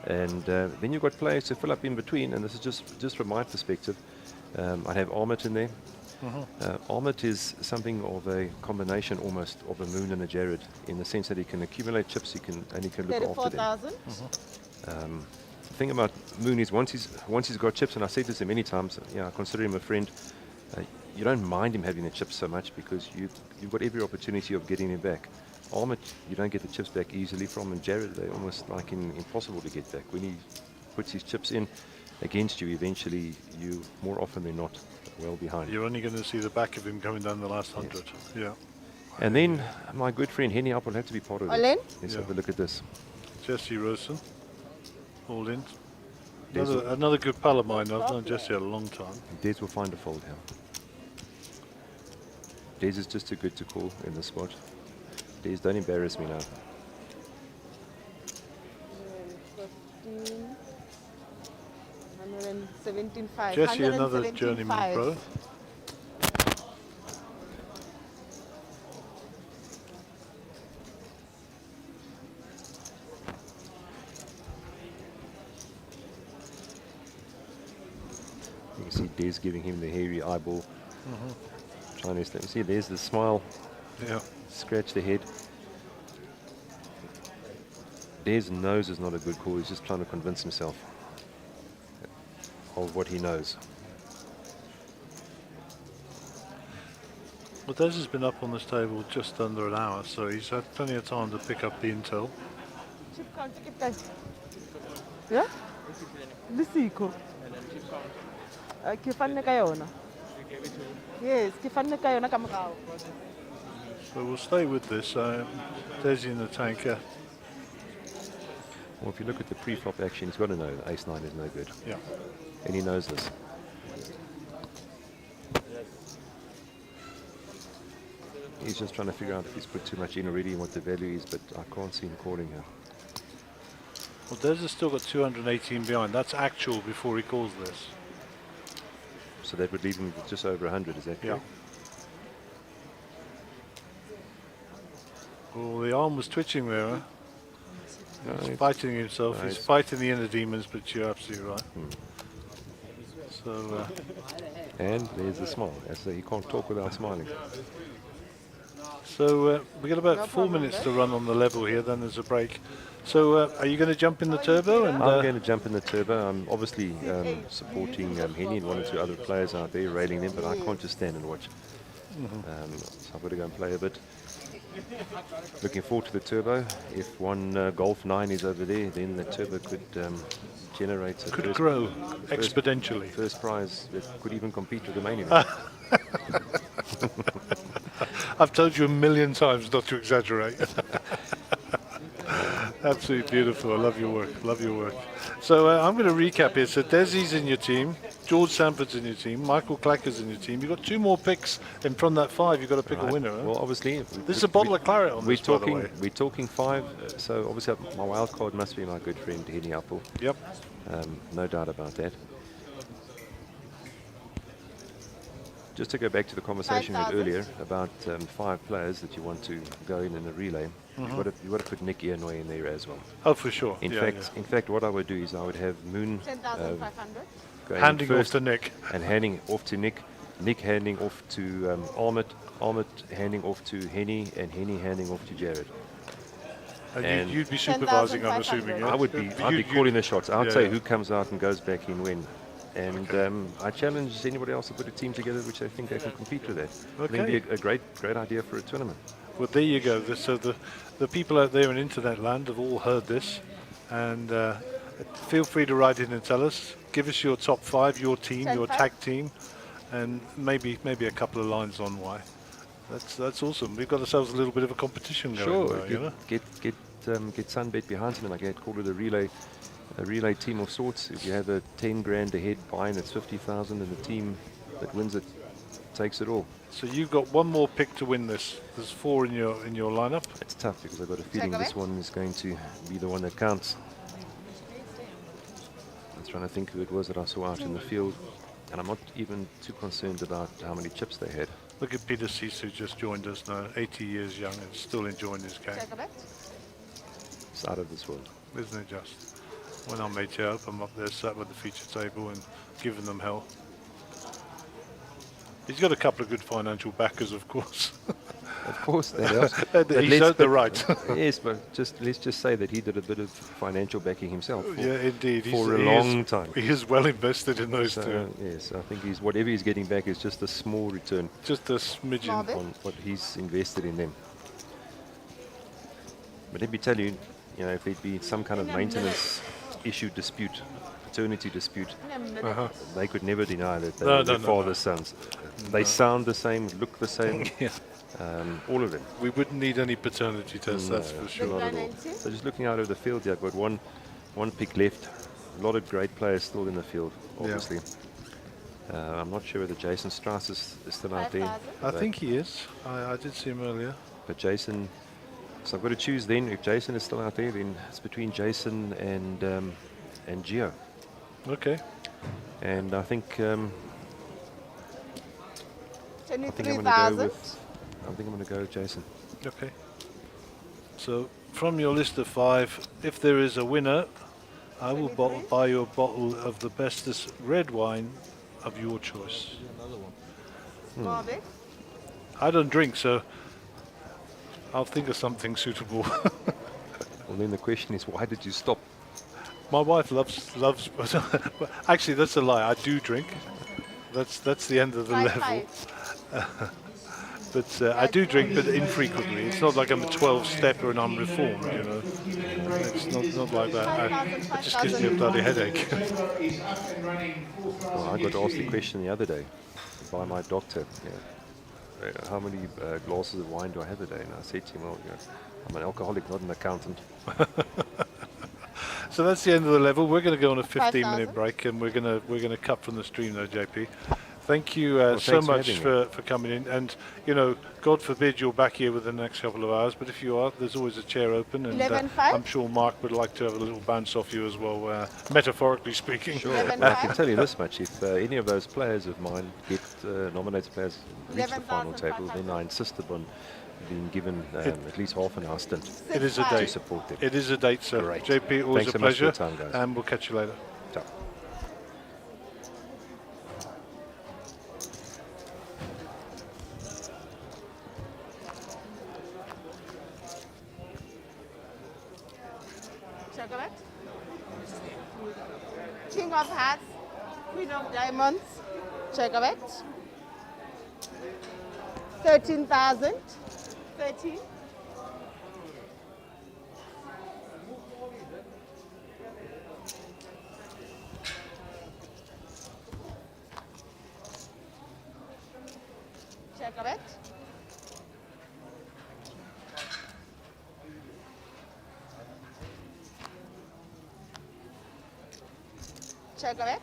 And then you've got players to fill up in between, and this is just from my perspective. I'd have Armit in there. Armit is something of a combination almost of a Moon and a Jared, in the sense that he can accumulate chips, he can look after them. 34,000. The thing about Moon is once he's got chips, and I said this to him many times, I consider him a friend. You don't mind him having the chips so much because you've got every opportunity of getting him back. Armit, you don't get the chips back easily from, and Jared, they're almost like impossible to get back. When he puts his chips in against you, eventually you, more often than not, well behind. You're only going to see the back of him coming down the last 100. Yeah. And then my good friend Henny Up will have to be part of All in? it. Let's have a look at this. Jesse Rosen, all in. Des Another good pal of mine. I've known Jesse a long time. Des will find a fold here. Des is just too good to call in this spot. Des, don't embarrass me now. 15, 117.5. Jesse, another journeyman pro. You can see Des giving him the hairy eyeball. Trying to see, there's the smile. Yeah. Scratch the head. Des knows is not a good call. He's just trying to convince himself of what he knows. Well, Des has been up on this table just under an hour, so he's had plenty of time to pick up the intel. Chip count, chip count. Yeah? Lisiko. Ke fanne ka yona. Yes, ke fanne ka yona ka morao. So we'll stay with this. Des in the tanker. Well, if you look at the pre-flop action, he's got to know that ace-9 is no good. Yeah. And he knows this. He's just trying to figure out if he's put too much in already and what the value is, but I can't see him calling here. Well, Des has still got 218 behind. That's actual before he calls this. So that would leave him with just over 100, is that Yeah. correct? Well, the arm was twitching there, huh? No, He's it's- fighting himself. no, He's it's- fighting the inner demons, but you're absolutely right. So, And there's the smile. He can't talk without smiling. we've got about 4 minutes to run on the level here, then there's a break. So are you going to jump in the turbo? And I'm going to jump in the turbo. I'm obviously supporting Henny and 1 or 2 other players out there, railing them, but I can't just stand and watch. So I've got to go and play a bit. Looking forward to the turbo. If one Golf 9 is over there, then the turbo could generate a could grow exponentially. first prize that could even compete with the main event. I've told you a million times not to exaggerate. Absolutely beautiful. I love your work. Love your work. So I'm going to recap here. So Desi's in your team. George Sanford's in your team. Michael Klecker's in your team. You've got 2 more picks, and from that 5, you've got to pick a winner. Huh? Well, obviously, There's a bottle of claret on we're this, by the way. talking. We're talking 5. So obviously, my wild card must be my good friend Henny Apple. Yep. No doubt about that. Just to go back to the conversation we had 5,000. earlier about 5 players that you want to go in a relay, you've got to put Nick Ianoy in there as well. Oh, for sure. In fact, what I would do is I would have Moon 10,500. going Handing off first to Nick. and handing off to Nick, Nick handing off to Ahmed, Ahmed handing off to Henny, and Henny handing off to Jared. And you'd be supervising, I'm assuming. Yeah? I would be. I'd be calling the shots. I'd say who comes out and goes back in when. And I challenge anybody else to put a team together which they think they can compete with that. I think it'd be a great idea for a tournament. Well, there you go. So the people out there in internet land have all heard this, and feel free to write in and tell us. Give us your top 5, your team, your tag team, and maybe a couple of lines on why. That's awesome. We've got ourselves a little bit of a competition going. Sure, Now, you know? get Sunbet behind him, and I get call it a relay team of sorts. If you have a 10 grand ahead buy-in, it's 50,000, and the team that wins it takes it all. So you've got 1 more pick to win this. There's 4 in your lineup. It's tough because I've got a feeling this one is going to be the one that counts. I'm trying to think who it was that I saw out in the field, and I'm not even too concerned about how many chips they had. Look at Peter Sisu just joined us now, 80 years young and still enjoying his game. It's out of this world. Isn't it just? When I made you up, I'm up there sat with the feature table and giving them hell. He's got a couple of good financial backers, of course. Of course, they are. He's earned the right. Yes, but let's just say that he did a bit of financial backing himself. Yeah, indeed. For a long time. He is well invested in those So, two. yes, I think whatever he's getting back is just a small return Just a smidgen. on what he's invested in them. But let me tell you, if there'd be some kind of maintenance issue dispute, paternity dispute, they could never deny that they're their father's sons. They sound the same, look the same, all of them. We wouldn't need any paternity tests, that's for sure. Not at all. So just looking out of the field here, I've got one pick left. A lot of great players still in the field, obviously. I'm not sure whether Jason Strauss is still out there. I think he is. I did see him earlier. But Jason, so I've got to choose then. If Jason is still out there, then it's between Jason and Gio. Okay. And I think I'm going to go with Jason. Okay. So from your list of 5, if there is a winner, I will buy you a bottle of the bestest red wine of your choice. I don't drink, so I'll think of something suitable. Well, then the question is, why did you stop? My wife loves. Actually, that's a lie. I do drink. That's the end of the level. But I do drink, but infrequently. It's not like I'm a 12-stepper and I'm reformed, It's not like that. It just gives me a bloody headache. Well, I got asked the question the other day by my doctor. How many glasses of wine do I have a day? And I said to him, well, I'm an alcoholic, not an accountant. So that's the end of the level. We're going to go on a 15-minute break, and we're going to cut from the stream, though, JP. Thank you so much for coming in. And, God forbid you're back here within the next couple of hours, but if you are, there's always a chair open. And I'm sure Mark would like to have a little bounce off you as well, metaphorically speaking. Sure. I can tell you this much. If any of those players of mine get nominated players reach the final table, then I insist upon being given at least half an hour stint. It is a date. To support them. It is a date, sir. Great. JP, always Thanks a so much for pleasure. your time, guys. And we'll catch you later. Ciao. Chocolate. King of Hearts, Queen of Diamonds, chocolate. 13,000. 13. Chocolate. Check it.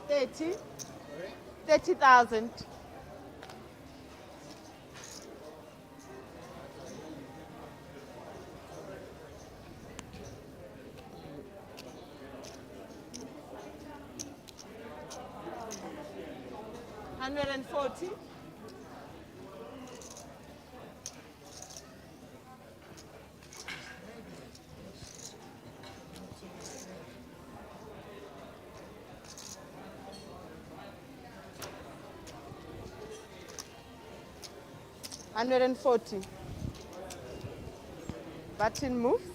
30. 30,000. $140. $140. Button moves.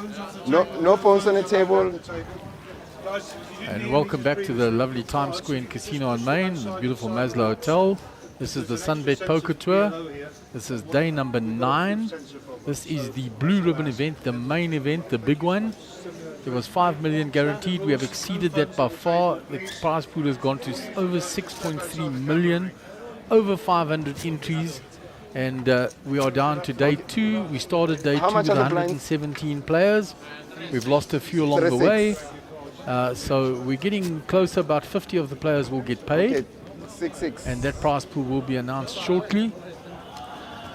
phones off the table. No phones on the table. Guys, you didn't And hear welcome me back to the previously. lovely Times Square and Casino on Main, the beautiful Maslow Hotel. This is the There's an Sunbet extra Poker sense of Tour. PLO here. This is day number 9. This is the Blue Ribbon event, the main event, the big one. There was 5 million guaranteed. We have exceeded that by far. The prize pool has gone to over 6.3 million, over 500 entries. And we are down to day 2. We started day 2 How much with are the blinds? 117 players. We've lost a few along the 36. way. So we're getting closer. About 50 of the players will get paid. Okay, 6-6. And that prize pool will be announced shortly.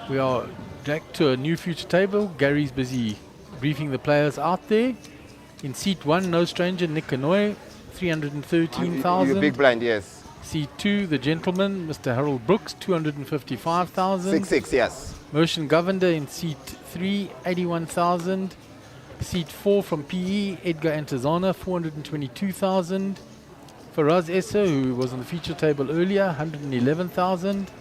We are back to a new future table. Gary's busy briefing the players out there. In seat 1, no stranger, Nick Kanoy, You 313,000. big blind, yes. Seat 2, the gentleman, Mr. Harold Brooks, 255,000. 6-6, yes. Merchant Governor in seat 3, 81,000. Seat 4 from PE, Edgar Antazana, 422,000. Faraz Essa, who was on the feature table earlier, 111,000.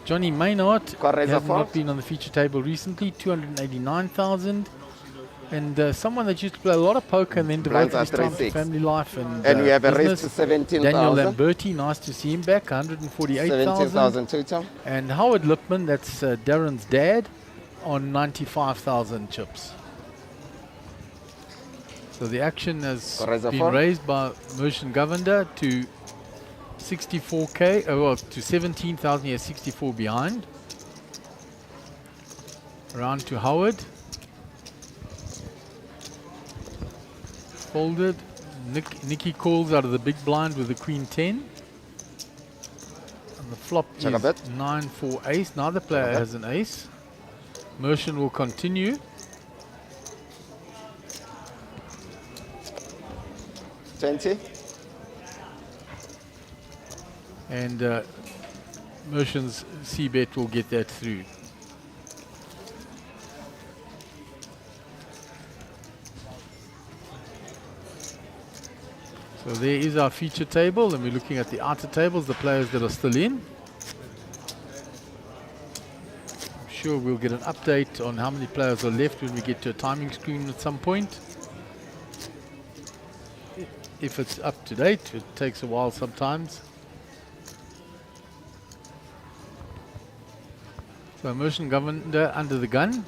Johnny Maynard Correza has Fort. not been on the feature table recently, 289,000. And someone that used to play a lot of poker and then Blinds devoted his are time to 3-6. family life and And we have a raise business. to 17,000. Daniel Lamberti, nice to see him back, 148,000. 17,000 total. And Howard Lipman, that's Darren's dad, on 95,000 chips. So the action has Correza been Fort. raised by Merchant Governor to 64k, well, to 17,000, yeah, 64 behind. Round to Howard. Folded. Nikki calls out of the big blind with the Queen 10. And the flop Check a is bet. 9-4 ace. Neither player bet. has an ace. Merchant will continue. 20. And Merchant's C-bet will get that through. So there is our feature table, and we're looking at the outer tables, the players that are still in. I'm sure we'll get an update on how many players are left when we get to a timing screen at some point. If it's up to date, it takes a while sometimes. So Merchant Governor under the gun.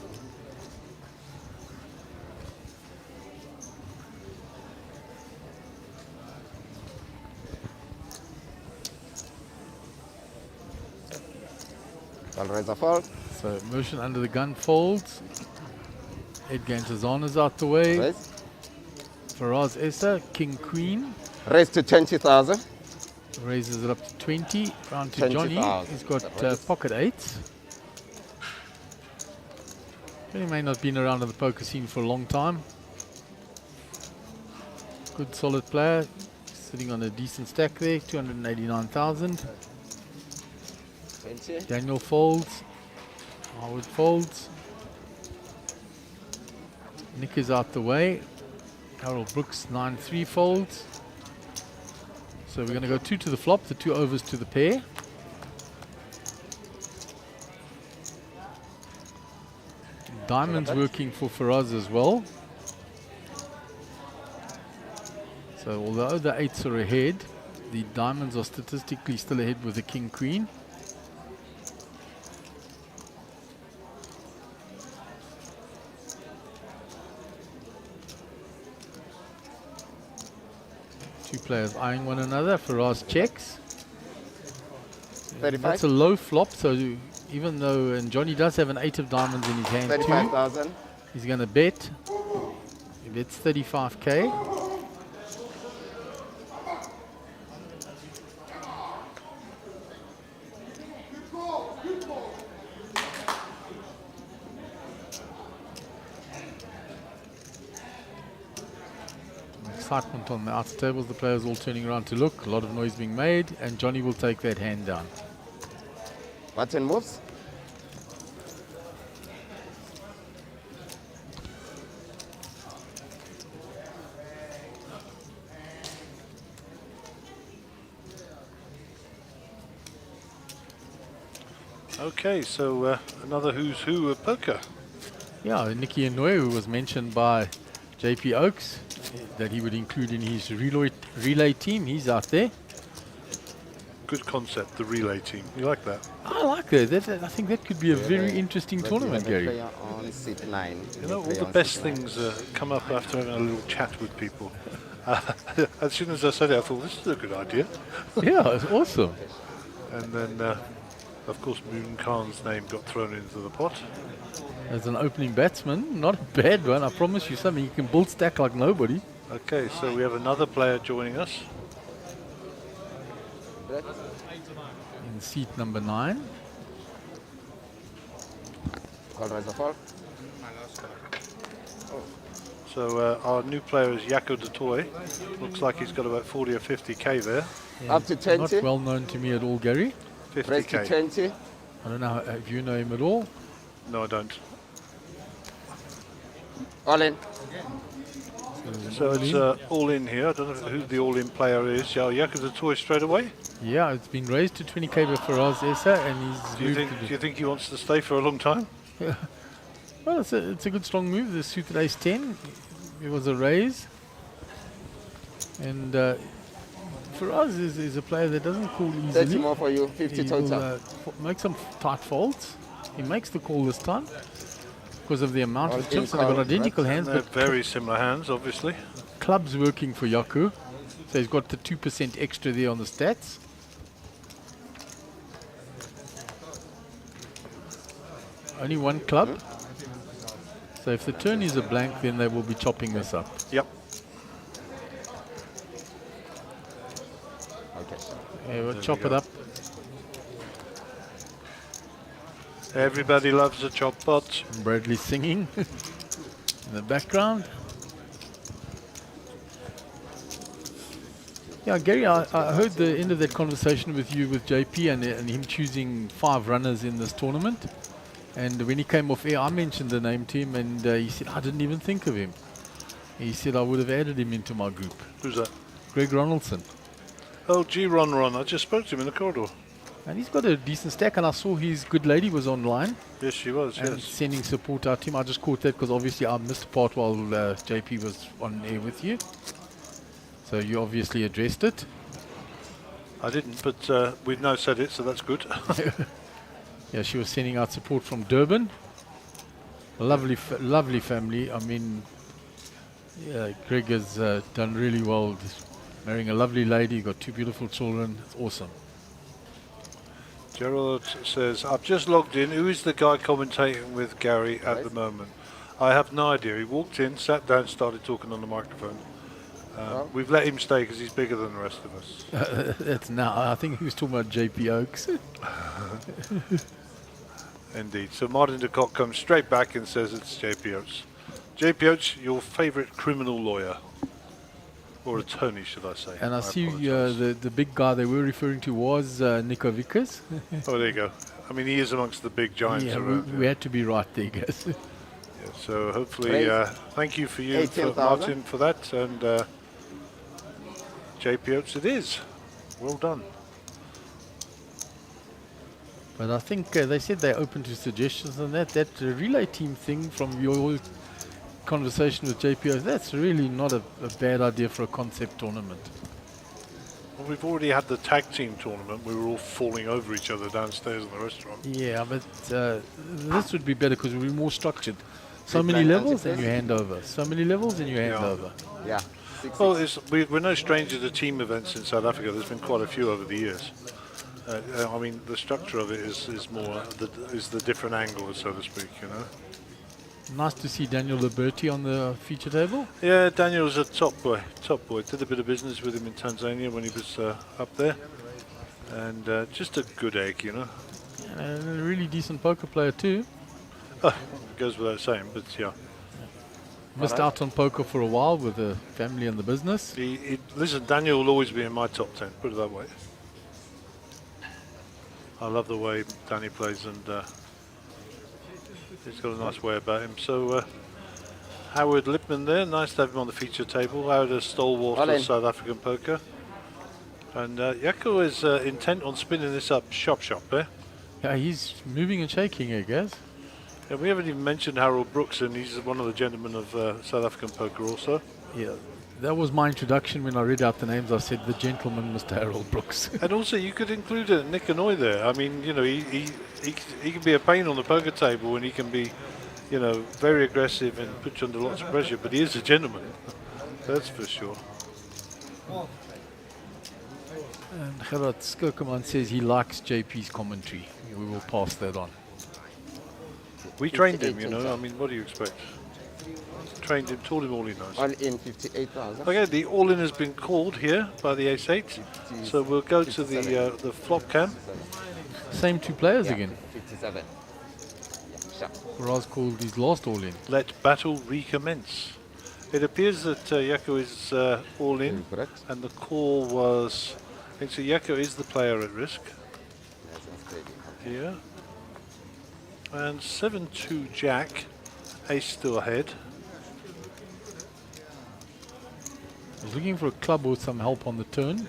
Correza Fort. So Merchant under the gun folds. Edgar Antazana's out the way. Raise. Faraz Essa, King Queen. Raise to 20,000. Raises it up to 20. Round to Johnny. 20,000. He's got pocket 8s. Johnny may not have been around in the poker scene for a long time. Good solid player. Sitting on a decent stack there. 289,000. 20. Daniel folds. Howard folds. Nick is out the way. Harold Brooks 9-3 folds. So we're going to go 2 to the flop, the 2 overs to the pair. Diamonds working for Faraz as well. So although the 8s are ahead, the diamonds are statistically still ahead with the King Queen. Two players eyeing one another. Faraz checks. 35. That's a low flop, so even though, and Johnny does have an 8 of diamonds in his hand too, 35,000. he's going to bet. He bets 35k. Excitement on the outer tables, the players all turning around to look, a lot of noise being made, and Johnny will take that hand down. Button moves. Okay, so another who's who of poker. Yeah, Nikki Inouye, who was mentioned by JP Oakes, that he would include in his relay team. He's out there. Good concept, the relay team. You like that? I like that. I think that could be a very interesting But we tournament, have a Gary. player on seat 9. You know, all the best things come up after having a little chat with people. As soon as I said it, I thought, this is a good idea. Yeah, it's awesome. And then, of course, Moon Khan's name got thrown into the pot. As an opening batsman, not a bad one. I promise you something. You can build stack like nobody. Okay, so we have another player joining us. In seat number 9. Call rise or fall. So our new player is Jaco de Toy. Looks like he's got about 40 or 50k there. Up to 20. Not well known to me at all, Gary. Press to 50k. 20. I don't know if you know him at all. No, I don't. All in. So it's all in here. I don't know who the all-in player is. Yeah, Jaco de Toy straight away. Yeah, it's been raised to 20k by Faraz Essa, and he's Do you think he wants to stay for a long time? Well, it's a good strong move. The suited ace 10. It was a raise, and Faraz is a player that doesn't call 30 easily. more for you. 50 He total. will make some tight faults. He makes the call this time because of the amount All of chips. in And they've got call, identical right? hands, They're but very similar hands, obviously. club's working for Yaku. So he's got the 2% extra there on the stats. Only one club. So if the turn is a blank, then they will be chopping this up. Yep. Okay. Yeah, we'll There chop we it go. up. Everybody loves a chop pot. Bradley singing in the background. Yeah, Gary, I heard the end of that conversation with you with JP and him choosing 5 runners in this tournament. And when he came off air, I mentioned the name to him, and he said, I didn't even think of him. He said, I would have added him into my group. Who's that? Greg Ronaldson. Oh, gee, Ron. I just spoke to him in the corridor. And he's got a decent stack, and I saw his good lady was online Yes, she was, and yes. sending support out to him. I just caught that because obviously I missed part while JP was on air with you. So you obviously addressed it. I didn't, but we've now said it, so that's good. Yeah, she was sending out support from Durban. Lovely, lovely family. I mean, yeah, Greg has done really well. Just marrying a lovely lady, got 2 beautiful children. It's awesome. Gerald says, I've just logged in. Who is the guy commentating with Gary at the moment? I have no idea. He walked in, sat down, started talking on the microphone. We've let him stay because he's bigger than the rest of us. That's now. I think he was talking about JP Oakes. Indeed. So Martin de Kock comes straight back and says it's JP Oates. JP Oates, your favourite criminal lawyer. Or attorney, should I say. And I see apologise. the big guy they were referring to was Nico Vickers. Oh, there you go. I mean, he is amongst the big giants Yeah, around. we had to be right there, guys. Yeah, so hopefully, Great. thank you for you, 18,000. Martin, for that. And JP Oates it is. Well done. But I think they said they're open to suggestions on that. That relay team thing from your conversation with JPO, that's really not a bad idea for a concept tournament. Well, we've already had the tag team tournament. We were all falling over each other downstairs in the restaurant. Yeah, but this would be better because we'd be more structured. So Big many blind levels and anti-press. you hand over. So many levels and you hand Yeah. over. Yeah. 6, Well, we're no stranger to team events in South Africa. There's been quite a few over the years. I mean, the structure of it is more the different angle, so to speak. You know. Nice to see Daniel Liberti on the feature table. Yeah, Daniel's a top boy. Top boy. Did a bit of business with him in Tanzania when he was up there, and just a good egg, you know. And a really decent poker player too. Goes without saying, but yeah. Missed out on poker for a while with the family and the business. Listen, Daniel will always be in my top 10. Put it that way. I love the way Danny plays, and he's got a nice way about him. So Howard Lipman there, nice to have him on the feature table. Howard, a stalwart All of in. South African poker. And Jaco is intent on spinning this up shop, eh? Yeah, he's moving and shaking, I guess. Yeah, we haven't even mentioned Harold Brooks, and he's one of the gentlemen of South African poker also. Yeah, that was my introduction when I read out the names. I said the gentleman, Mr. Harold Brooks. And also, you could include Nick Anoy there. I mean, you know, he can be a pain on the poker table, and he can be, you know, very aggressive and put you under lots of pressure. But he is a gentleman, that's for sure. And Gerard Skirkerman says he likes JP's commentary. We will pass that on. We trained him, you know. I mean, what do you expect? Trained him, taught him all he knows. All in 58,000. Okay, the all-in has been called here by the ace-8. So we'll go to the flop cam. Same two players Yeah, again. 57. Yeah, sure. Faraz called his last all in. Let battle recommence. It appears that Jaco is all in, Correct. and the call was. I think so. Jaco is the player at risk Yes, that's great. here, and 7-2 Jack, ace still ahead. He's looking for a club with some help on the turn.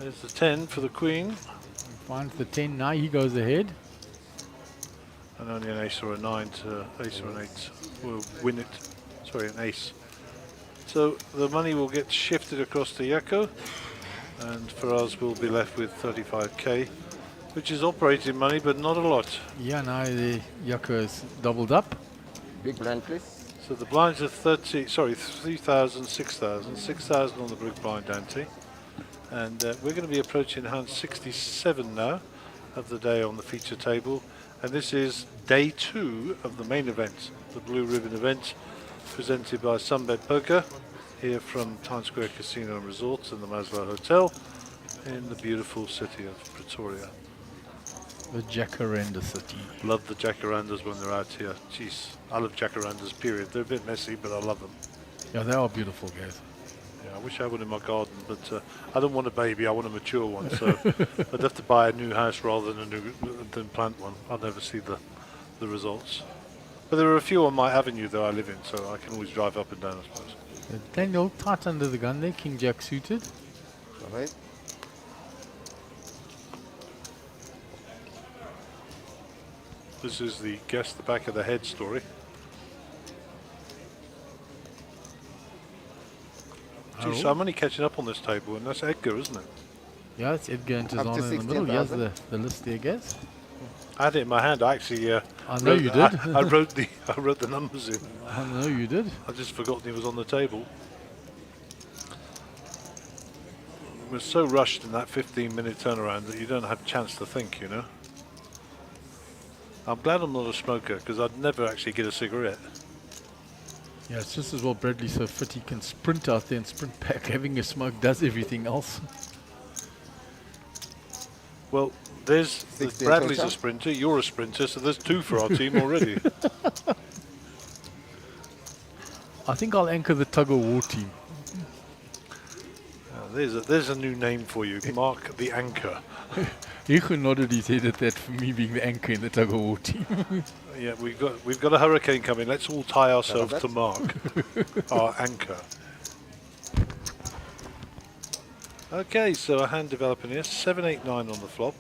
There's the 10 for the queen, Finds the 10 now. He goes ahead. and only an ace or a 9 to ace or an 8 will win it. Sorry, an ace. So the money will get shifted across to Jaco, and for us we'll be left with 35k, which is operating money, but not a lot. Yeah, now the Jaco is doubled up. Big blind, please. So the blinds are 3,000, 6,000, 6,000 on the big blind ante, and we're going to be approaching hand 67 now of the day on the feature table, and this is day 2 of the main event, the Blue Ribbon event, presented by Sunbet Poker, here from Times Square Casino and Resorts in the Maslow Hotel in the beautiful city of Pretoria. The Jacaranda City. Love the jacarandas when they're out here. Jeez, I love jacarandas, period. They're a bit messy, but I love them. Yeah, they are beautiful, guys. Yeah, I wish I had one in my garden, but I don't want a baby, I want a mature one, so I'd have to buy a new house rather than plant one. I'll never see the results. But there are a few on my avenue that I live in, so I can always drive up and down, I suppose. Daniel, tight under the gun there. King Jack suited. All right. This is the guess the back of the head story. Geez, I'm only catching up on this table, and that's Edgar, isn't it? Yeah, it's Edgar and Up to Tizana in the middle. He has 16,000. the list there, guys. I had it in my hand. I actually I know you did. I wrote the numbers in. I know you did. I just forgotten it was on the table. We're so rushed in that 15-minute turnaround that you don't have a chance to think, you know. I'm glad I'm not a smoker, because I'd never actually get a cigarette. Yeah, it's just as well Bradley's so fit he can sprint out there and sprint back. Having a smoke does everything else. Well, there's 60 Bradley's a total. sprinter, you're a sprinter, so there's 2 for our team already. I think I'll anchor the tug of war team. There's a new name for you, Mark the Anchor. Hugo nodded his head at that for me being the anchor in the tug of war team. Yeah, we've got a hurricane coming. Let's all tie ourselves to Mark, our anchor. Okay, so a hand developing here. 7, 8, 9 on the flop,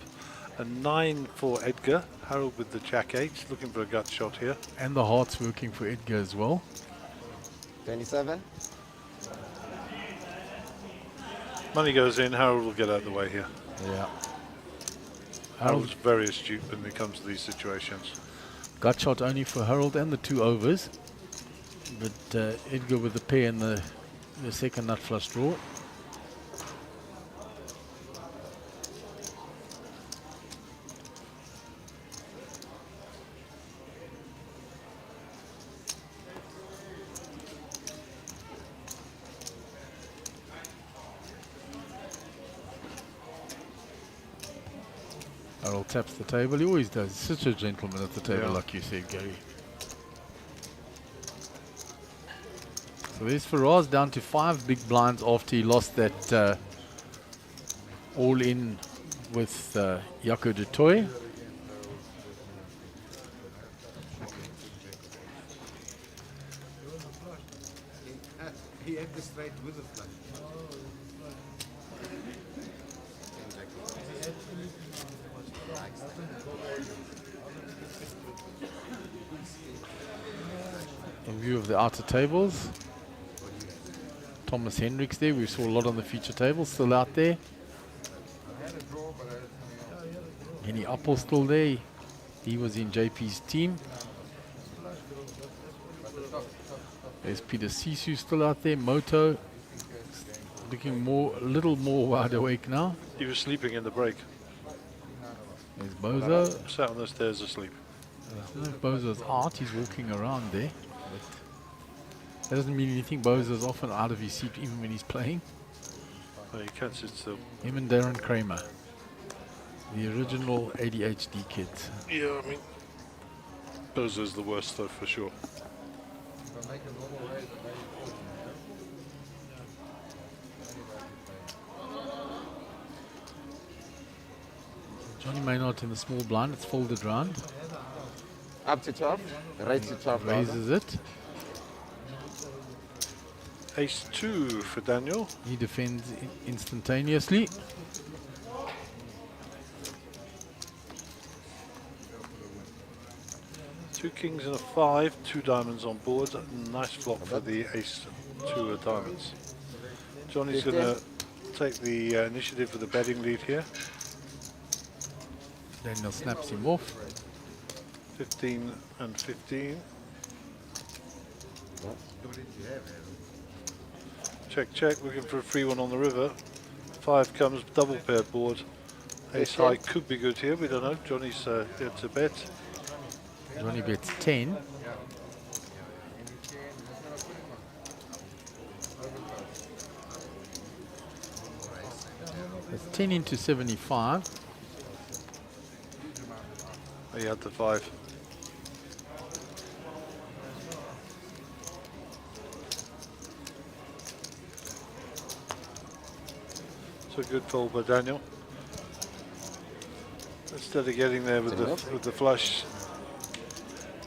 a 9 for Edgar. Harold with the Jack 8, looking for a gut shot here. And the heart's working for Edgar as well. 27. Money goes in. Harold will get out of the way here. Yeah. Harold's very astute when it comes to these situations. Gut shot only for Harold and the 2 overs. But Edgar with the pair and the second nut flush draw. Harold taps the table. He always does. Such a gentleman at the table, Yeah. like you said, Gary. So there's Faraz down to 5 big blinds after he lost that all in with Jaco du Toit. He had the straight with the flush. In view of the outer tables, Thomas Hendricks there. We saw a lot on the feature table, still out there. Henny Appel still there. He was in JP's team. There's Peter Sisu still out there. Moto looking a little more wide awake now. He was sleeping in the break. There's Bozo. Sat on the stairs asleep. I don't know if Bozo's out. He's walking around there. But that doesn't mean anything. Bozo's often out of his seat even when he's playing. No, you can't sit still. Him and Darren Kramer. The original ADHD kids. Yeah, I mean, Bozo's the worst though, for sure. Johnny Maynard in the small blind. It's folded round. Up to 12. Raise to 12. Raises it. Ace 2 for Daniel. He defends instantaneously. Two kings and a 5, 2 diamonds on board. Nice flop for the ace 2 of diamonds. Johnny's going to take the initiative for the betting lead here. Daniel snaps him off. 15 and 15. Check, check, looking for a free one on the river. 5 comes, double paired board. Ace high could be good here, we don't know. Johnny's here to bet. Johnny bets 10. That's 10 into 75. He had the 5. So good fold by Daniel. Instead of getting there with the flush,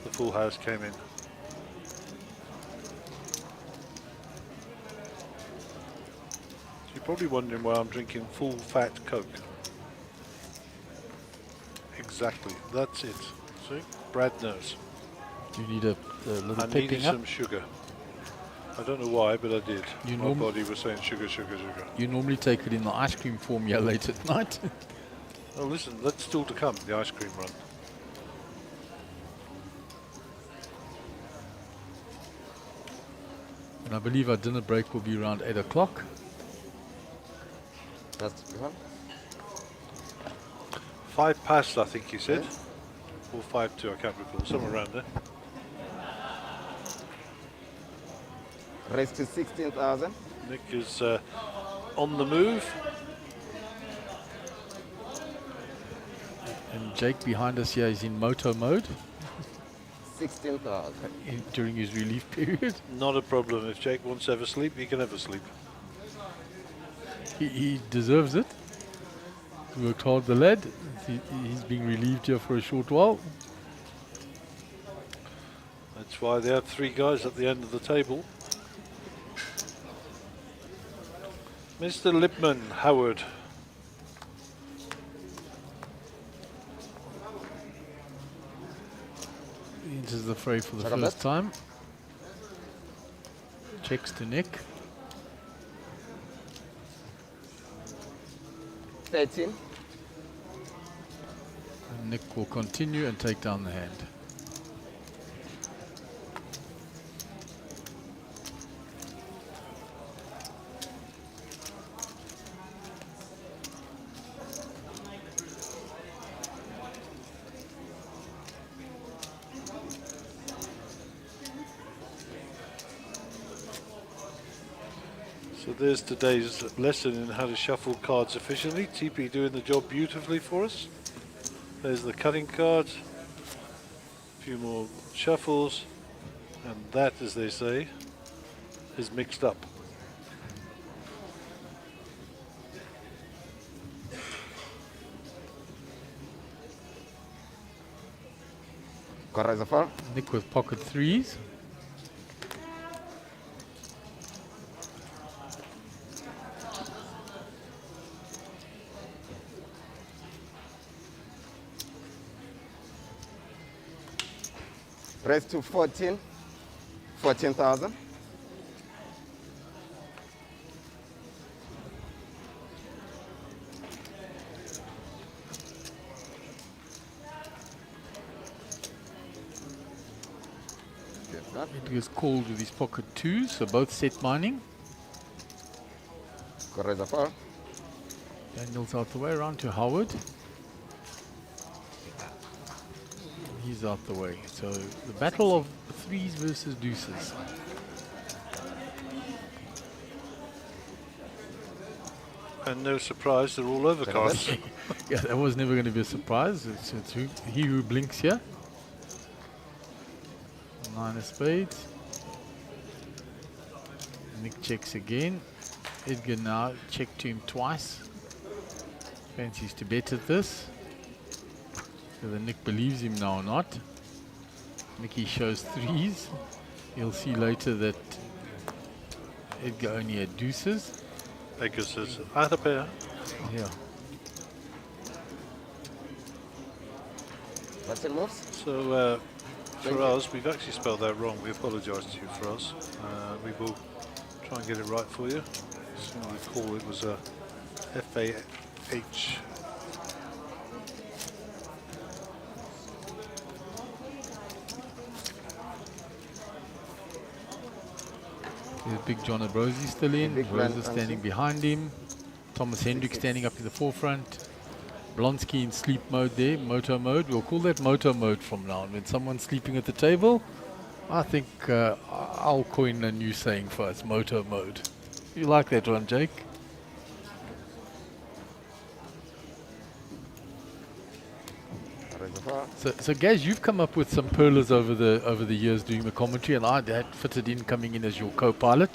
the full house came in. You're probably wondering why I'm drinking full fat Coke. Exactly, that's it. See, Brad knows. Do you need a little I needed pepping up? some sugar. I don't know why, but I did. You My body was saying sugar, sugar, sugar. You normally take it in the ice cream form here late at night. Oh, listen, that's still to come, the ice cream run. And I believe our dinner break will be around 8 o'clock. That's one. 5 past, I think you said. Or 5-2, I can't recall. Somewhere around there. Raise to 16,000. Nick is on the move. And Jake behind us here is in moto mode 16,000. during his relief period. Not a problem. If Jake wants to have a sleep, he can have a sleep. He deserves it. He worked hard, the lad. He's being relieved here for a short while. That's why they have 3 guys at the end of the table. Mr. Lipman, Howard. He enters the fray for the first time. Checks to Nick. 13. And Nick will continue and take down the hand. So there's today's lesson in how to shuffle cards efficiently. TP doing the job beautifully for us. There's the cutting card. A few more shuffles. And that, as they say, is mixed up. Correct 4. Nick with pocket threes. Raised to 14,000. It was called with his pocket 2, so both set mining. Raise a 4. Daniel's out the way, around to Howard. He's out the way. So the battle of threes versus deuces. And no surprise, they're all overcast. Yeah, that was never going to be a surprise. It's he who blinks here. 9 of spades. Nick checks again. Edgar now checked to him twice. Fancies to bet at this. Whether Nick believes him now or not. Nicky shows threes. You'll see later that Edgar only had deuces. Edgar says, "Add a pair." Yeah. What's it moves? So for us, we've actually spelled that wrong. We apologise to you for us. We will try and get it right for you. So I recall it was a F-A-H. There's Big John Abrosi still in. Big Rosen man, standing behind him. Thomas Hendrick standing up in the forefront. Blonsky in sleep mode there, moto mode. We'll call that moto mode from now on. When someone's sleeping at the table, I think I'll coin a new saying for us, moto mode. You like that one, Jake? Raise a 4. So Gaz, you've come up with some perlers over the years doing the commentary, and I had fitted in coming in as your co-pilot.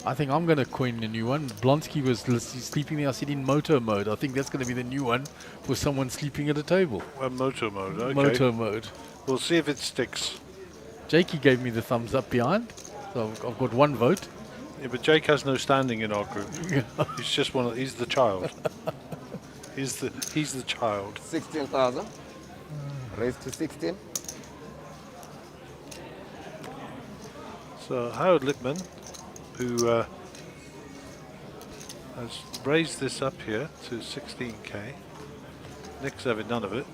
I think I'm going to coin a new one. Blonsky was sleeping there. I said in moto mode. I think that's going to be the new one for someone sleeping at a table. Moto mode, okay. Moto mode. We'll see if it sticks. Jakey gave me the thumbs up behind, so I've got one vote. Yeah, but Jake has no standing in our group. He's just one. He's the child. he's the child. 16,000. Raised to 16. So Harold Lippman, who has raised this up here to 16k. Nick's having none of it.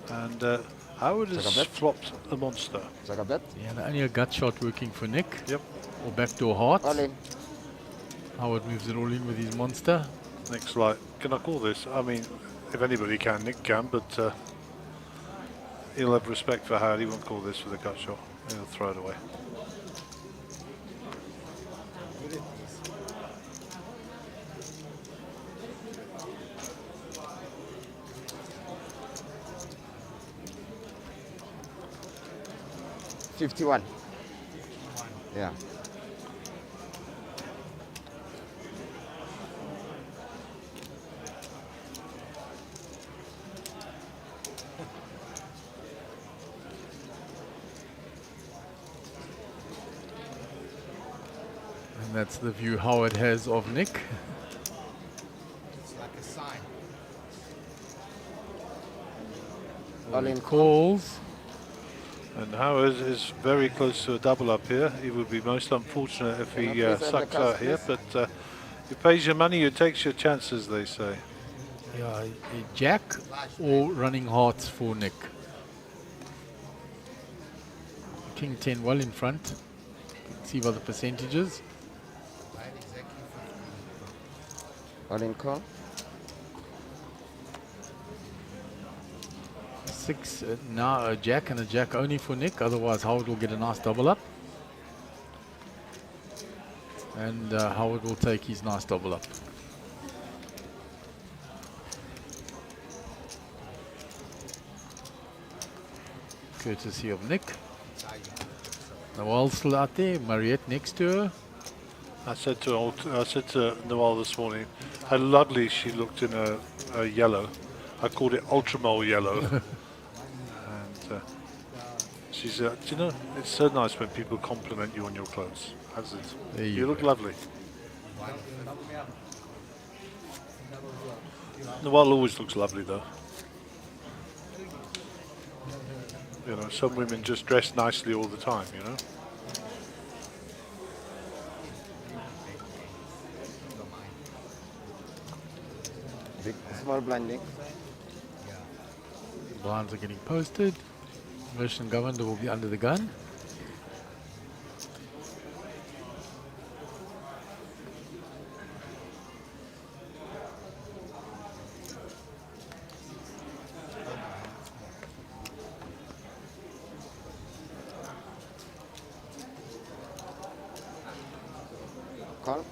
And Howard has flopped a monster. Check a bet. Yeah, only a gut shot working for Nick. Yep. Or backdoor hearts. All in. Howard moves it all in with his monster. Nick's like, can I call this? I mean, if anybody can, Nick can, but he'll have respect for Howard. He won't call this with a gut shot. He'll throw it away. $51. Yeah. And that's the view Howard has of Nick. It's like a sign. All in. Calls. And Howard is very close to a double up here. He would be most unfortunate if he Can I please have the sucks cards, out here, please? but he pays your money, you takes your chances, they say. Yeah, a jack or running hearts for Nick. King 10 well in front. See by the percentages. Right, exactly. All in call. 6 now a jack and a jack only for Nick. Otherwise Howard will get a nice double up. And Howard will take his nice double up. Courtesy of Nick. Nawal's still out there. Mariette next to her. I said to Nawal this morning, how lovely she looked in a yellow. I called it ultramole yellow. And she said, do you know, it's so nice when people compliment you on your clothes. As it. There You you look go. lovely. Nawal always looks lovely though. You know, some women just dress nicely all the time, you know. Big, small blinding. Blinds are getting posted. Merchant Governor will be under the gun. Call.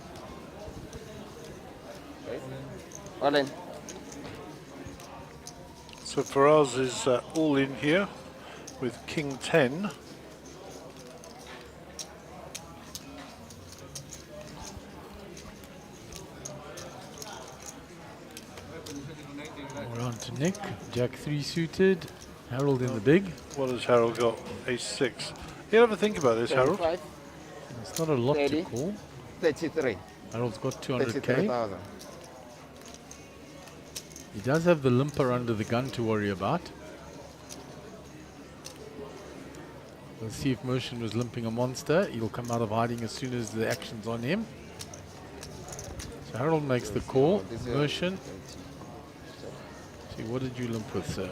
All in. So Faraz is all in here with King 10. We're on to Nick. Jack 3 suited. Harold in the big. What has Harold got? Ace 6. You ever think about this, Harold? 25, It's not a lot to 30. call. 33. Harold's got 200k. 33,000. He does have the limper under the gun to worry about. We'll see if Motion was limping a monster. He'll come out of hiding as soon as the action's on him. So Harold makes the call. Motion. See, what did you limp with, sir?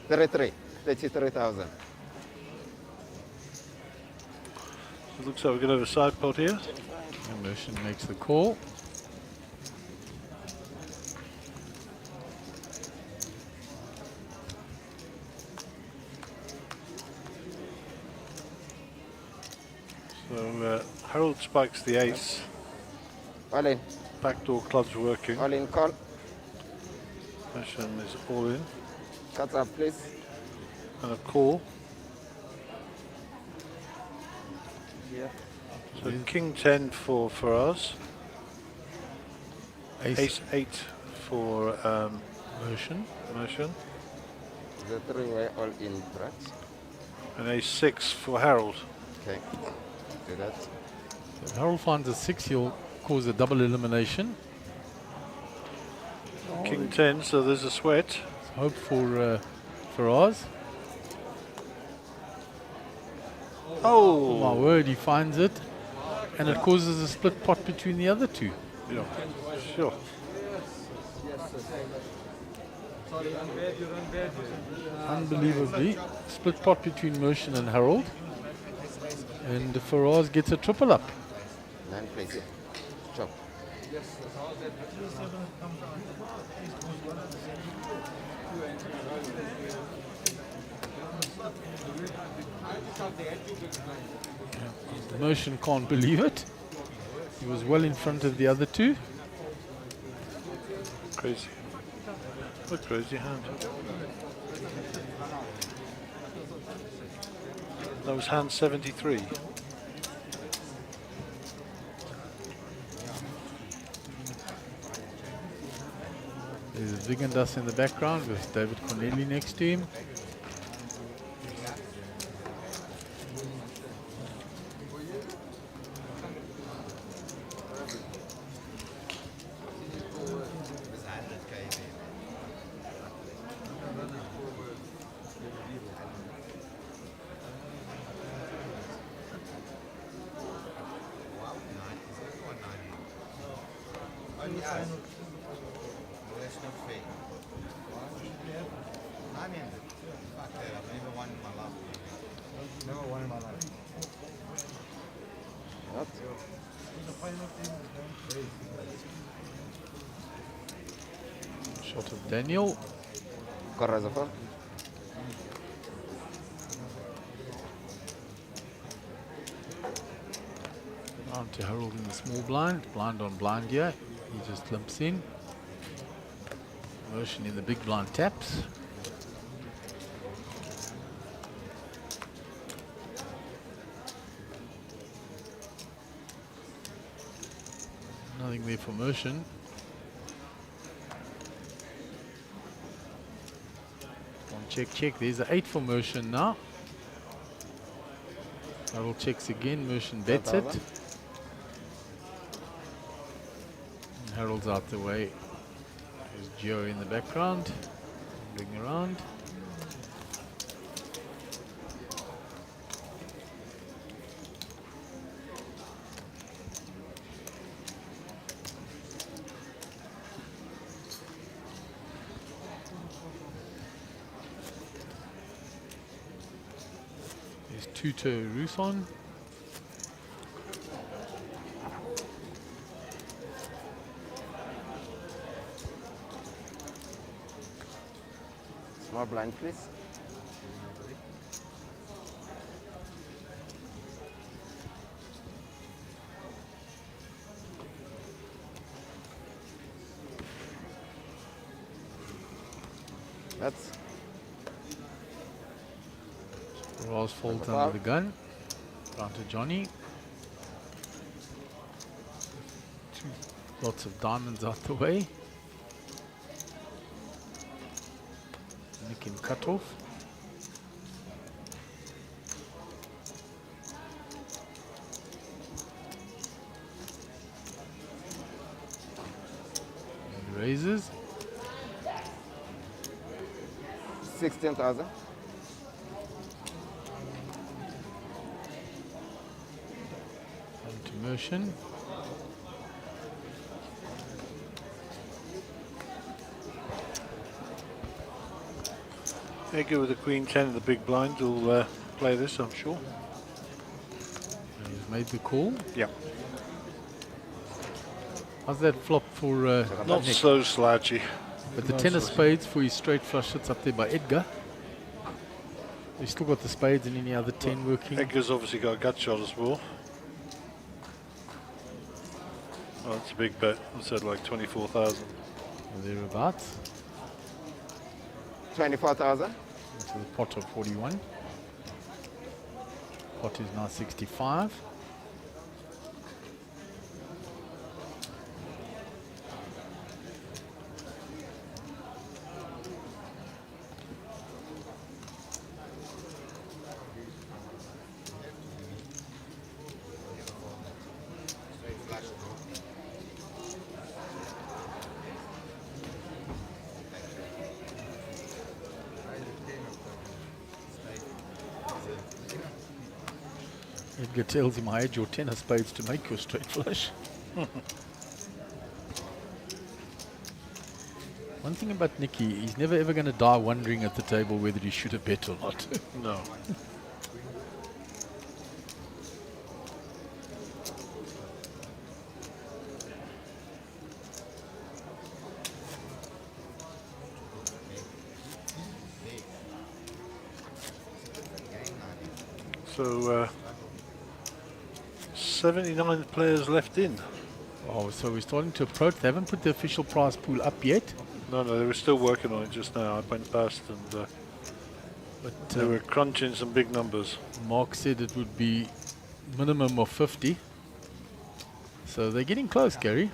$33,000. It looks like we're going to have a side pot here. And Motion makes the call. So Harold spikes the ace. All in. Backdoor club's working. All in, call. Motion is all in. Cuts up, please. And a call. Yeah. So King 10 for Faraz. Ace 8 for Motion. Motion. The three-way all in tracks. And Ace 6 for Harold. Okay. Do that. If Harold finds a 6, he'll cause a double elimination. King 10, so there's a sweat. Hope for Faraz. Oh! My word, he finds it. And it causes a split pot between the other two. Yeah, sure. Unbelievably. Split pot between Motion and Harold. And Faraz gets a triple up. 9, please. Yeah. Chop. Motion can't believe it. He was well in front of the other two. Crazy. What a crazy hand. That was hand 73. There's Vigandas in the background with David Corneli next to him. That's not fair. I'm in it. Fuck that. I've never won in my life. Never won in my life. What? Shot of Daniel. Corrazafon. On to Harold in the small blind. Blind on blind here. He just limps in. Motion in the big blind taps. Nothing there for Motion. On Check, check. There's an 8 for Mershon now. Harold checks again. Mershon bets it. And Harold's out the way. There's Gio in the background. Moving around. There's Tuto Rosen. Small blind, please. That's Ross falls under the gun. Down to Johnny. Lots of diamonds out the way. Nick in cutoff. And raises. 16,000. To Mershon. Edgar with the Queen 10 of the big blind will play this, I'm sure. And he's made the call. Yeah. How's that flop for Not Nick? so slouchy. But the 10 of spades for his straight flush sits up there by Edgar. He's still got the spades and any other 10 working. Edgar's obviously got a gut shot as well. Oh, that's a big bet. I said like 24,000. Thereabouts. 24,000. Into the pot of 41. Pot is now 65. Edgar tells him I had your 10 of spades to make your straight flush. One thing about Nicky, he's never ever going to die wondering at the table whether he should have bet or not. No. So 79 players left in. Oh, so we're starting to approach. They haven't put the official prize pool up yet. No, they were still working on it just now. I went past and But they were crunching some big numbers. Mark said it would be minimum of 50. So they're getting close, Gary.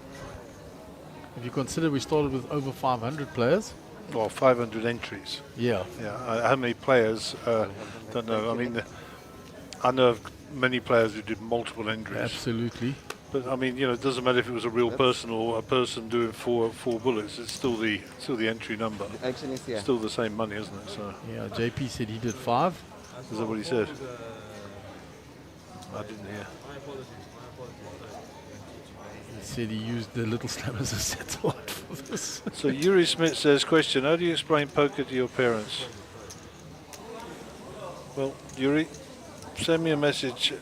If you consider we started with over 500 players. Well, 500 entries. Yeah. Yeah, how many players? Don't know. I mean, I know of many players who did multiple entries. Absolutely. But I mean, it doesn't matter if it was a real person or a person doing four bullets. It's still the entry number. Action is here. Still the same money, isn't it? So Yeah, JP said he did 5. is that what he said? I didn't hear. He said he used the little slam as a satellite for this. So Yuri Smith says, question, how do you explain poker to your parents? Well, Yuri, send me a message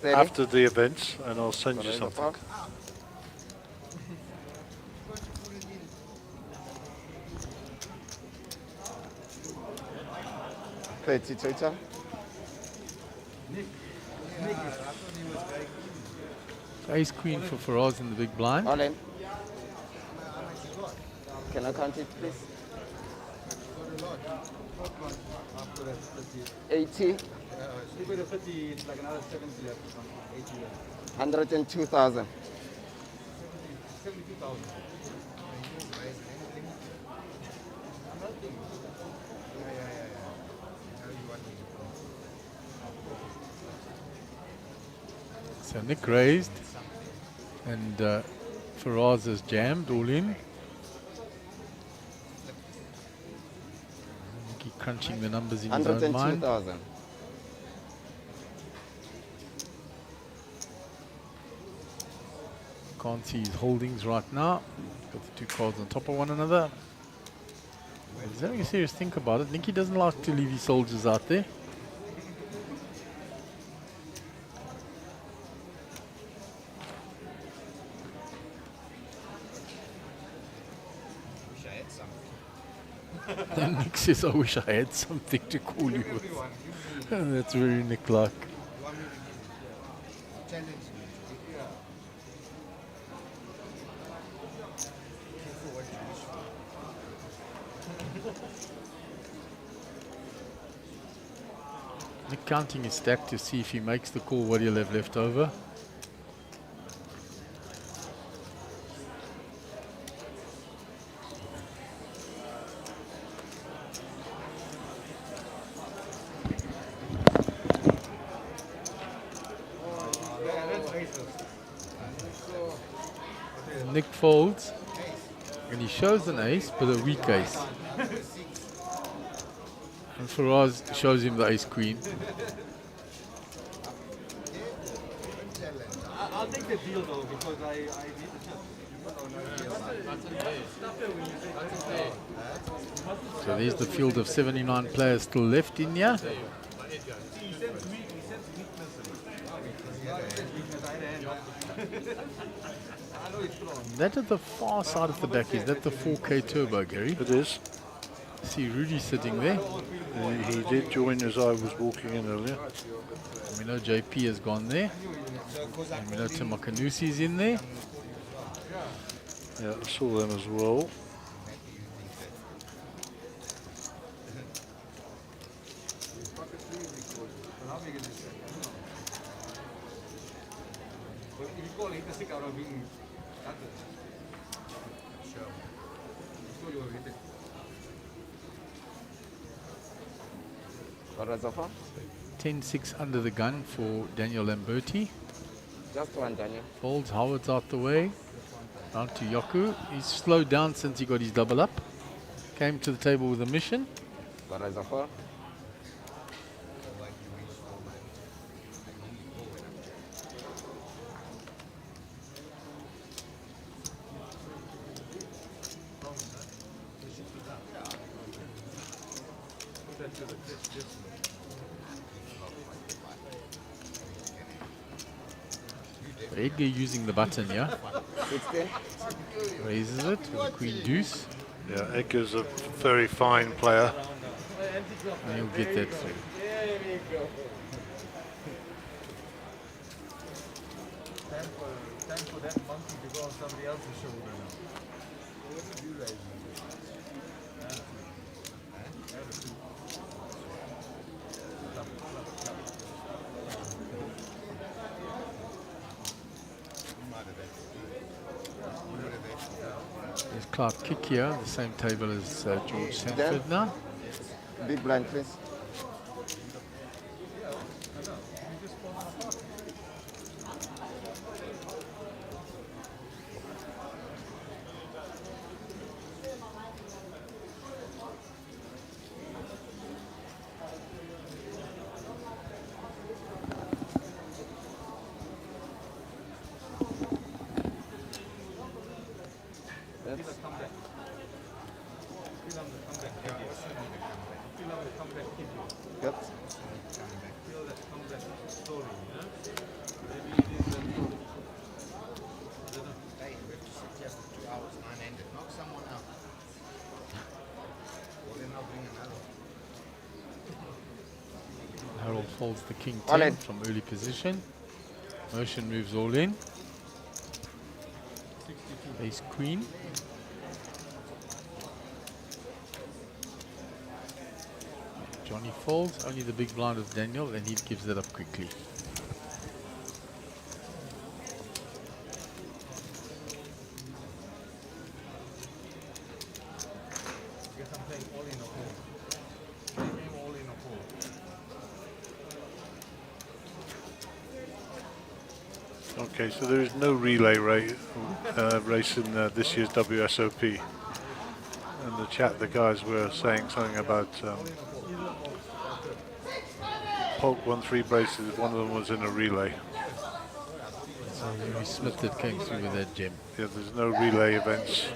after the events and I'll send you something. 30 total. Ace queen for Faraz in the big blind. All in. Can I count it, please? 80. 102,000. So Nick raised, and Faraz has jammed all in. Nicky crunching the numbers in his own mind. 102,000. Can't see his holdings right now. Got the two cards on top of one another. He's having a serious think about it. Nicky doesn't like to leave his soldiers out there. Wish I had something. And Nick says, I wish I had something to call you with. That's very Nick-like. You want me to give you? Challenge me. Careful what you wish for. Nick counting his stack to see if he makes the call, what he'll have left over. And Nick folds, and he shows an ace, but a weak ace. And Faraz shows him the ace queen. I'll take the deal though because I need So there's the field of 79 players still left in here. That at the far side of the back, is that the 4K turbo, Gary? It is. See Rudy sitting there. He did join as I was walking in earlier. We know JP has gone there. And we know Timakanusi is in there. Yeah, I saw them as well. What was the offer? 10-6 under the gun for Daniel Lamberti. Just one, Daniel. Folds, Howard's out the way. Down to Yoku. He's slowed down since he got his double up. Came to the table with a mission. What was the offer? Edgar using the button, yeah? 16. Raises it with the queen deuce. Yeah, Edgar's a very fine player. And he'll get that through. time for that monkey to go on somebody else's shoulder now. What did you raise? There's Clark Kick here, the same table as George Sanford now. Big blind, please. Harold folds the king All 10 in. from early position. Motion moves all in. Ace queen. Johnny folds, only the big blind of Daniel, and he gives that up quickly. Guess I'm playing all Okay, so there is no relay race in this year's WSOP. In the chat, the guys were saying something about Polk won 3 braces. One of them was in a relay. So Louis Smith that came through with that gem. Yeah, there's no relay events.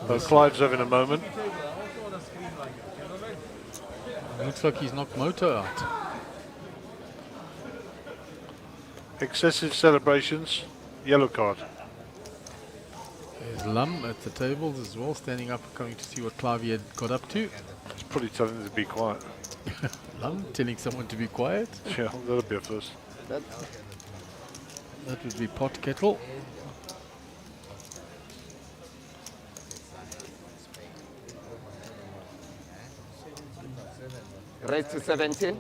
But Clive's having a moment. Looks like he's knocked Moto out. Excessive celebrations, yellow card. There's Lum at the tables as well, standing up, coming to see what Clive had got up to. It's probably telling him to be quiet. Lum telling someone to be quiet. Yeah, that'll be a first. That would be pot kettle. Raise to 17.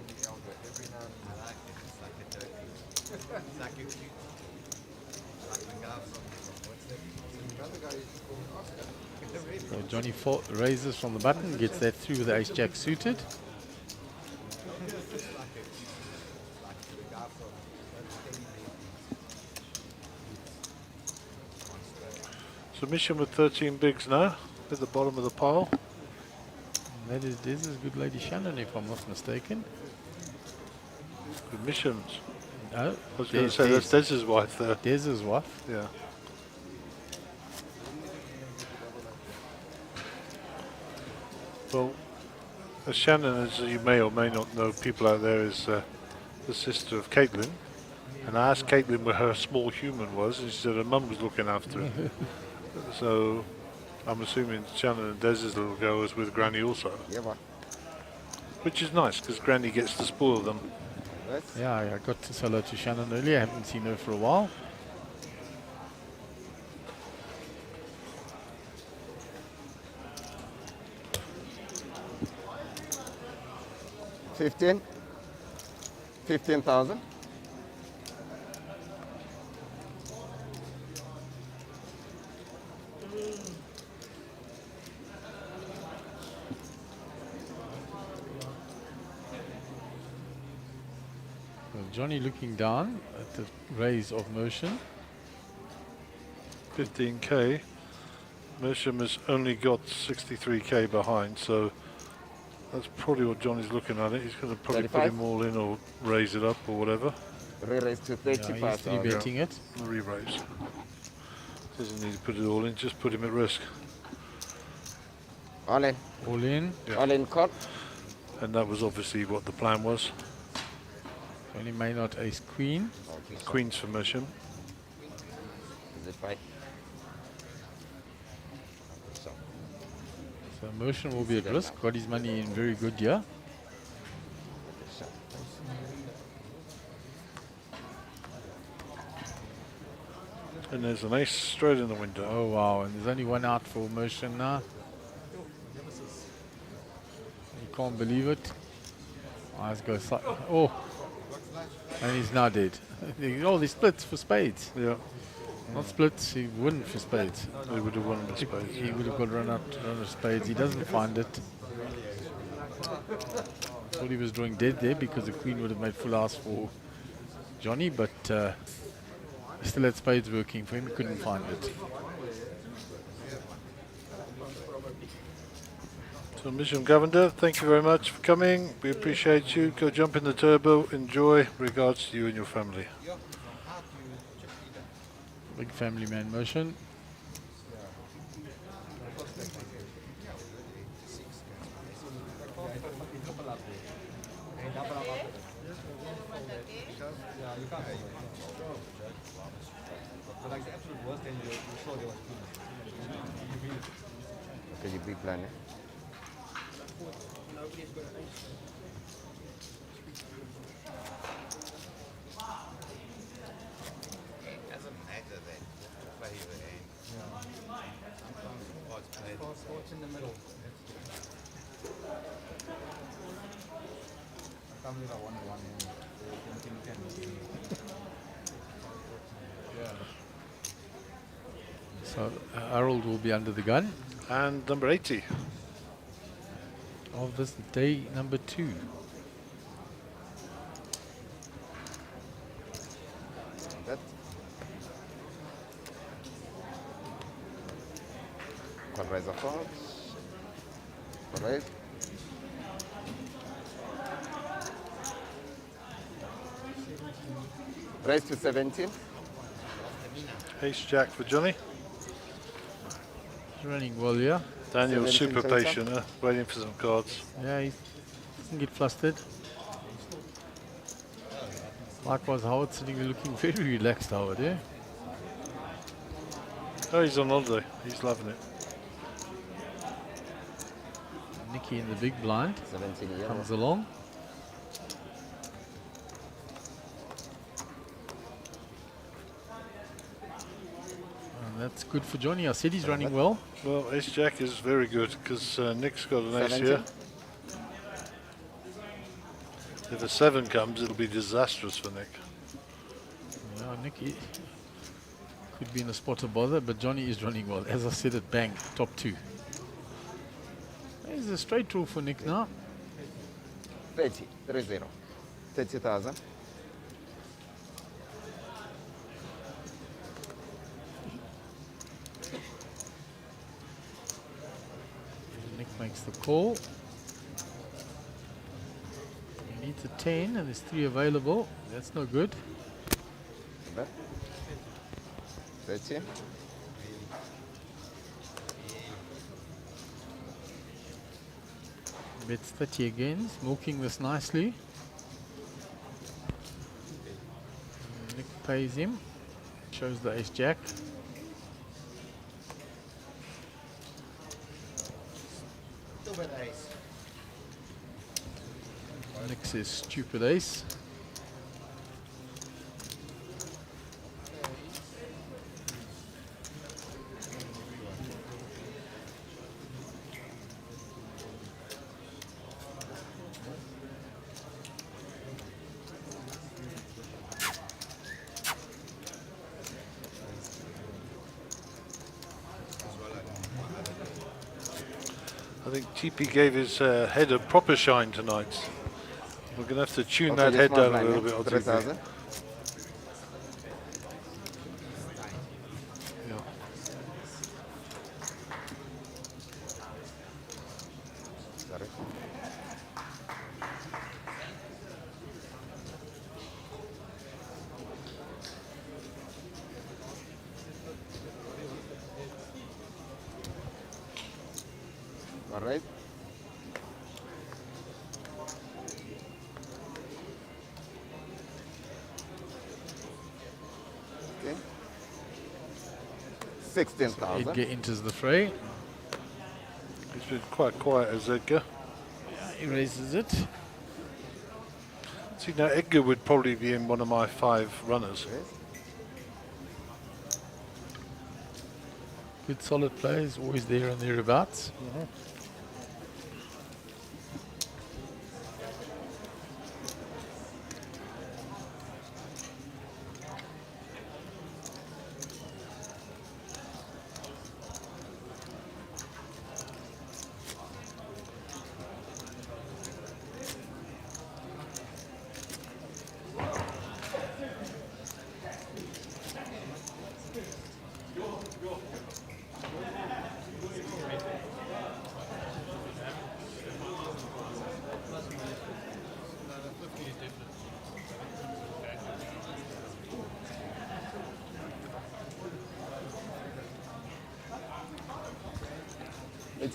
So Johnny raises from the button, gets that through with the ace-jack suited. Submission with 13 bigs now, at the bottom of the pile. And that is Dez's good lady Shannon, if I'm not mistaken. Submissions. No, I was going to say that's Dez's wife there. Dez's wife. Yeah. Well, Shannon, as you may or may not know, people out there, is the sister of Caitlin. And I asked Caitlin where her small human was, and she said her mum was looking after it. So I'm assuming Shannon and Dez's little girl is with Granny also. Yeah, man. Which is nice, because Granny gets to spoil them. Yeah, I got to say hello to Shannon earlier. I haven't seen her for a while. $15,000. Johnny looking down at the raise of Motion. 15k. Mersham has only got 63k behind, so that's probably what Johnny's looking at it. He's going to probably 35? put him all in or raise it up or whatever. Re-raise to Yeah, he's 35,000. three-betting it. Re-raise. Doesn't need to put it all in, just put him at risk. All in. All in. Yeah. All in court. And that was obviously what the plan was. Only may not ace queen. Queen's for Mersham. Is it right? So Motion will be at risk. Got his money in very good here. And there's an ace straight in the window. Oh wow, and there's only one out for Motion now. You can't believe it. Eyes go oh, and he's now dead. Oh, they splits for spades. Yeah, Not splits, he wouldn't for spades. they would have won the spades. He would have got run of spades. He doesn't find it. Thought he was drawing dead there because the queen would have made full house for Johnny, but he still had spades working for him. He couldn't find it. So Misham Governor, thank you very much for coming. We appreciate you. Go jump in the turbo. Enjoy. Regards to you and your family. Big family man Motion. Okay, you big plan, eh? in the middle. I can't believe I won one. So Harold will be under the gun. And number 80. Of this day number 2. Call raise a fault. Raise. Raise to 17. Ace Jack for Johnny. He's running well, yeah. Daniel's 17 super total. patient, waiting for some cards. Yeah, he doesn't get flustered. Likewise, Howard sitting there looking very relaxed, Howard, yeah? Oh, he's on holiday. He's loving it. Nikki in the big blind 17 yellow. comes along. And that's good for Johnny. I said he's running well. Well, Ace Jack is very good because Nick's got an ace 17. here. If a 7 comes, it'll be disastrous for Nick. Yeah, Nikki could be in a spot of bother, but Johnny is running well. As I said, it bang, top 2. There's a straight draw for Nick now. 30. 30. 30,000. Nick makes the call. He needs a 10 and there's 3 available. That's no good. Bet. 30. Bets 30 again, smoking this nicely. Nick pays him, shows the ace jack. Stupid ace. Nick says stupid ace. I think TP gave his head a proper shine tonight. We're going to have to tune that head down a little bit. on TP. 3,000. Yeah. Sorry. All right. Okay. 16,000. Edgar enters the fray. He's been quite quiet as Edgar. He raises it. See, now Edgar would probably be in one of my 5 runners. Good solid plays, always there and thereabouts.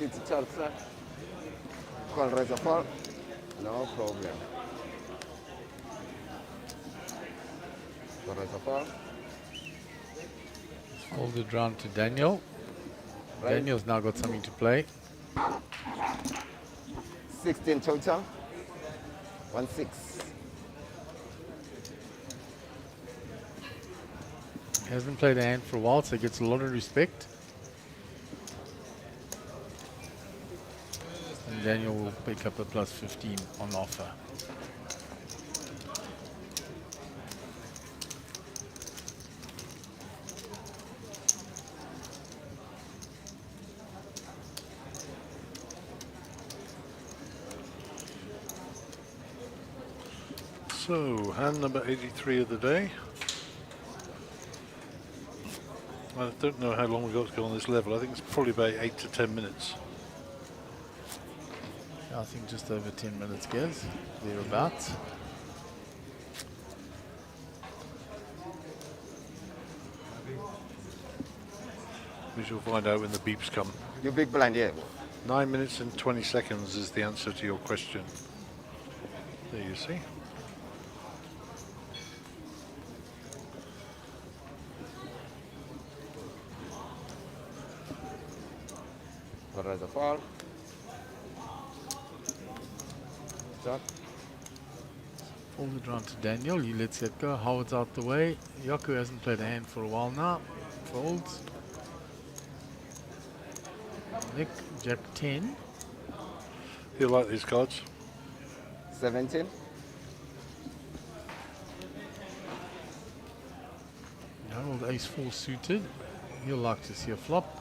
It's a chart, sir. Call raise a fall. No problem. Call raise a fall. Hold it round to Daniel. Right. Daniel's now got something to play. 16 total. 1-6. He hasn't played a hand for a while, so he gets a lot of respect. And Daniel will pick up a plus 15 on offer. So, hand number 83 of the day. I don't know how long we've got to go on this level. I think it's probably about 8 to 10 minutes. I think just over 10 minutes, guys. Thereabouts. We shall find out when the beeps come. You big blind, yeah. 9 minutes and 20 seconds is the answer to your question. There you see. Raise a fall. Shot. Falls it round to Daniel. He lets it go. Howard's out the way. Yaku hasn't played a hand for a while now. Folds. Nick, Jack 10. He'll like these cards. 17. Harold ace 4 suited. He'll like to see a flop.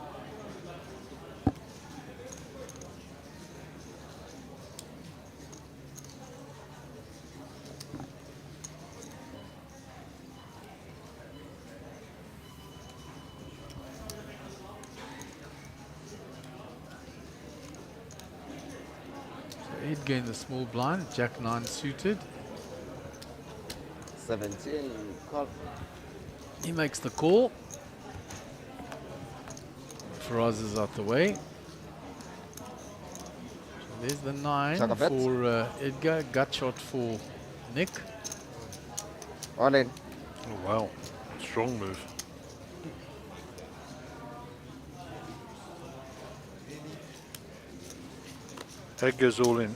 Ed gained the small blind, Jack 9 suited. 17. Call. He makes the call. Faraz is out the way. So there's the 9 Check a bet. for Edgar, gut shot for Nick. All in. Oh, wow. Strong move. Edgar's all in.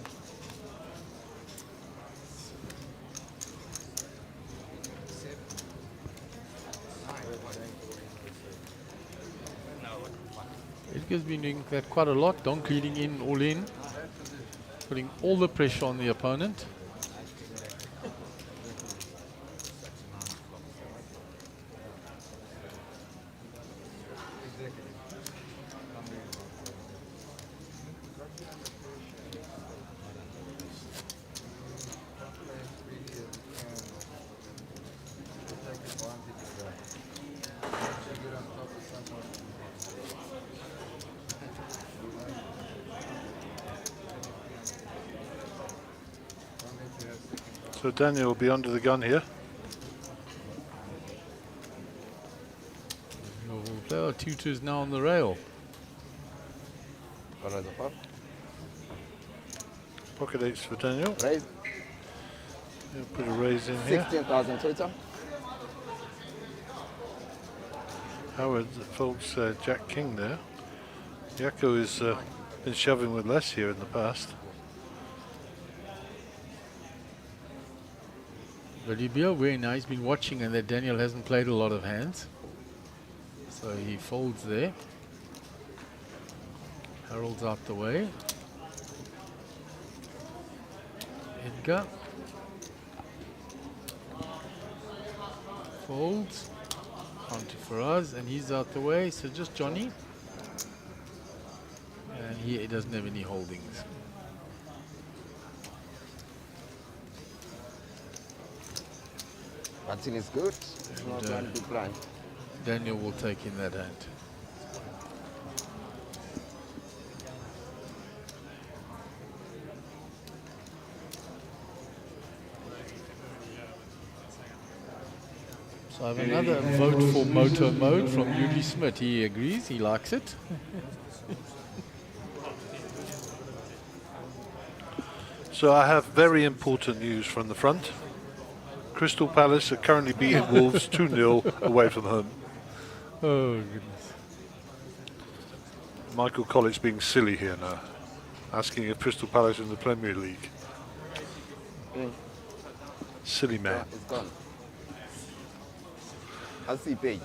Edgar's been doing that quite a lot. Donk leading in, all in. Putting all the pressure on the opponent. So Daniel will be under the gun here. Player tutors now on the rail. Raise a fall. Pocket eights for Daniel. Raise. He'll put a raise in here. 16,000 Twitter. Howard folds Jack King there. Yako has been shoving with less here in the past. But he'd be aware now, he's been watching and that Daniel hasn't played a lot of hands. So he folds there. Harold's out the way. Edgar. Folds. On to Faraz, and he's out the way, so just Johnny. And he doesn't have any holdings. Batting is good. It's not going to be blind. Daniel will take in that hand. So I have another vote for moto mode from Yuli Smith. He agrees, he likes it. So I have very important news from the front. Crystal Palace are currently beating Wolves 2-0 away from home. Oh, goodness. Michael Collins being silly here now, asking if Crystal Palace in the Premier League. Silly man. It's gone. I'll see page.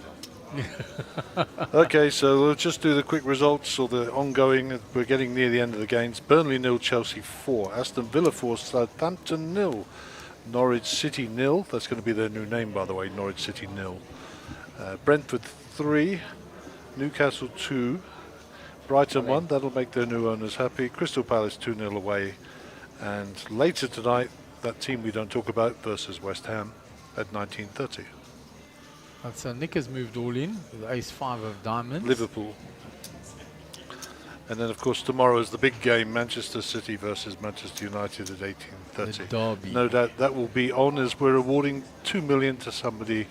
Okay, so we'll just do the quick results or the ongoing. We're getting near the end of the games. Burnley 0, Chelsea 4. Aston Villa 4, Southampton 0. Norwich City 0. That's going to be their new name, by the way, Norwich City 0. Brentford 3. Newcastle 2. Brighton 1. That'll make their new owners happy. Crystal Palace 2-0 away. And later tonight, that team we don't talk about versus West Ham at 19:30. So Nick has moved all in with ace-5 of diamonds. Liverpool. And then, of course, tomorrow is the big game, Manchester City versus Manchester United at 18:30. The derby. No doubt that will be on as we're awarding 2 million to somebody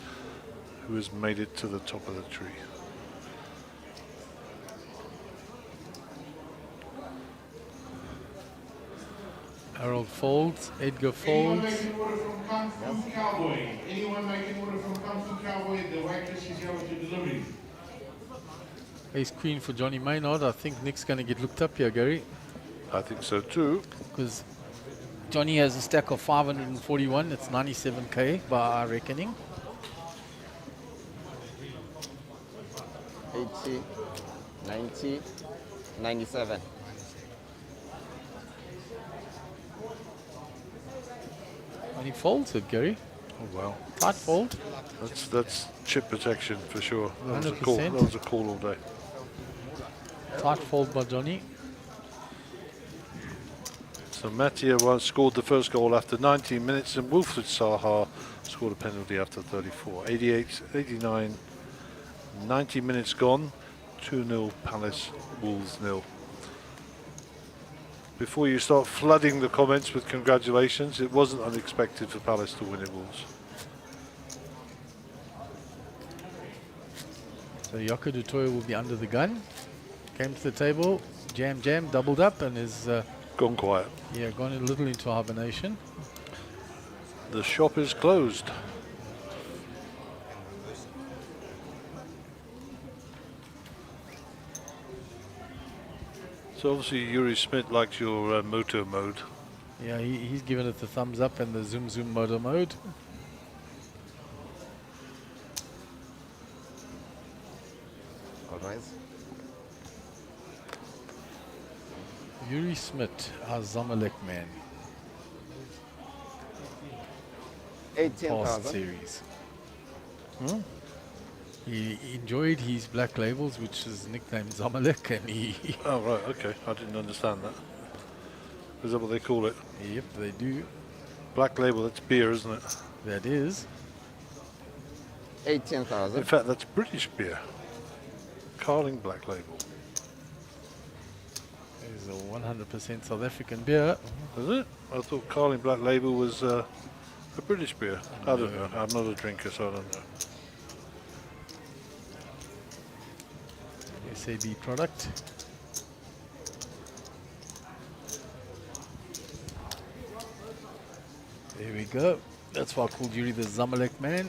who has made it to the top of the tree. Harold folds, Edgar Anyone folds. making order from Kung Fu Cowboy? Anyone making order from Kung Fu Cowboy? The waitress is here with your delivery. Ace-queen for Johnny Maynard. I think Nick's going to get looked up here, Gary, I think so too. because Johnny has a stack of 541. It's 97k by our reckoning. 80, 90, 97. And he folds it, Gary. Oh wow, Tight fold. that's chip protection for sure. That was a call. 100%. That was a call all day. Tight fold by Johnny. So Mattia scored the first goal after 19 minutes, and Wilfred Saha scored a penalty after 34. 88, 89, 90 minutes gone. 2-0 Palace, Wolves 0. Before you start flooding the comments with congratulations, it wasn't unexpected for Palace to win at Wolves. So Yoko Dutoya will be under the gun. Came to the table, jam, doubled up, and is Gone quiet. gone a little into hibernation. The shop is closed. So obviously Yuri Smith likes your moto mode. Yeah, he's given it the thumbs up and the zoom motor mode. All rise. Yuri Smith, our Zamalek man, past 18,000. series. He enjoyed his black labels, which is nicknamed Zamalek, and he... Oh right, okay, I didn't understand that. Is that what they call it? Yep, they do. Black label, that's beer, isn't it? That is. 18,000. In fact, that's British beer. Carling Black Label. It's a 100% South African beer. Is it? I thought Carling Black Label was a British beer. I don't know. I'm not a drinker, so I don't know. SAB product. There we go. That's why I called Yuri the Zamalek man.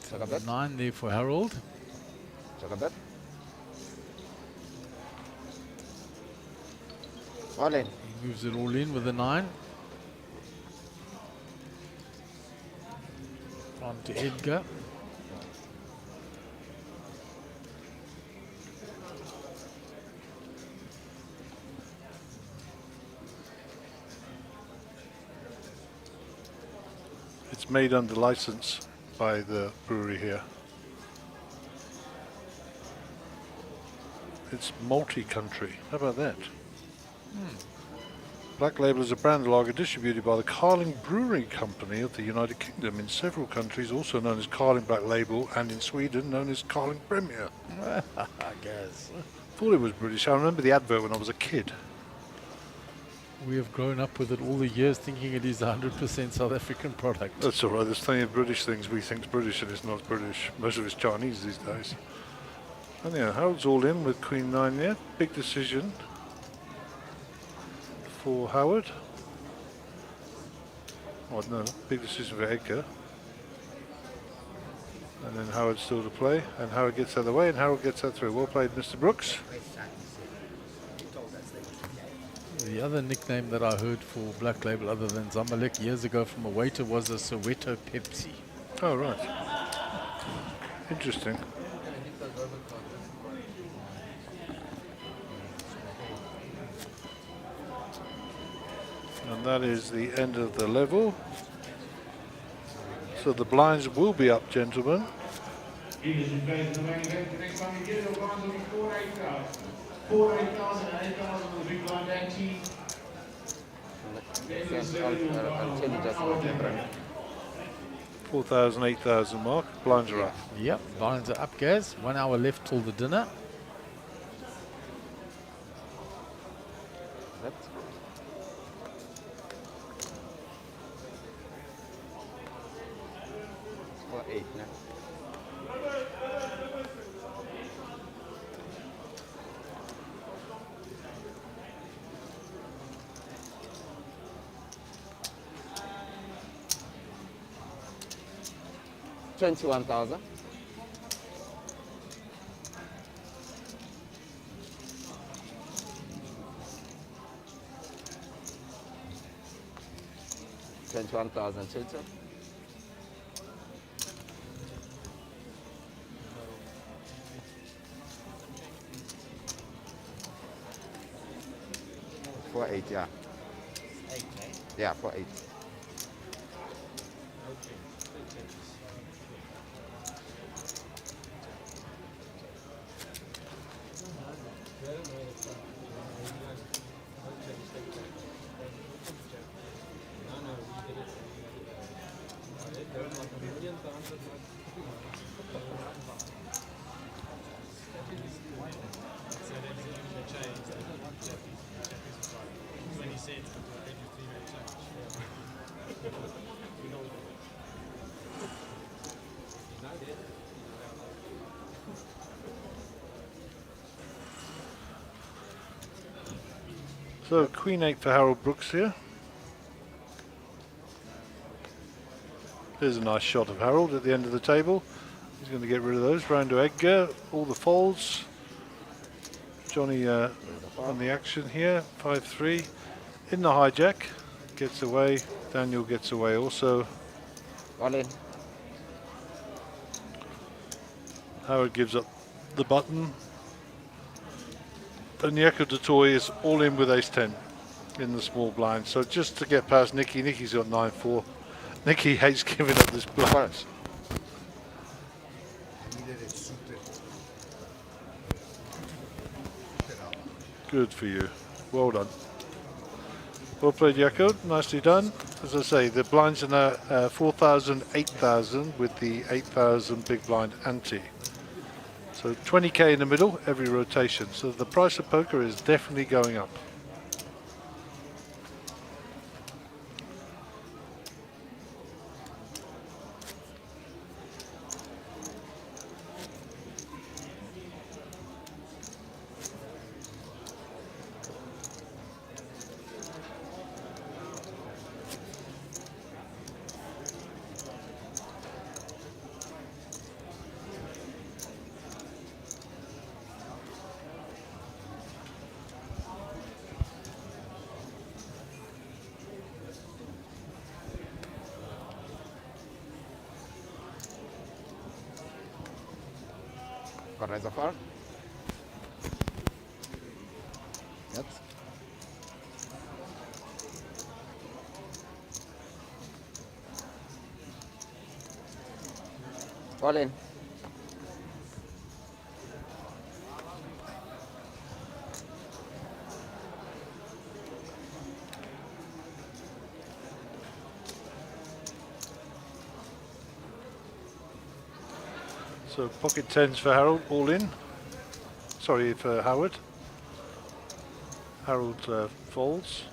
Check a bet. 9 there for Harold. Check a bet. All in. He moves it all in with a 9. On to Edgar. It's made under license by the brewery here. It's multi-country. How about that? Black Label is a brand lager distributed by the Carling Brewery Company of the United Kingdom in several countries, also known as Carling Black Label, and in Sweden known as Carling Premier. I guess. Thought it was British. I remember the advert when I was a kid. We have grown up with it all the years thinking it is 100% South African product. That's all right. There's plenty of British things we think's British and it's not British. Most of it's Chinese these days. And yeah, Harold's all in with Queen 9 there. Big decision for Howard. Oh no, big decision for Edgar. And then Howard still to play. And Howard gets out of the way and Harold gets that through. Well played, Mr. Brooks. The other nickname that I heard for Black Label other than Zamalek years ago from a waiter was a Soweto Pepsi. Oh, right. Interesting. And that is the end of the level. So the blinds will be up, gentlemen. Leaders in place of the main event. The next time you get it, the blinds will be 4,800. 4,800 and 8,000 will be blind ante. I'll tell you just what the brand. 4,000, 8,000 mark. Blinds are up. Yep, blinds are up, guys. 1 hour left till the dinner. That's good. It's for 8 now. $21,000. $21,000 total. For 8, yeah. 8, eh? Yeah, for 8. So Queen 8 for Harold Brooks here. There's a nice shot of Harold at the end of the table. He's going to get rid of those. Round to Edgar, all the folds. Johnny on the action here, 5-3. In the hijack, gets away. Daniel gets away also. All in. Howard gives up the button. And Yako Toy is all in with ace-10 in the small blind. So just to get past Nikki, Nikki's got 9-4. Nikki hates giving up this blind. Good for you. Well done. Well played, Yako. Nicely done. As I say, the blinds are now 4,000, 8,000 with the 8,000 big blind ante. So 20k in the middle every rotation. So the price of poker is definitely going up. Raise a far. Yes. All in. So pocket tens for Harold, all in. Sorry, for Howard. Harold folds.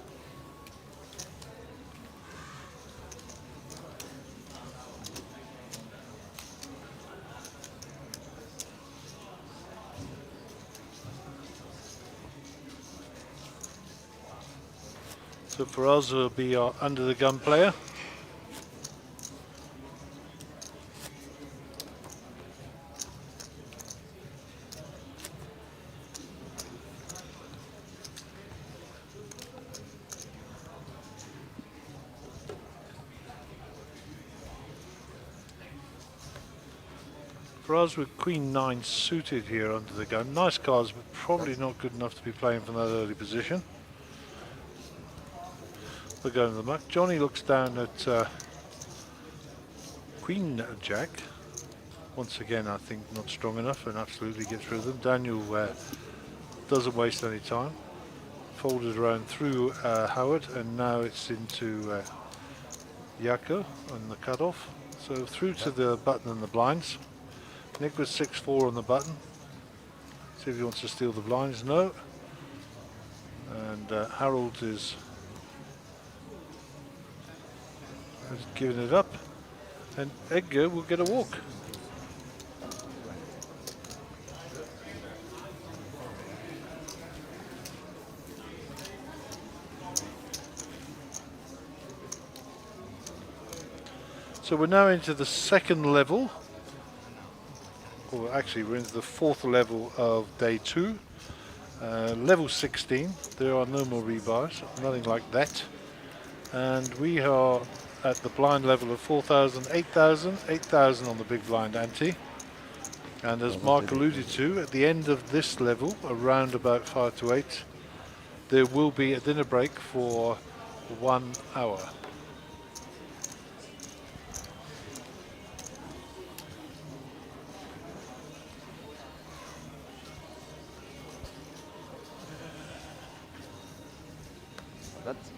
So for us, it'll be our under the gun player. For us with Queen 9 suited here under the gun. Nice cards, but probably not good enough to be playing from that early position. We're going to the muck. Johnny looks down at Queen Jack. Once again, I think not strong enough and absolutely gets rid of them. Daniel doesn't waste any time. folded around through Howard, and now it's into Jaco on the cutoff. So through to the button and the blinds. Nick was 6-4 on the button. See if he wants to steal the blinds. No. And Harold is giving it up. And Edgar will get a walk. So we're now into the second level, or actually we're into the fourth level of day 2. Level 16, there are no more rebars, nothing like that. And we are at the blind level of 4,000, 8,000, 8,000 on the big blind ante. And as Mark alluded to, at the end of this level, around about 5 to 8, there will be a dinner break for 1 hour. That's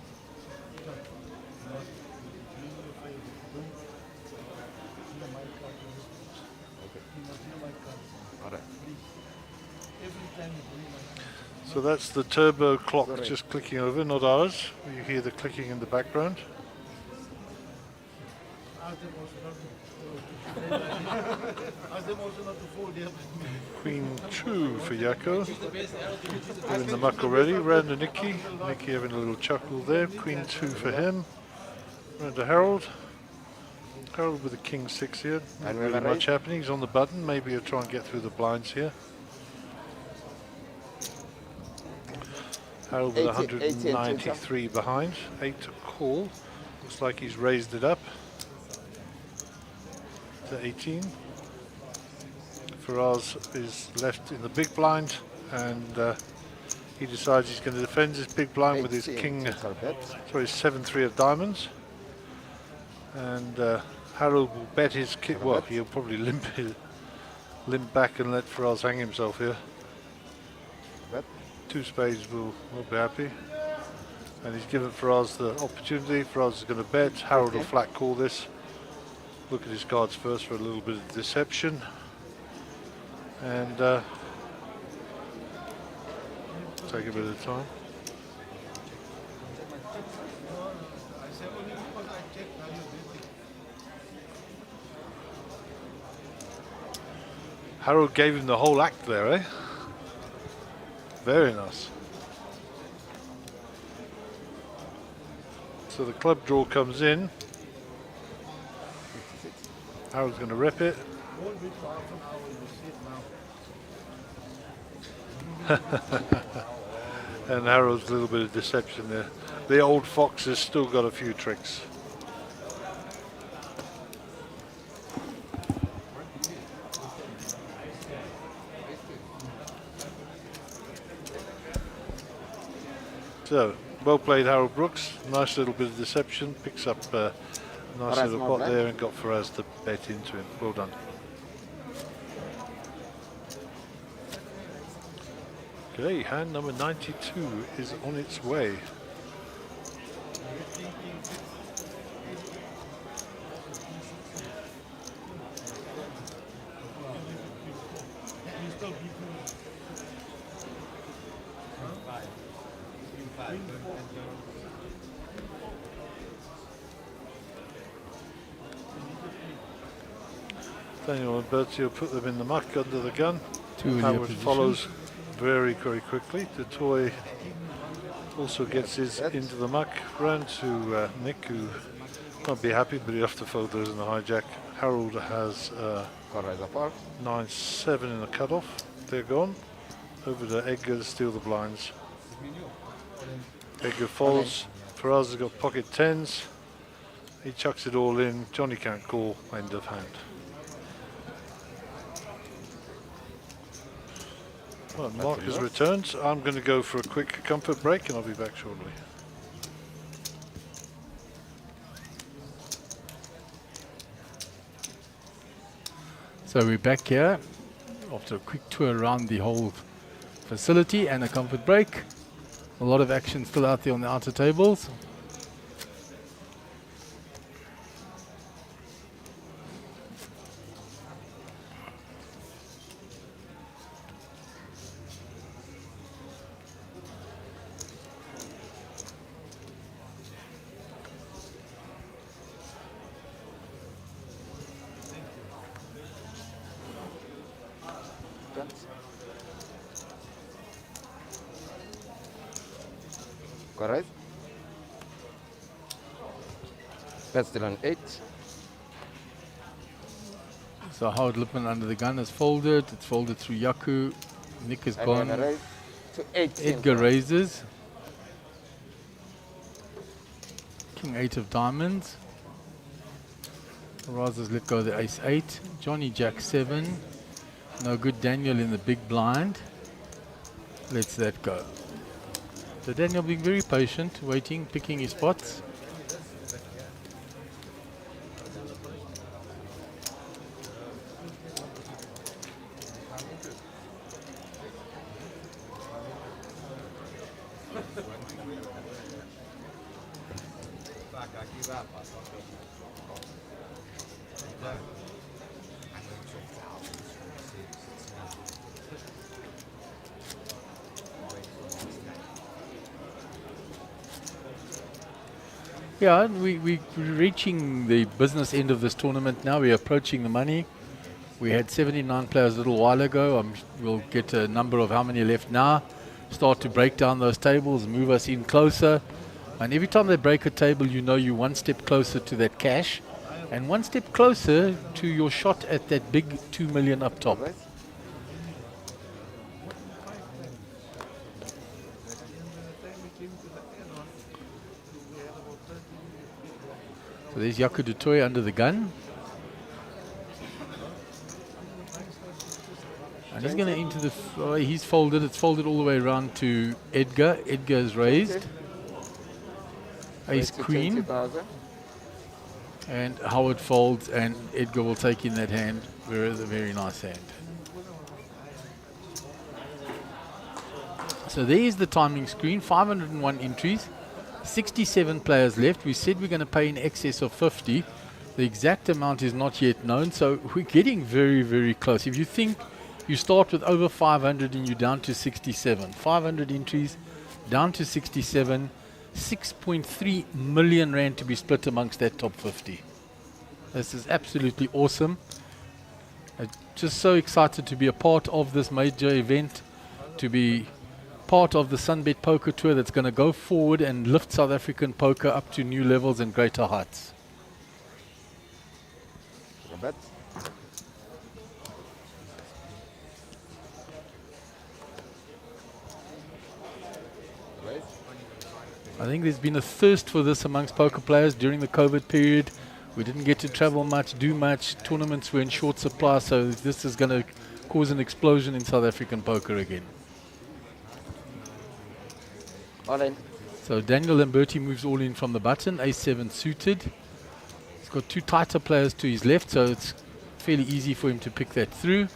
So that's the turbo clock just clicking over, not ours. You hear the clicking in the background. Queen 2 for Jaco. They're in the muck already. Round to Nikki. Nikki having a little chuckle there. Queen 2 for him. Round to Harold. Harold with the King 6 here. Not really much happening. He's on the button. Maybe he'll try and get through the blinds here. Harold with 193 behind. 8 to call. Looks like he's raised it up to 18. Faraz is left in the big blind, and he decides he's going to defend his big blind with his king, sorry, 7-3 of diamonds. And Harold will bet his kit. Well, he'll probably limp back and let Faraz hang himself here. 2 spades will be happy. And he's given Faraz the opportunity. Faraz is going to bet. Harold will flat call this. Look at his cards first for a little bit of deception. And take a bit of time. Harold gave him the whole act there, eh? Very nice. So the club draw comes in. Harold's going to rip it. And Harold's a little bit of deception there. The old fox has still got a few tricks. So, well played Harold Brooks. Nice little bit of deception. Picks up a nice little pot there and got Faraz to bet into him. Well done. Okay, hand number 92 is on its way. Daniel and Bertie will put them in the muck under the gun. Howard follows very, very quickly. The toy also gets his into the muck. Round to Nick, who won't be happy, but he'll have to fold those in the hijack. Harold has 9-7 in the cutoff. They're gone. Over to Edgar to steal the blinds. Edgar folds. Faraz has got pocket 10s. He chucks it all in. Johnny can't call, end of hand. Well, Mark has returned. I'm going to go for a quick comfort break and I'll be back shortly. So we're back here after a quick tour around the whole facility and a comfort break. A lot of action still out there on the outer tables. Correct. Bet still on 8. So Howard Lippman under the gun is folded. It's folded through Yaku. Nick is And gone. then raise to 18. Edgar raises. King 8 of diamonds. Razas let go the ace 8. Johnny Jack 7. No good. Daniel in the big blind. Lets that go. So Daniel being very patient, waiting, picking his spots. Yeah, we're reaching the business end of this tournament now. We're approaching the money. We had 79 players a little while ago. We'll get a number of how many left now. Start to break down those tables, move us in closer. And every time they break a table, you know you're one step closer to that cash. And one step closer to your shot at that big 2 million up top. So there's Yaku Dutoy under the gun. And he's going to enter the... he's folded. It's folded all the way around to Edgar. Edgar is raised. Ace Queen. And Howard folds and Edgar will take in that hand. Very, very nice hand. So there's the timing screen. 501 entries. 67 players left. We said we're going to pay in excess of 50. The exact amount is not yet known, so we're getting very, very close. If you think you start with over 500 and you're down to 67, 500 entries down to 67, 6.3 million rand to be split amongst that top 50. This is absolutely awesome. I'm just so excited to be a part of this major event, to be part of the Sunbet Poker Tour that's going to go forward and lift South African poker up to new levels and greater heights. Robert. I think there's been a thirst for this amongst poker players during the COVID period. We didn't get to travel much, do much. Tournaments were in short supply, so this is going to cause an explosion in South African poker again. All in. So Daniel Lamberti moves all in from the button, A7 suited. He's got two tighter players to his left, so it's fairly easy for him to pick that through.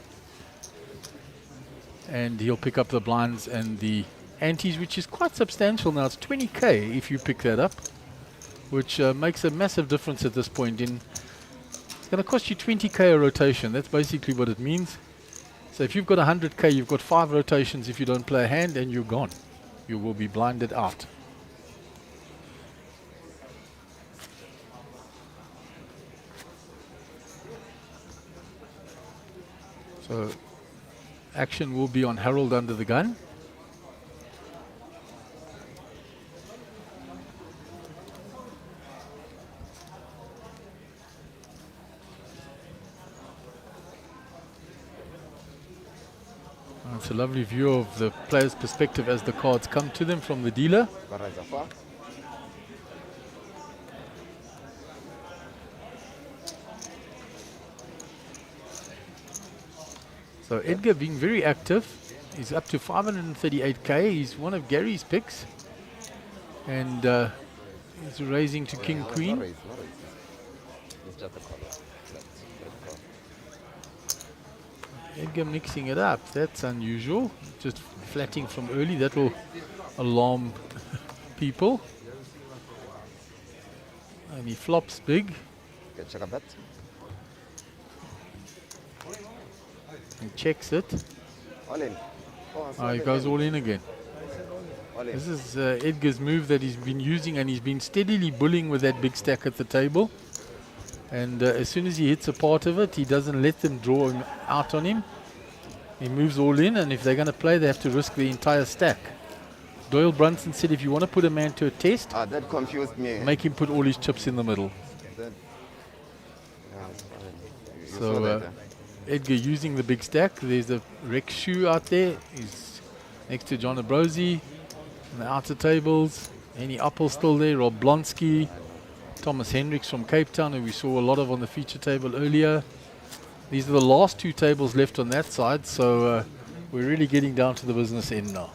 And he'll pick up the blinds and the antes, which is quite substantial now. It's 20k if you pick that up, which makes a massive difference at this point. It's going to cost you 20k a rotation. That's basically what it means. So if you've got 100k, you've got 5 rotations if you don't play a hand, and you're gone. You will be blinded out. So action will be on Harold under the gun. It's a lovely view of the player's perspective as the cards come to them from the dealer. So Edgar being very active. He's up to 538k. He's one of Gary's picks. And he's raising to King Queen. Edgar mixing it up. That's unusual. Just flatting from early. That will alarm people. And he flops big Okay, check a bet. and checks it. All in. Oh, it's Oh, not he in goes then. all in again. All in. This is Edgar's move that he's been using, and he's been steadily bullying with that big stack at the table. And as soon as he hits a part of it, he doesn't let them draw him out on him. He moves all in, and if they're going to play, they have to risk the entire stack. Doyle Brunson said if you want to put a man to a test, Ah, that confused me. make him put all his chips in the middle. That, yeah, it's fine. You So, saw that, Edgar using the big stack. There's a Rex Shoe out there. He's next to John Abrosi. On the outer tables. Any Appel still there. Rob Blonsky. Thomas Hendricks from Cape Town, who we saw a lot of on the feature table earlier. These are the last two tables left on that side. So we're really getting down to the business end now.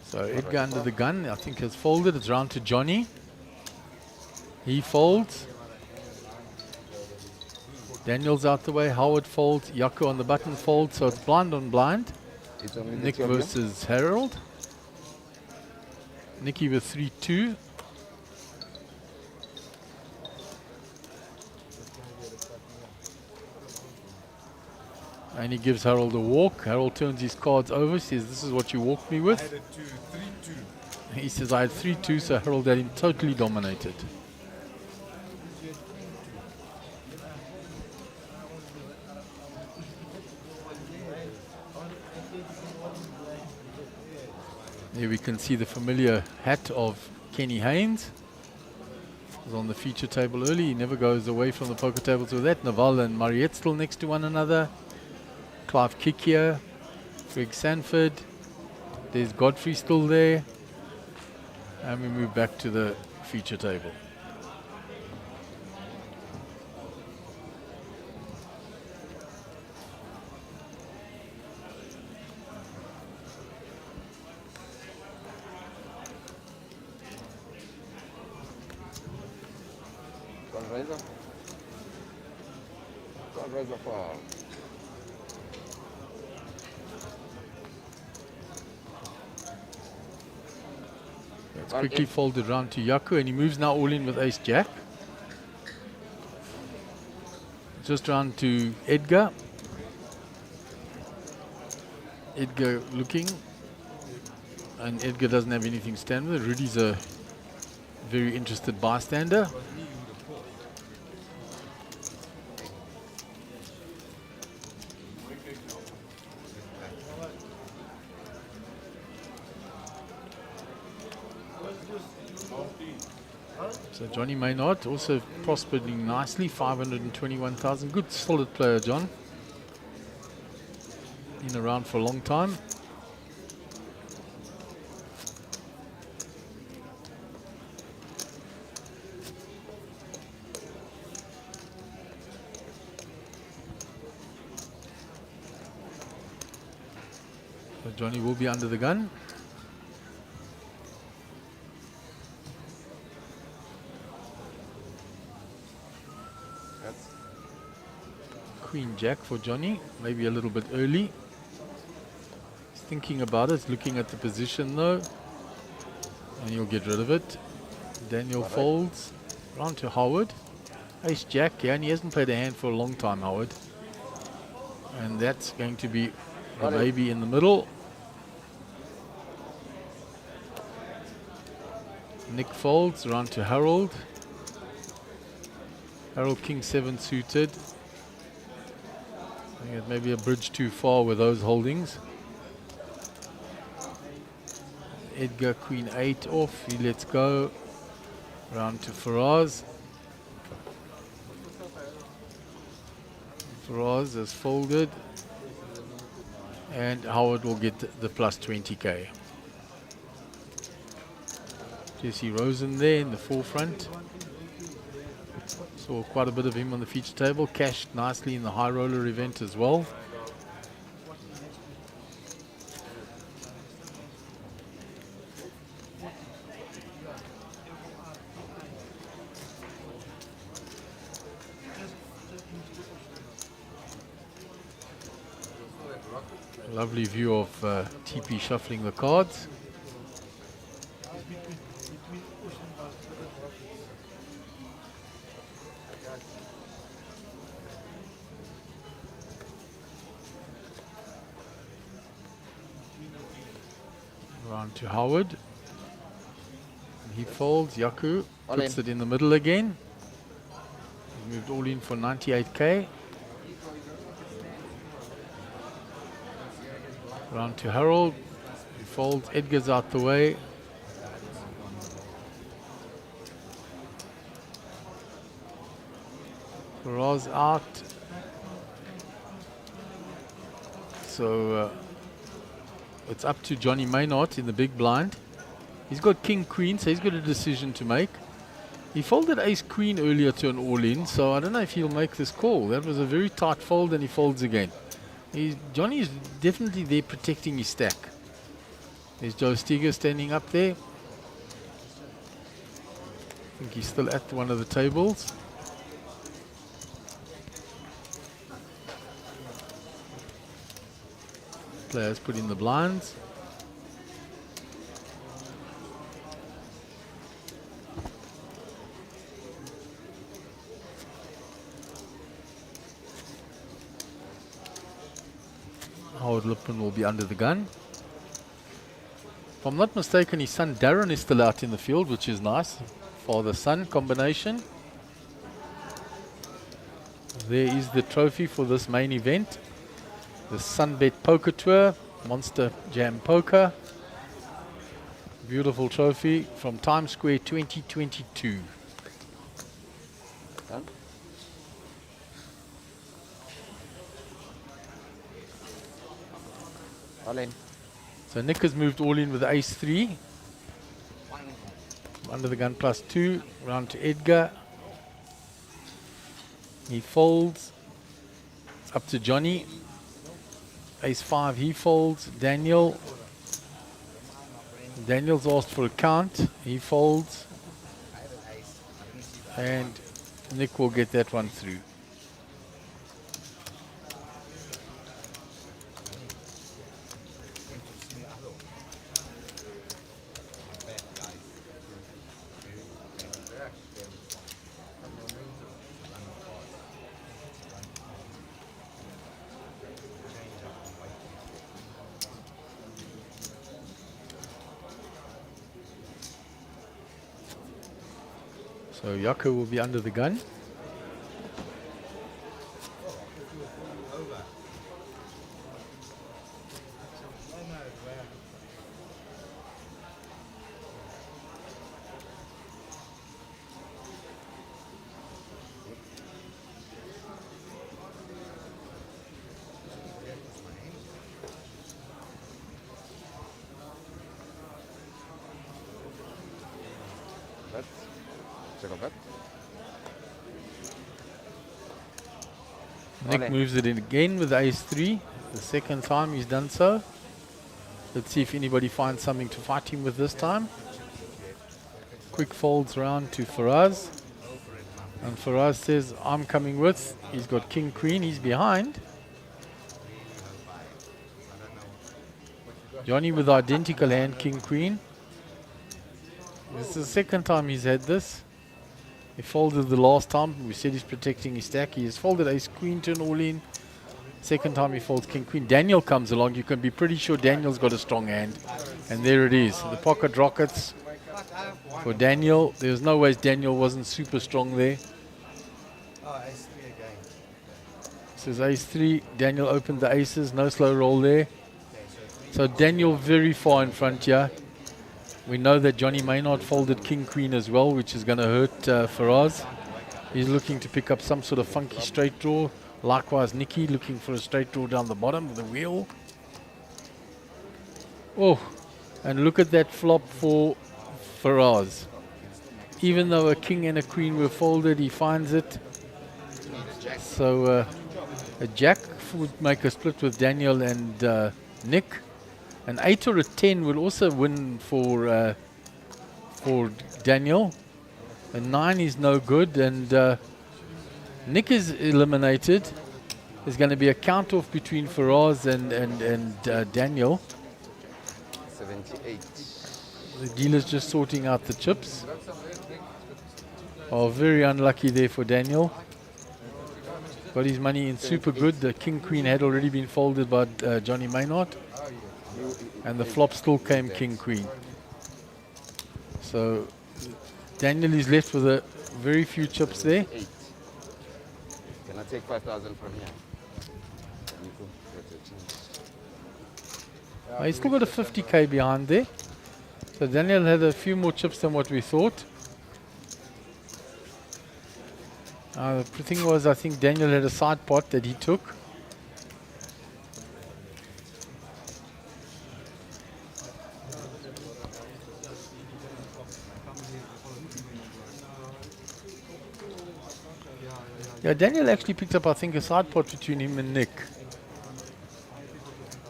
So Edgar under the gun, I think has folded. It's round to Johnny. He folds. Daniel's out the way. Howard folds. Yako on the button folds. So it's blind on blind. It's only the Nick two of you. versus Harold. Nikki with 3-2. And he gives Harold a walk. Harold turns his cards over, says, "This is what you walked me with." Added to 3-2. He says, "I had 3-2, so Harold had him totally dominated." Here we can see the familiar hat of Kenny Haynes. Was on the feature table early. He never goes away from the poker tables with that. Naval and Mariette still next to one another. Clive Kick here. Greg Sanford. There's Godfrey still there. And we move back to the feature table. Call Razor for It's quickly folded round to Yaku, and he moves now all in with Ace Jack. Just round to Edgar. Edgar looking, and Edgar doesn't have anything to stand with. Rudy's a very interested bystander. So Johnny Maynard also prospering nicely, 521,000. Good solid player, John. Been around for a long time. So Johnny will be under the gun. Queen Jack for Johnny, maybe a little bit early. He's thinking about it, looking at the position though, and he'll get rid of it. Daniel folds, round to Howard. Ace Jack, yeah, and he hasn't played a hand for a long time, Howard. And that's going to be the baby in the middle. Nick folds, round to Harold. Harold King 7 suited. I think it may be a bridge too far with those holdings. Edgar Queen 8 off, he lets go. Round to Faraz. Faraz is folded. And Howard will get the plus 20k. Jesse Rosen there in the forefront. Saw quite a bit of him on the feature table. Cashed nicely in the high roller event as well. Lovely view of TP shuffling the cards. Round to Howard. He folds. Yaku puts it in the middle again. He's moved all in for 98k. Round to Harold. He folds. Edgar's out the way. Faraz out. So it's up to Johnny Maynard in the big blind. He's got king queen, so he's got a decision to make. He folded ace queen earlier to an all-in, so I don't know if he'll make this call. That was a very tight fold, and he folds again. Johnny is definitely there protecting his stack. There's Joe Steger standing up there. I think he's still at one of the tables. Players put in the blinds. Howard Lippman will be under the gun. If I'm not mistaken, his son Darren is still out in the field, which is nice. Father-son combination. There is the trophy for this main event. The Sunbet Poker Tour, Monster Jam Poker. Beautiful trophy from Times Square 2022. Done. All in. So Nick has moved all in with ace 3. Under the gun +2. Round to Edgar. He folds. It's up to Johnny. Ace 5, he folds. Daniel's asked for a count. He folds. And Nick will get that one through. So Yako will be under the gun. Second bet. Nick moves it in again with ace 3. The second time he's done so. Let's see if anybody finds something to fight him with this time. Quick folds round to Faraz. And Faraz says, I'm coming with. He's got king queen. He's behind. Johnny with identical hand, king queen. This is the second time he's had this. He folded the last time. We said he's protecting his stack. He has folded ace queen to an all-in. Second time he folds king queen. Daniel comes along. You can be pretty sure Daniel's got a strong hand. And there it is. The pocket rockets for Daniel. There's no ways Daniel wasn't super strong there. Oh, ace 3 again. Says ace 3. Daniel opened the aces. No slow roll there. So Daniel very far in front here. We know that Johnny Maynard folded king queen as well, which is going to hurt Faraz. He's looking to pick up some sort of funky straight draw. Likewise, Nikki looking for a straight draw down the bottom of the wheel. Oh, and look at that flop for Faraz. even though a king and a queen were folded, he finds it. So a jack would make a split with Daniel and Nick. An 8 or a 10 will also win for Daniel. A 9 is no good, and Nick is eliminated. There's going to be a count-off between Faraz and Daniel. 78. The dealer's just sorting out the chips. Oh, very unlucky there for Daniel. Got his money in super good. The king-queen had already been folded by Johnny Maynard. And the flop still came king-queen. So Daniel is left with a very few chips there. Can I take 5,000 from here? He's still got a 50k behind there. So Daniel had a few more chips than what we thought. The thing was, I think Daniel had a side pot that he took. Yeah, Daniel actually picked up, I think, a side pot between him and Nick.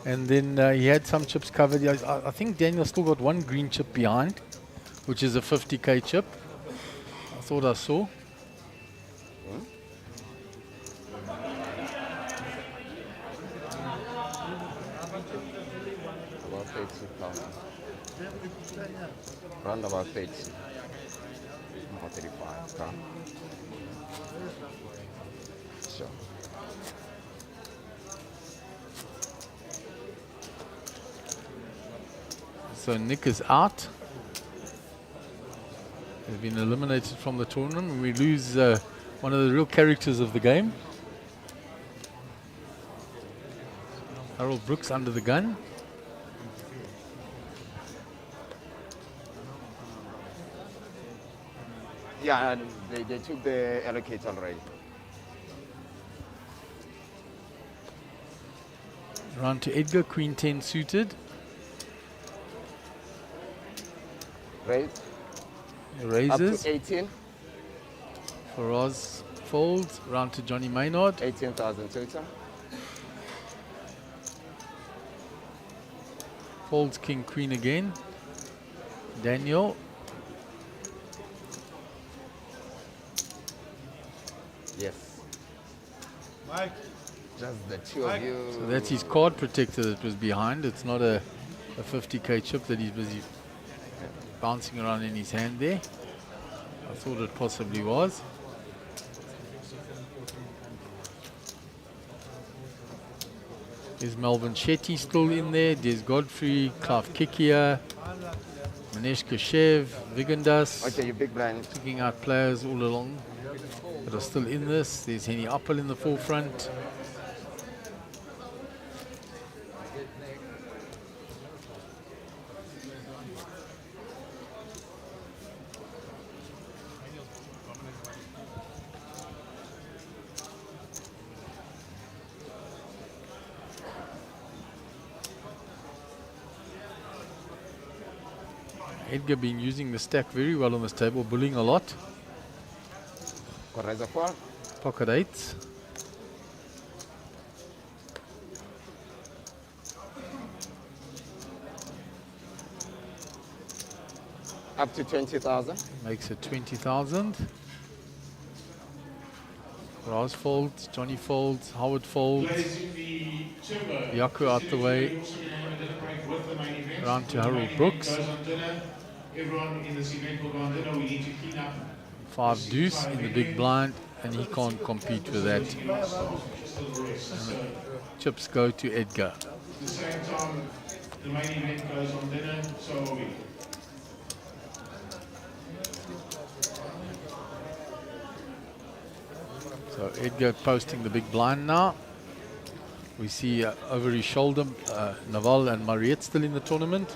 And then he had some chips covered. I think Daniel still got one green chip behind, which is a 50k chip. I thought I saw. About 30,000. Round about 30. About 35. Huh? Sure. So Nick is out. He's been eliminated from the tournament. We lose one of the real characters of the game. Harold Brooks under the gun. Yeah, and they took the allocate already. Round to Edgar, Queen 10 suited. Right? Raises. Up to 18. Faraz folds. Round to Johnny Maynard. 18,000 total. Folds King Queen again. Daniel. Yes. Mike. Just the two of you. So that's his card protector that was behind. It's not a 50k chip that he's busy bouncing around in his hand there. I thought it possibly was. There's Melvin Shetty still in there. There's Godfrey, Clive Kikia, Manesh Kashev, Vigandas. Okay, you big blind. Picking out players all along that are still in this. There's Henny Appel in the forefront. Edgar been using the stack very well on this table, bullying a lot. Reservoir. Pocket eights. Up to 20,000. Makes it 20,000. Raz folds, Johnny folds, Howard folds. Yaku out the way. Round to Harold Brooks. Everyone in this event will go on dinner. We need to clean up. 5 deuce in the big blind, and he can't compete with that. Chips go to Edgar. At the same time, the main event goes on dinner, so are we. So Edgar posting the big blind now. We see over his shoulder Naval and Mariette still in the tournament.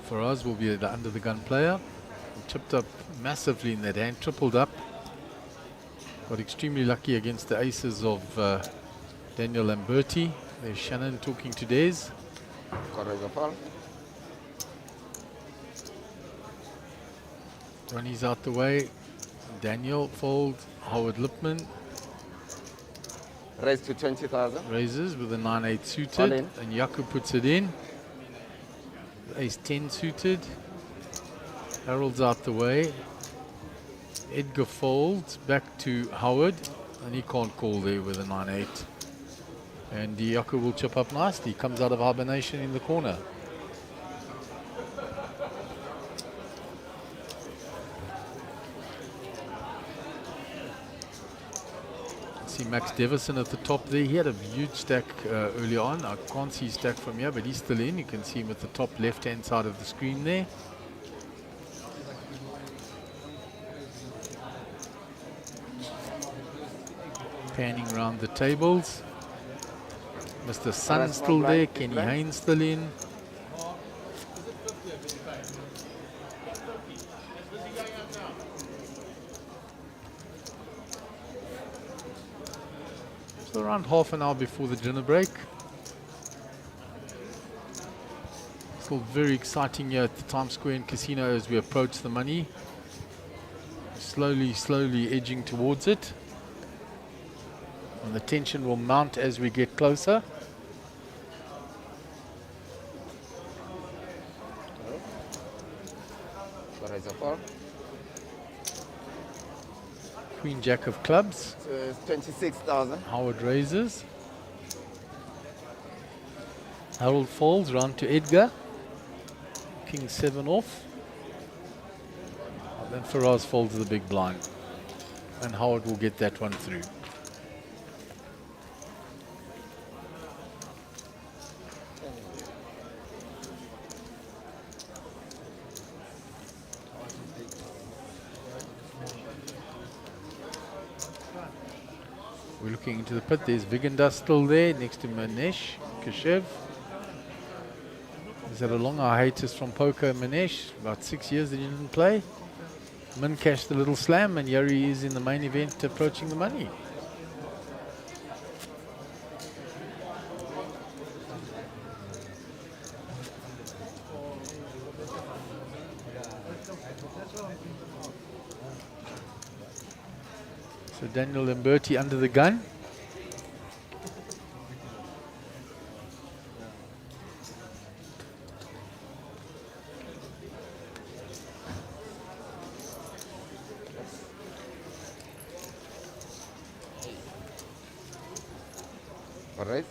Faraz will be the under the gun player. Chipped up massively in that hand, tripled up. Got extremely lucky against the aces of Daniel Lamberti. There's Shannon talking to Des. Correct the fall. Johnny's out the way. Daniel folds. Howard Lipman Raise to 20,000. raises with a 9-8 All suited. in. And Yaku puts it in. Ace 10 suited. Harold's out the way. Edgar folds back to Howard. And he can't call there with a 9-8. And Yaku will chip up nicely. Comes out of hibernation in the corner. See Max Devison at the top there. He had a huge stack early on. I can't see his stack from here, but he's still in. You can see him at the top left-hand side of the screen there. Panning around the tables. Mr. Sun still there. Kenny Haynes still in. So around half an hour before the dinner break. Still very exciting here at the Times Square and Casino as we approach the money. Slowly edging towards it. And the tension will mount as we get closer. Correct the fall. Queen Jack of clubs. So it's 26,000. Howard raises. Harold falls round to Edgar. King 7 off. And then Faraz folds the big blind. And Howard will get that one through. We're looking into the pit. There's Viganda still there next to Manesh Kashev. He's had a long hiatus from poker, Manesh. About 6 years that he didn't play. Min cashed the little slam, and here he is in the main event approaching the money. So Daniel Lamberti under the gun. All right.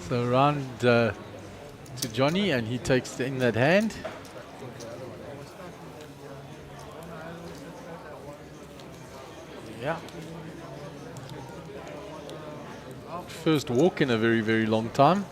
So round to Johnny, and he takes in that hand. Yeah. First walk in a very, very long time.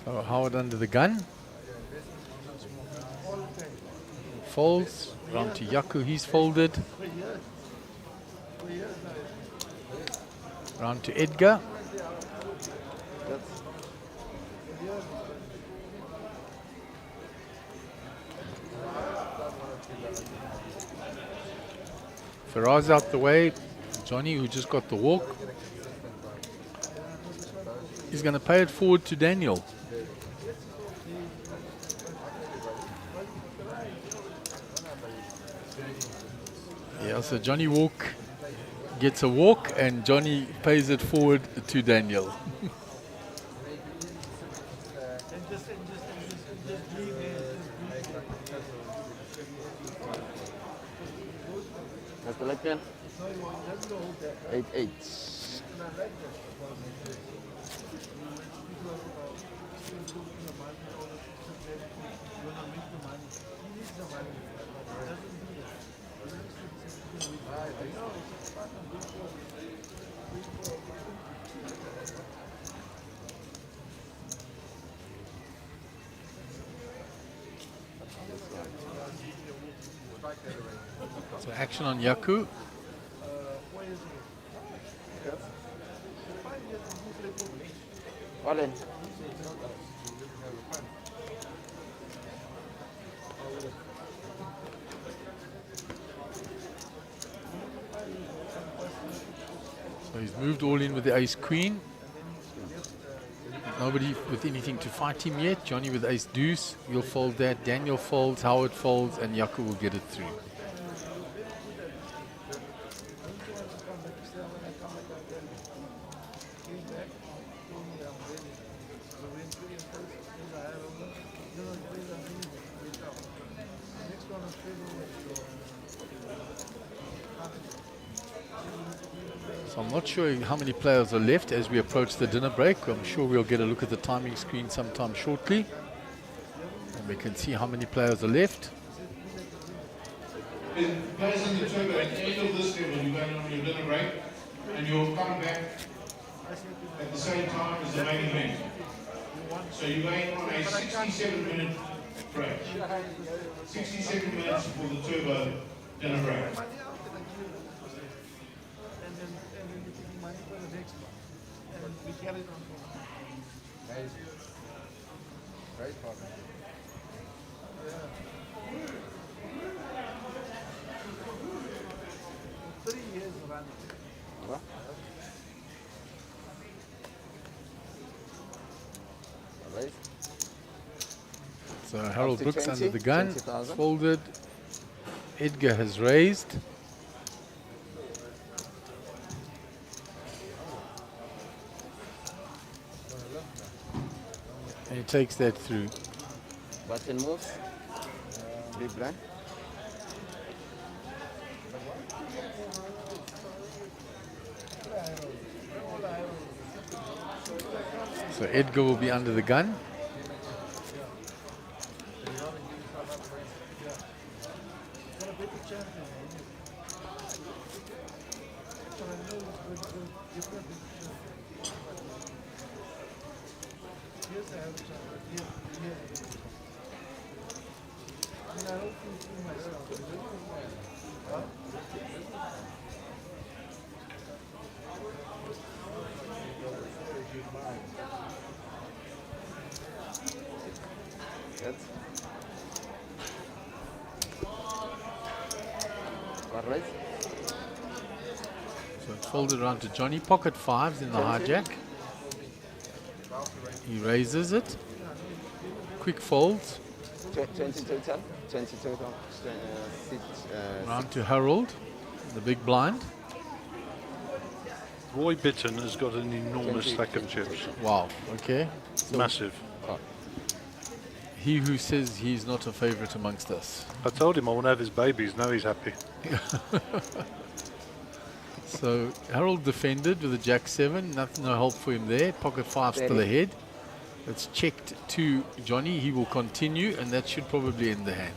So Howard under the gun. Folds. Round to Yaku, he's folded. Round to Edgar. Faraz out the way. Johnny, who just got the walk, he's going to pay it forward to Daniel. Yeah, so Johnny Walk gets a walk and Johnny pays it forward to Daniel. That's the leg pin. 8-8. So action on Yaku. All in. So he's moved all in with the ace queen. Nobody with anything to fight him yet. Johnny with ace deuce. He'll fold that. Daniel folds, Howard folds, and Yaku will get it through. So I'm not sure how many players are left as we approach the dinner break. I'm sure we'll get a look at the timing screen sometime shortly. And we can see how many players are left. Players in the turbo, at the end of this level, you're going on your dinner break, and you'll come back at the same time as the main event. So you're going on a 67-minute break. 67 minutes for the turbo dinner break. So Harold Up to Brooks 20, under the gun, 20,000. folded. Edgar has raised. And he takes that through. Button moves. Big blind. So Edgar will be under the gun. Good. One raise. So it's folded around to Johnny. Pocket fives in the hijack. He raises it. Quick folds. 20 total. 20 total. Round to Harold, the big blind. Roy Bitton has got an enormous stack of chips. Wow, okay. So Massive. he who says he's not a favorite amongst us. I told him I want to have his babies. Now he's happy. So Harold defended with a jack 7. Nothing, no help for him there. Pocket 5 still Steady. ahead. It's checked to Johnny. He will continue, and that should probably end the hand.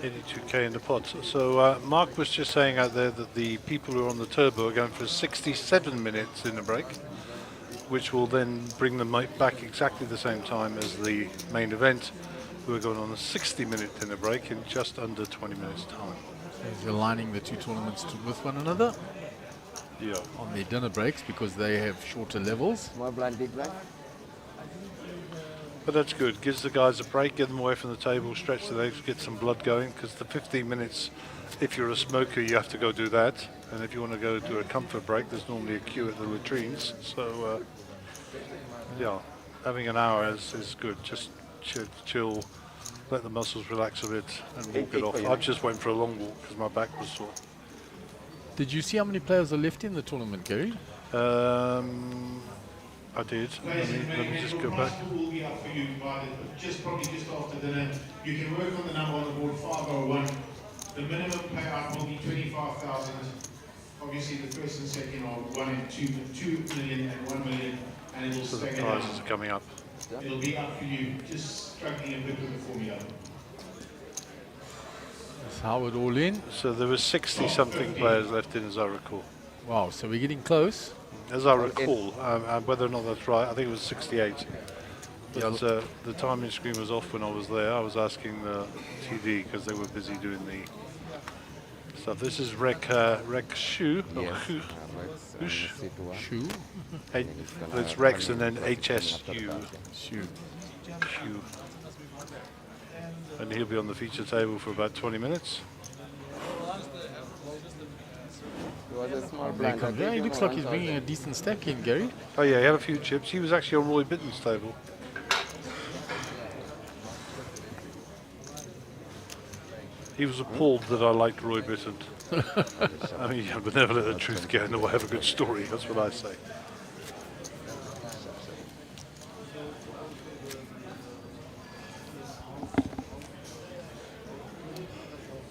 82k in the pot. So Mark was just saying out there that the people who are on the turbo are going for 67 minutes in the break, which will then bring them back exactly the same time as the main event, who are going on a 60-minute dinner break in just under 20 minutes time. He's aligning the two tournaments with one another Yeah. on their dinner breaks because they have shorter levels. More blind, big blind. But that's good. Gives the guys a break, get them away from the table, stretch the legs, get some blood going, because the 15 minutes, if you're a smoker, you have to go do that. And if you want to go do a comfort break, there's normally a queue at the latrines. So, yeah, having an hour is good. Just chill, let the muscles relax a bit and walk Eight it off. for you. I just went for a long walk because my back was sore. Did you see how many players are left in the tournament, Gary? I did. Ladies and Let me just go back. Pool will be up for you probably just after dinner. You can work on the number on the board 501. The minimum payout will be 25,000. Obviously, the first and second are 1 and 2 million and 1 million, and it'll So the stagger prizes down. are coming up. It'll be up for you. Just struggling a bit with the formula. That's Howard all in. So there were 60-something players left in, as I recall. Wow, so we're getting close. As I recall, whether or not that's right, I think it was 68. But the timing screen was off when I was there. I was asking the TD because they were busy doing the stuff. This is Rek Shu. Shoe. It's Rex and then HSU. Shoe. Shu. And he'll be on the feature table for about 20 minutes. It was a small There blind. comes- Yeah, he looks like he's bringing a decent stack in, Gary. Oh yeah, he had a few chips. He was actually on Roy Bitten's table. He was appalled that I liked Roy Bitton. I mean, but never let the truth get in the way of a good story. That's what I say.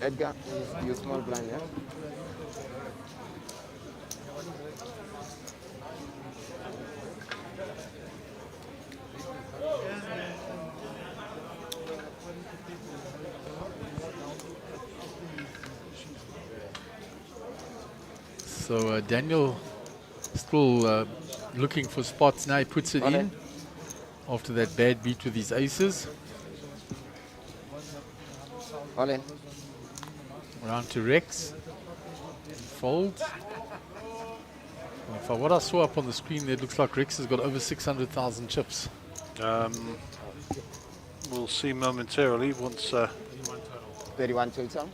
Edgar, you small blind, yeah? So Daniel still looking for spots now. He puts it in after that bad beat with his aces. All in. Round to Rex. Folds. From what I saw up on the screen there, it looks like Rex has got over 600,000 chips. We'll see momentarily once 31 total.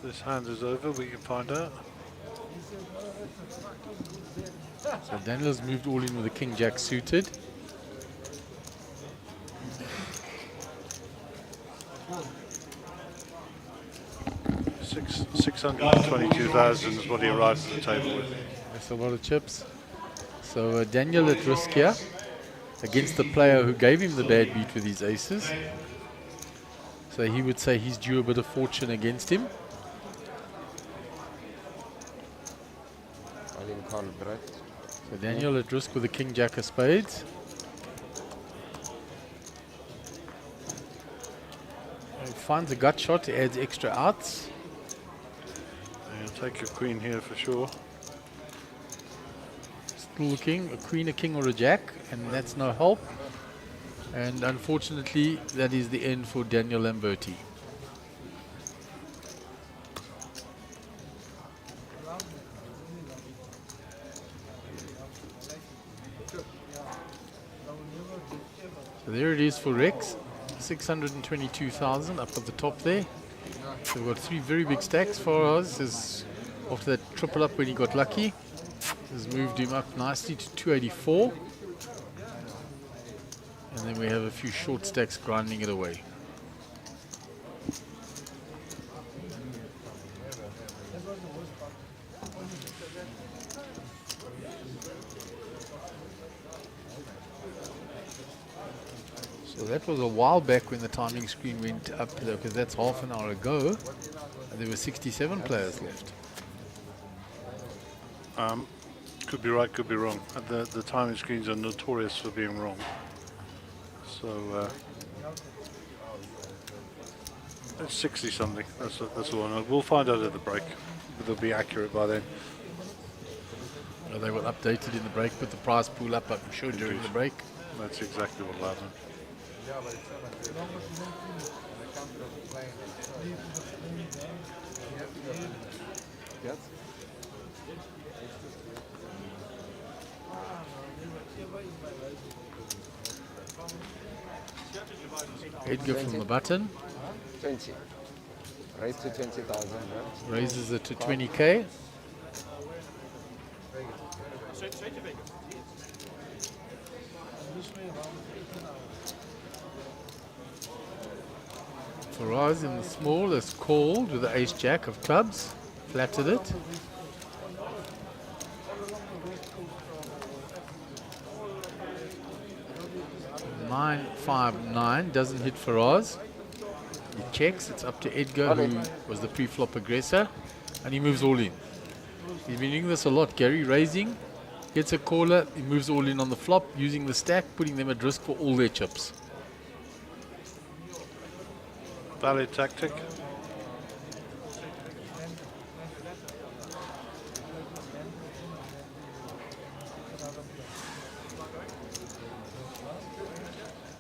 this hand is over. We can find out. So Daniel's moved all in with the King Jack suited. Six 622,000 is what he arrived at the table with. That's a lot of chips. So Daniel at risk here against the player who gave him the bad beat with his aces. So he would say he's due a bit of fortune against him. All in call, Brett. So Daniel at risk with the King Jack of spades. He finds a gut shot, adds extra outs. Yeah, take your queen here for sure. Still looking, a queen, a king or a jack, and that's no help. And unfortunately, that is the end for Daniel Lamberti. So there it is for Rex, 622,000 up at the top there. So we've got three very big stacks for us. Is after that triple up when he got lucky, has moved him up nicely to 284. And then we have a few short stacks grinding it away. So that was a while back when the timing screen went up there, because that's half an hour ago, and there were 67 players left. Could be right, could be wrong. The timing screens are notorious for being wrong. So it's 60 something. That's the one. We'll find out at the break. But they'll be accurate by then. They will update it in the break, put the prize pool up, I'm sure, during the break. That's exactly what will happen. Yes. Edgar from the button 20. Raise to 20,000, right? raises it to 20k. Faraz in the small is called with the ace-jack of clubs. Flattered it. Nine, 5-9 doesn't hit Faraz. He checks. It's up to Edgar, who was the pre-flop aggressor, and he moves all in. He's been doing this a lot, Gary. Raising, gets a caller, he moves all in on the flop, using the stack, putting them at risk for all their chips. Valid tactic.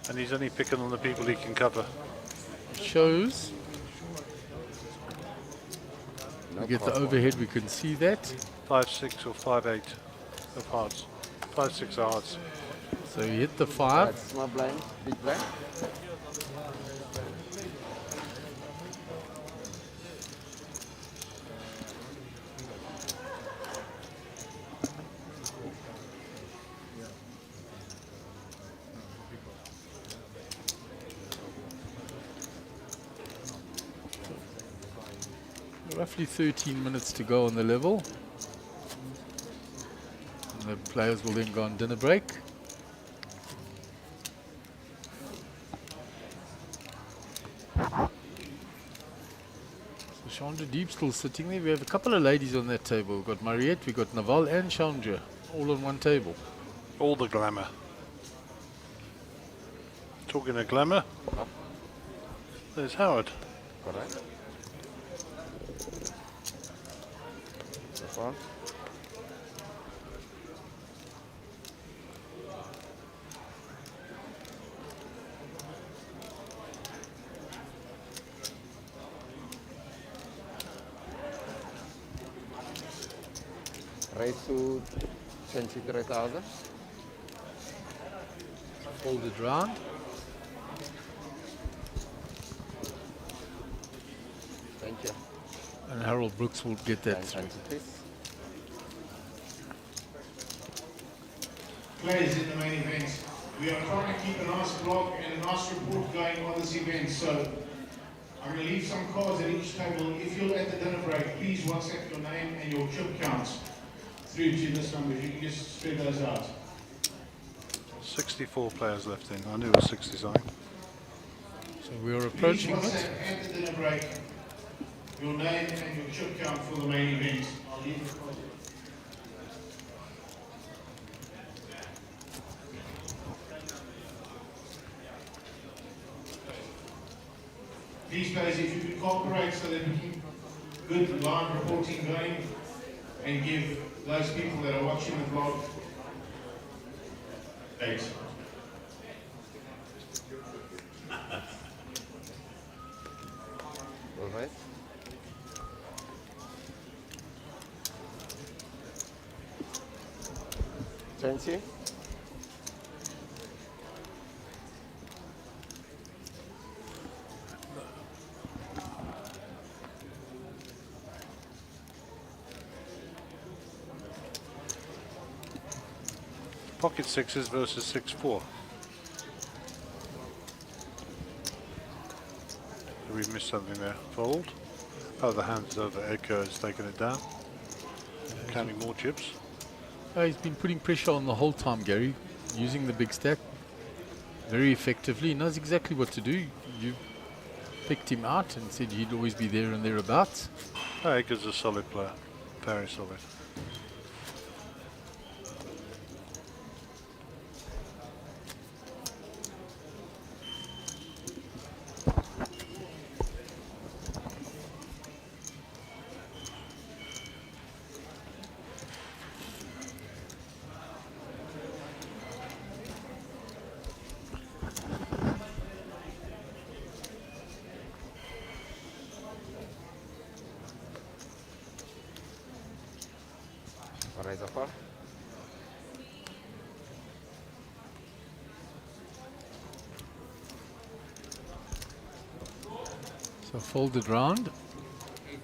And he's only picking on the people he can cover. Shows. We get the overhead, we can see that. 5-6 or 5-8 of hearts. 5-6 of hearts. So he hit the 5. That's small blind, big blind. Roughly 13 minutes to go on the level. And the players will then go on dinner break. So Chandra Deep still sitting there. We have a couple of ladies on that table. We've got Mariette, we've got Naval and Chandra all on one table. All the glamour. Talking of glamour, there's Howard. Correct. This one. Raise to 23,000. Folded round. Thank you. And Harold Brooks will get that through. Players in the main event, we are trying to keep a nice blog and a nice report going on this event, so I'm going to leave some cards at each table. If you're at the dinner break, please WhatsApp your name and your chip counts through to this number. If you can just spread those out. 64 players left in. I knew it was 60 something. So we're Please approaching it. WhatsApp at the dinner break your name and your chip count for the main event. I'll leave the cards. Please, guys, if you could cooperate so that we keep good live reporting going and give those people that are watching the vlog dates. All right. Chancy. Pocket sixes versus 6-4. We missed something there. Fold. Oh, the hand's over. Edgar has taken it down. Counting more chips. He's been putting pressure on the whole time, Gary, using the big stack very effectively. He knows exactly what to do. You picked him out and said he'd always be there and thereabouts. Oh, Edgar's a solid player. Very solid. Raise a call. So folded round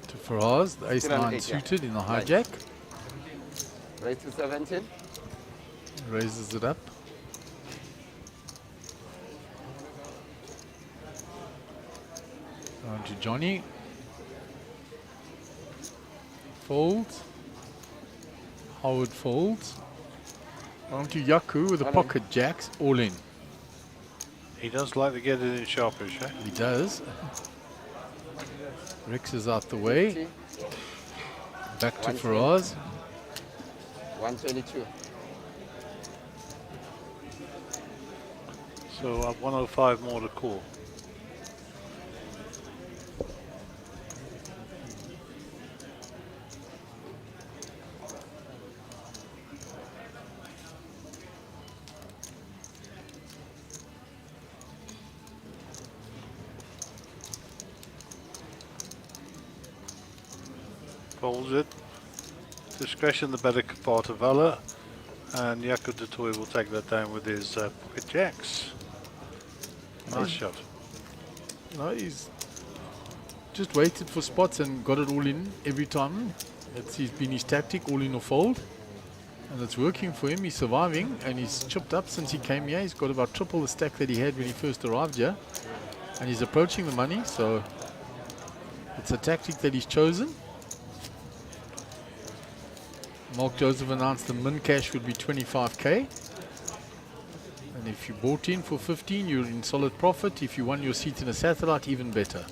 to Faraz, the ace 9 suited in the hijack. Raise to 17. Raises it up. On to Johnny. Folds. Howard folds. On to Yaku with the pocket jacks, all in. He does like to get it in sharpish, eh? He does. Rex is out the way. 50, Back to 120. Faraz. 122. So 105 more to call. Folds it. Discretion the better part of valor, and Jakob de Toy will take that down with his pocket jacks. Nice shot. No, he's just waited for spots and got it all in every time. He's been his tactic, all in or fold. And it's working for him. He's surviving and he's chipped up since he came here. He's got about triple the stack that he had when he first arrived here. And he's approaching the money, so it's a tactic that he's chosen. Mark Joseph announced the min cash would be 25k. And if you bought in for 15, you're in solid profit. If you won your seat in a satellite, even better.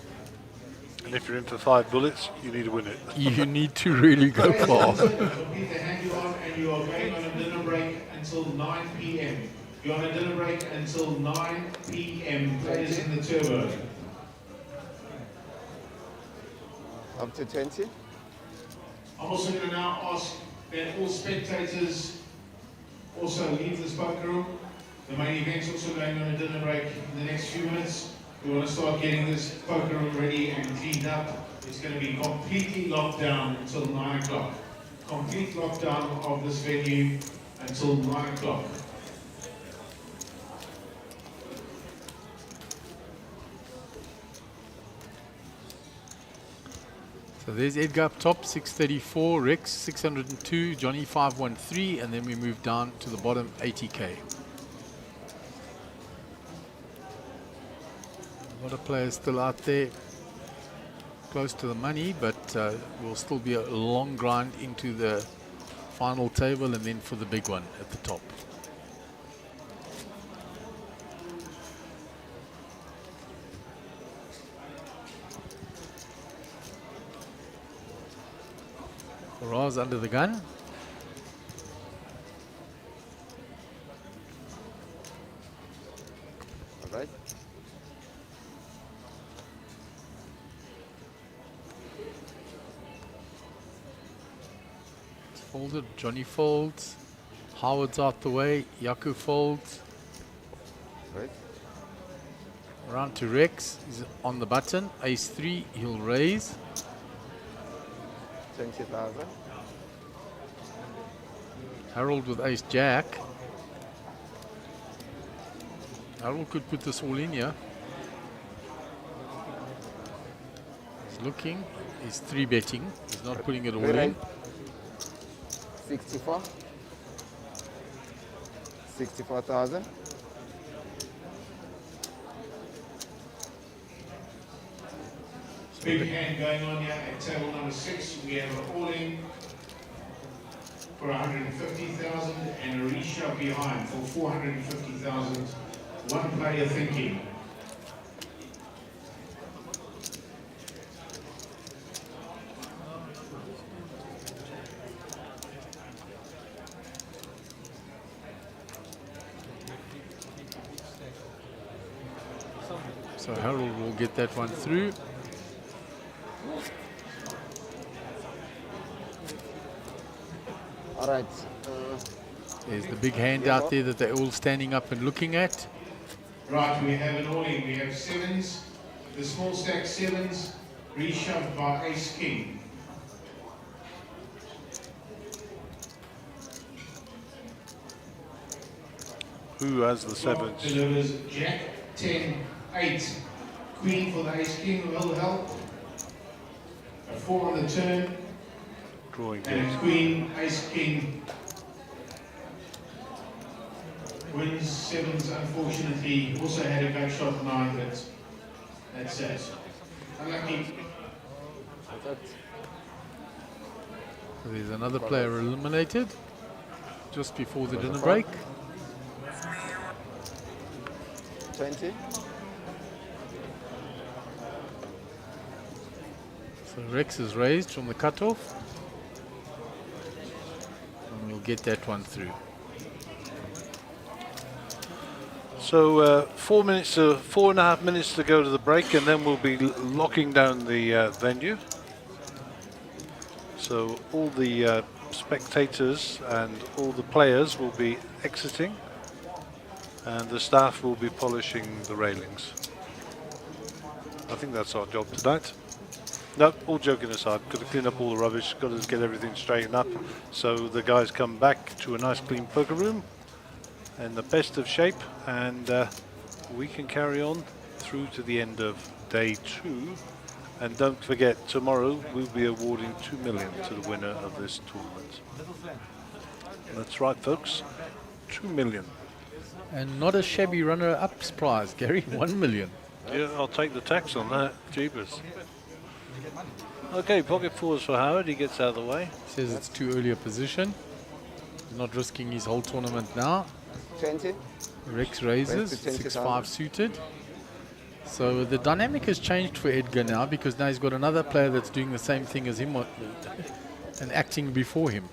And if you're in for 5 bullets, you need to win it. You need to really go far. Complete the hand you're on, and you are going on a dinner break until 9 p.m. You're on a dinner break until 9 p.m. Players in the turbo. Up to 20. I'm also going to now ask that all spectators also leave this poker room. The main event's also going on a dinner break in the next few minutes. We want to start getting this poker room ready and cleaned up. It's going to be completely locked down until 9 o'clock. Complete lockdown of this venue until 9 o'clock. So there's Edgar up top, 634, Rex 602, Johnny 513, and then we move down to the bottom, 80k. A lot of players still out there, close to the money, but will still be a long grind into the final table and then for the big one at the top. Faraz under the gun. All right. It's folded. Johnny folds. Howard's out the way. Yaku folds. Right. Round to Rex. He's on the button. Ace 3. He'll raise. 20,000. Harold with ace jack. Harold could put this all in here. He's looking. He's 3-betting. He's not putting it all in. 64. 64,000. Big hand going on here at table number 6. We have an all-in for 150,000 and a reshove behind for 450,000. One player thinking. So Harold will get that one through. All right. There's the big hand out there that they're all standing up and looking at. Right, we have an all-in. We have 7s. The small stack 7s reshoved by ace king. Who has the 7s? Delivers jack 10 8. Queen for the ace king will help. A 4 on the turn. Drawing And games. a queen, ace king. Wins 7s, unfortunately. Also had a gut shot 9, but that's it. Unlucky. So there's another player eliminated just before the dinner break. 20. So Rex is raised from the cutoff. And we'll get that one through. So 4.5 minutes to go to the break, and then we'll be locking down the venue. So all the spectators and all the players will be exiting, and the staff will be polishing the railings. I think that's our job tonight. No, all joking aside, got to clean up all the rubbish, got to get everything straightened up, so the guys come back to a nice clean poker room in the best of shape, and we can carry on through to the end of day 2. And don't forget, tomorrow we'll be awarding 2 million to the winner of this tournament. That's right, folks, 2 million. And not a shabby runner-up's prize, Gary, 1 million. Yeah, I'll take the tax on that, jeepers. Okay, pocket fours for Howard, he gets out of the way. Says it's too early a position. He's not risking his whole tournament now. 20. Rex raises, 6-5 suited. So the dynamic has changed for Edgar now, because now he's got another player that's doing the same thing as him and acting before him.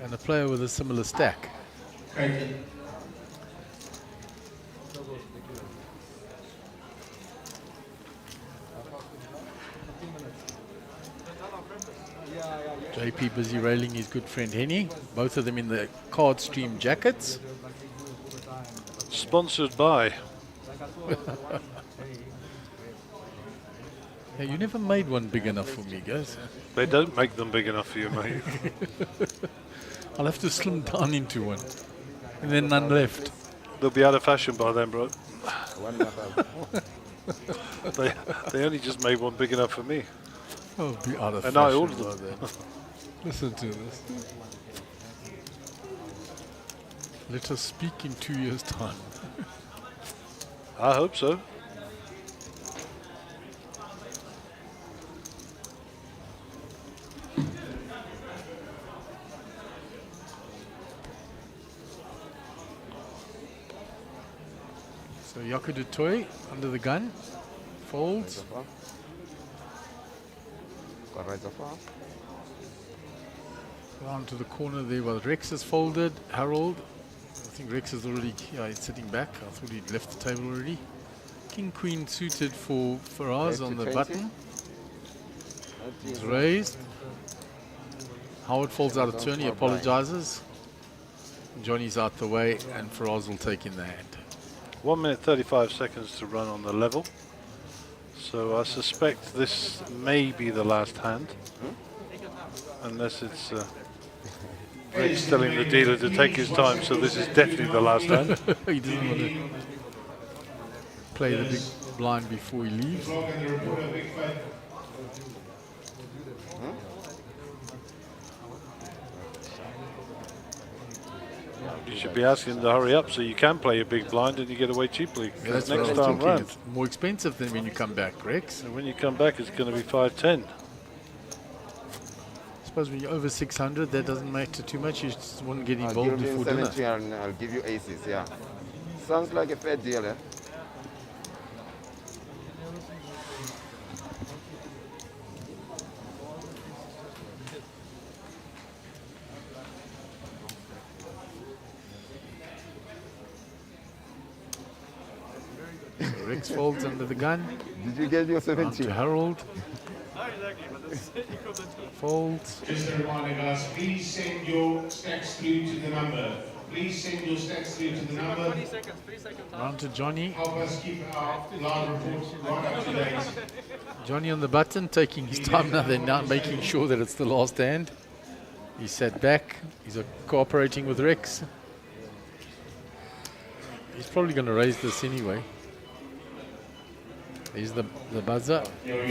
And a player with a similar stack. JP busy railing his good friend Henny, both of them in the card stream jackets. Sponsored by. Yeah, you never made one big enough for me, guys. They don't make them big enough for you, mate. I'll have to slim down into one. And then none left. They'll be out of fashion by then, bro. They only just made one big enough for me. Oh, be out of and fashion I ordered them. by then. Listen to this. Let us speak in 2 years' time. I hope so. So Jaco du Toit under the gun, folds. Round to the corner there while Rex is folded. Harold, I think Rex is already, yeah, he's sitting back. I thought he'd left the table already. King Queen suited for Faraz on the button. It's raised. Howard folds out of turn, he apologizes. Johnny's out the way and Faraz will take in the hand. 1 minute 35 seconds to run on the level. So I suspect this may be the last hand. Unless it's Rex telling the dealer to take his time, so this is definitely the last hand. He doesn't want to play the big blind before he leaves. You should be asking him to hurry up so you can play a big blind and you get away cheaply. Yeah, that's next what time I'm thinking. round. It's more expensive than when you come back, Rex. And when you come back, it's going to be 5-10. I suppose when you're over 600, that doesn't matter too much. You just wouldn't get I'll involved give you before dinner. 70 and I'll give you aces, yeah. Sounds like a fair deal, eh? Rex folds under the gun. Did you get your Round 70? to Harold. Folds. Just a reminder, guys, please send your stacks through to the number. Please send your stacks through to the number. 3 seconds. Round to Johnny. Help us keep our live reports right up to date. Johnny on the button, taking his time now. They're now making sure that it's the last hand. He sat back. He's cooperating with Rex. He's probably going to raise this anyway. Here's the buzzer.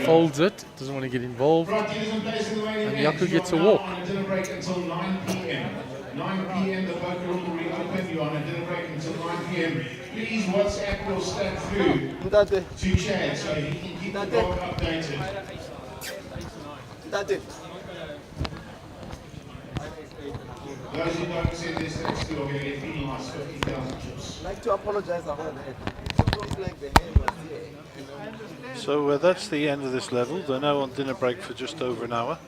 Folds it. Doesn't want to get involved. Right, dealers and players in the waiting And area, Jaco you gets are a now walk. on a dinner break until 9 p.m. 9 p.m. the poker room will reopen. You're on a dinner break until 9 p.m. Please WhatsApp your stat through to Chad so he can keep the blog updated. Those who don't send their stats through are going to get penalized 50,000 chips. I'd like to apologize about that. It looks like the hand was here. So that's the end of this level. They're now on dinner break for just over an hour,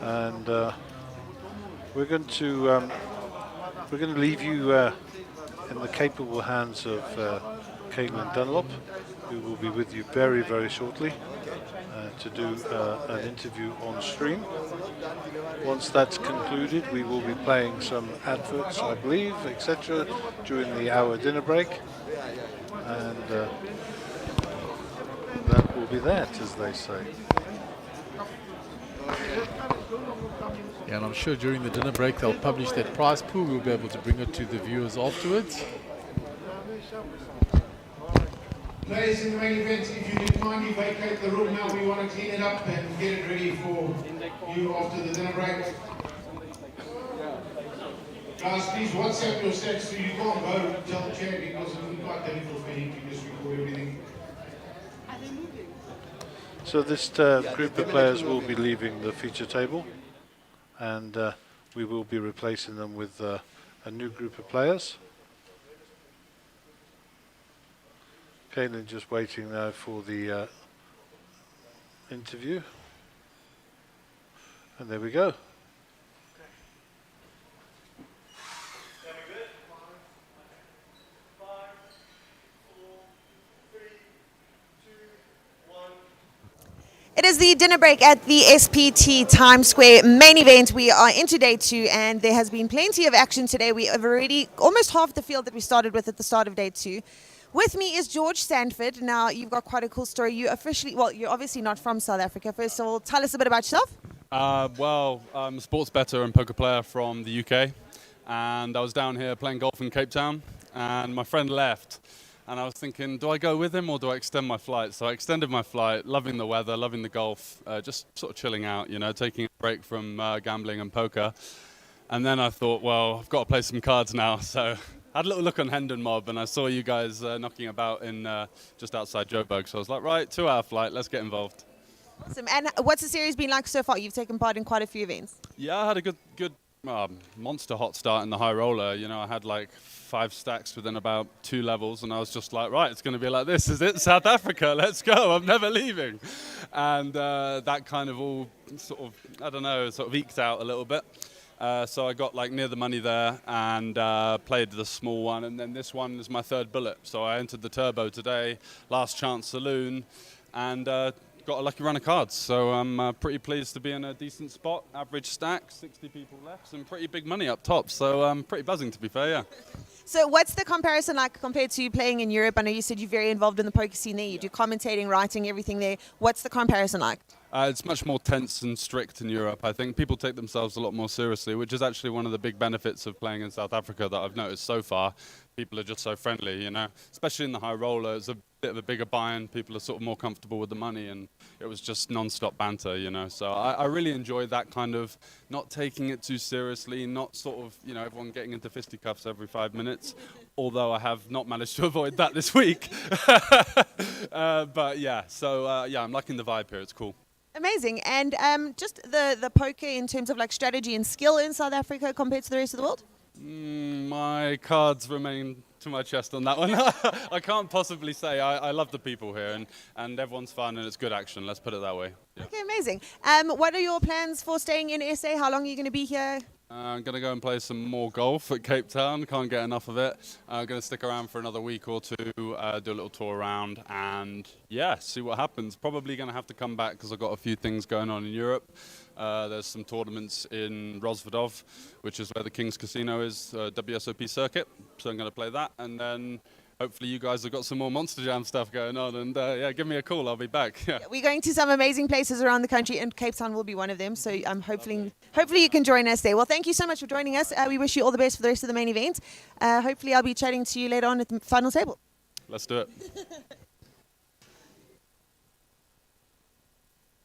and we're going to leave you in the capable hands of Caitlin Dunlop, who will be with you very, very shortly to do an interview on stream. Once that's concluded, we will be playing some adverts, I believe, etc., during the hour dinner break, and that will be that, as they say. Yeah, and I'm sure during the dinner break they'll publish that prize pool. We'll be able to bring it to the viewers afterwards. Players in the main event, if you can kindly vacate the room now, we want to clean it up and get it ready for you after the dinner break. Guys, please WhatsApp your stats so you can't go tell Chad because it will be quite difficult for him to just record everything. So this group of players will be leaving the feature table, and we will be replacing them with a new group of players. Caitlin just waiting now for the interview, and there we go. It is the dinner break at the SPT Times Square main event. We are into day 2, and there has been plenty of action today. We have already almost half the field that we started with at the start of day 2. With me is George Sanford. Now, you've got quite a cool story. You're obviously not from South Africa. First of all, tell us a bit about yourself. Well, I'm a sports bettor and poker player from the UK, and I was down here playing golf in Cape Town, and my friend left. And I was thinking, do I go with him or do I extend my flight? So I extended my flight, loving the weather, loving the golf, just sort of chilling out, you know, taking a break from gambling and poker. And then I thought, well, I've got to play some cards now. So I had a little look on Hendon Mob, and I saw you guys knocking about in just outside Joburg. So I was like, right, 2-hour flight, let's get involved. Awesome. And what's the series been like so far? You've taken part in quite a few events. Yeah, I had a good monster hot start in the high roller. You know, I had like 5 stacks within about 2 levels, and I was just like, right, it's going to be like this, is it? South Africa, let's go, I'm never leaving. And that kind of all sort of, I don't know, sort of eked out a little bit. So I got like near the money there and played the small one, and then this one is my 3rd bullet. So I entered the turbo today, last chance saloon, and got a lucky run of cards. So I'm pretty pleased to be in a decent spot. Average stack, 60 people left, some pretty big money up top. So I'm pretty buzzing, to be fair, yeah. So what's the comparison like compared to playing in Europe? I know you said you're very involved in the poker scene there. You do commentating, writing, everything there. What's the comparison like? It's much more tense and strict in Europe. I think people take themselves a lot more seriously, which is actually one of the big benefits of playing in South Africa that I've noticed so far. People are just so friendly, you know, especially in the high roller. It's a bit of a bigger buy-in. People are sort of more comfortable with the money, and it was just non-stop banter, you know. So I really enjoyed that kind of not taking it too seriously, not sort of, you know, everyone getting into fisticuffs every 5 minutes, although I have not managed to avoid that this week. But yeah, so yeah, I'm liking the vibe here. It's cool. Amazing. And just the poker in terms of like strategy and skill in South Africa compared to the rest of the world? My cards remain to my chest on that one. I can't possibly say. I love the people here, and everyone's fun, and it's good action. Let's put it that way. Yeah. Okay, amazing. What are your plans for staying in SA? How long are you going to be here? I'm going to go and play some more golf at Cape Town. Can't get enough of it. I'm going to stick around for another week or 2, do a little tour around, and yeah, see what happens. Probably going to have to come back because I've got a few things going on in Europe. There's some tournaments in Rosvedov, which is where the King's Casino is, WSOP circuit. So I'm going to play that, and then hopefully you guys have got some more Monster Jam stuff going on, and yeah, give me a call, I'll be back. Yeah. We're going to some amazing places around the country, and Cape Town will be one of them, so I'm hopefully you can join us there. Well, thank you so much for joining us. We wish you all the best for the rest of the main event. Hopefully I'll be chatting to you later on at the final table. Let's do it.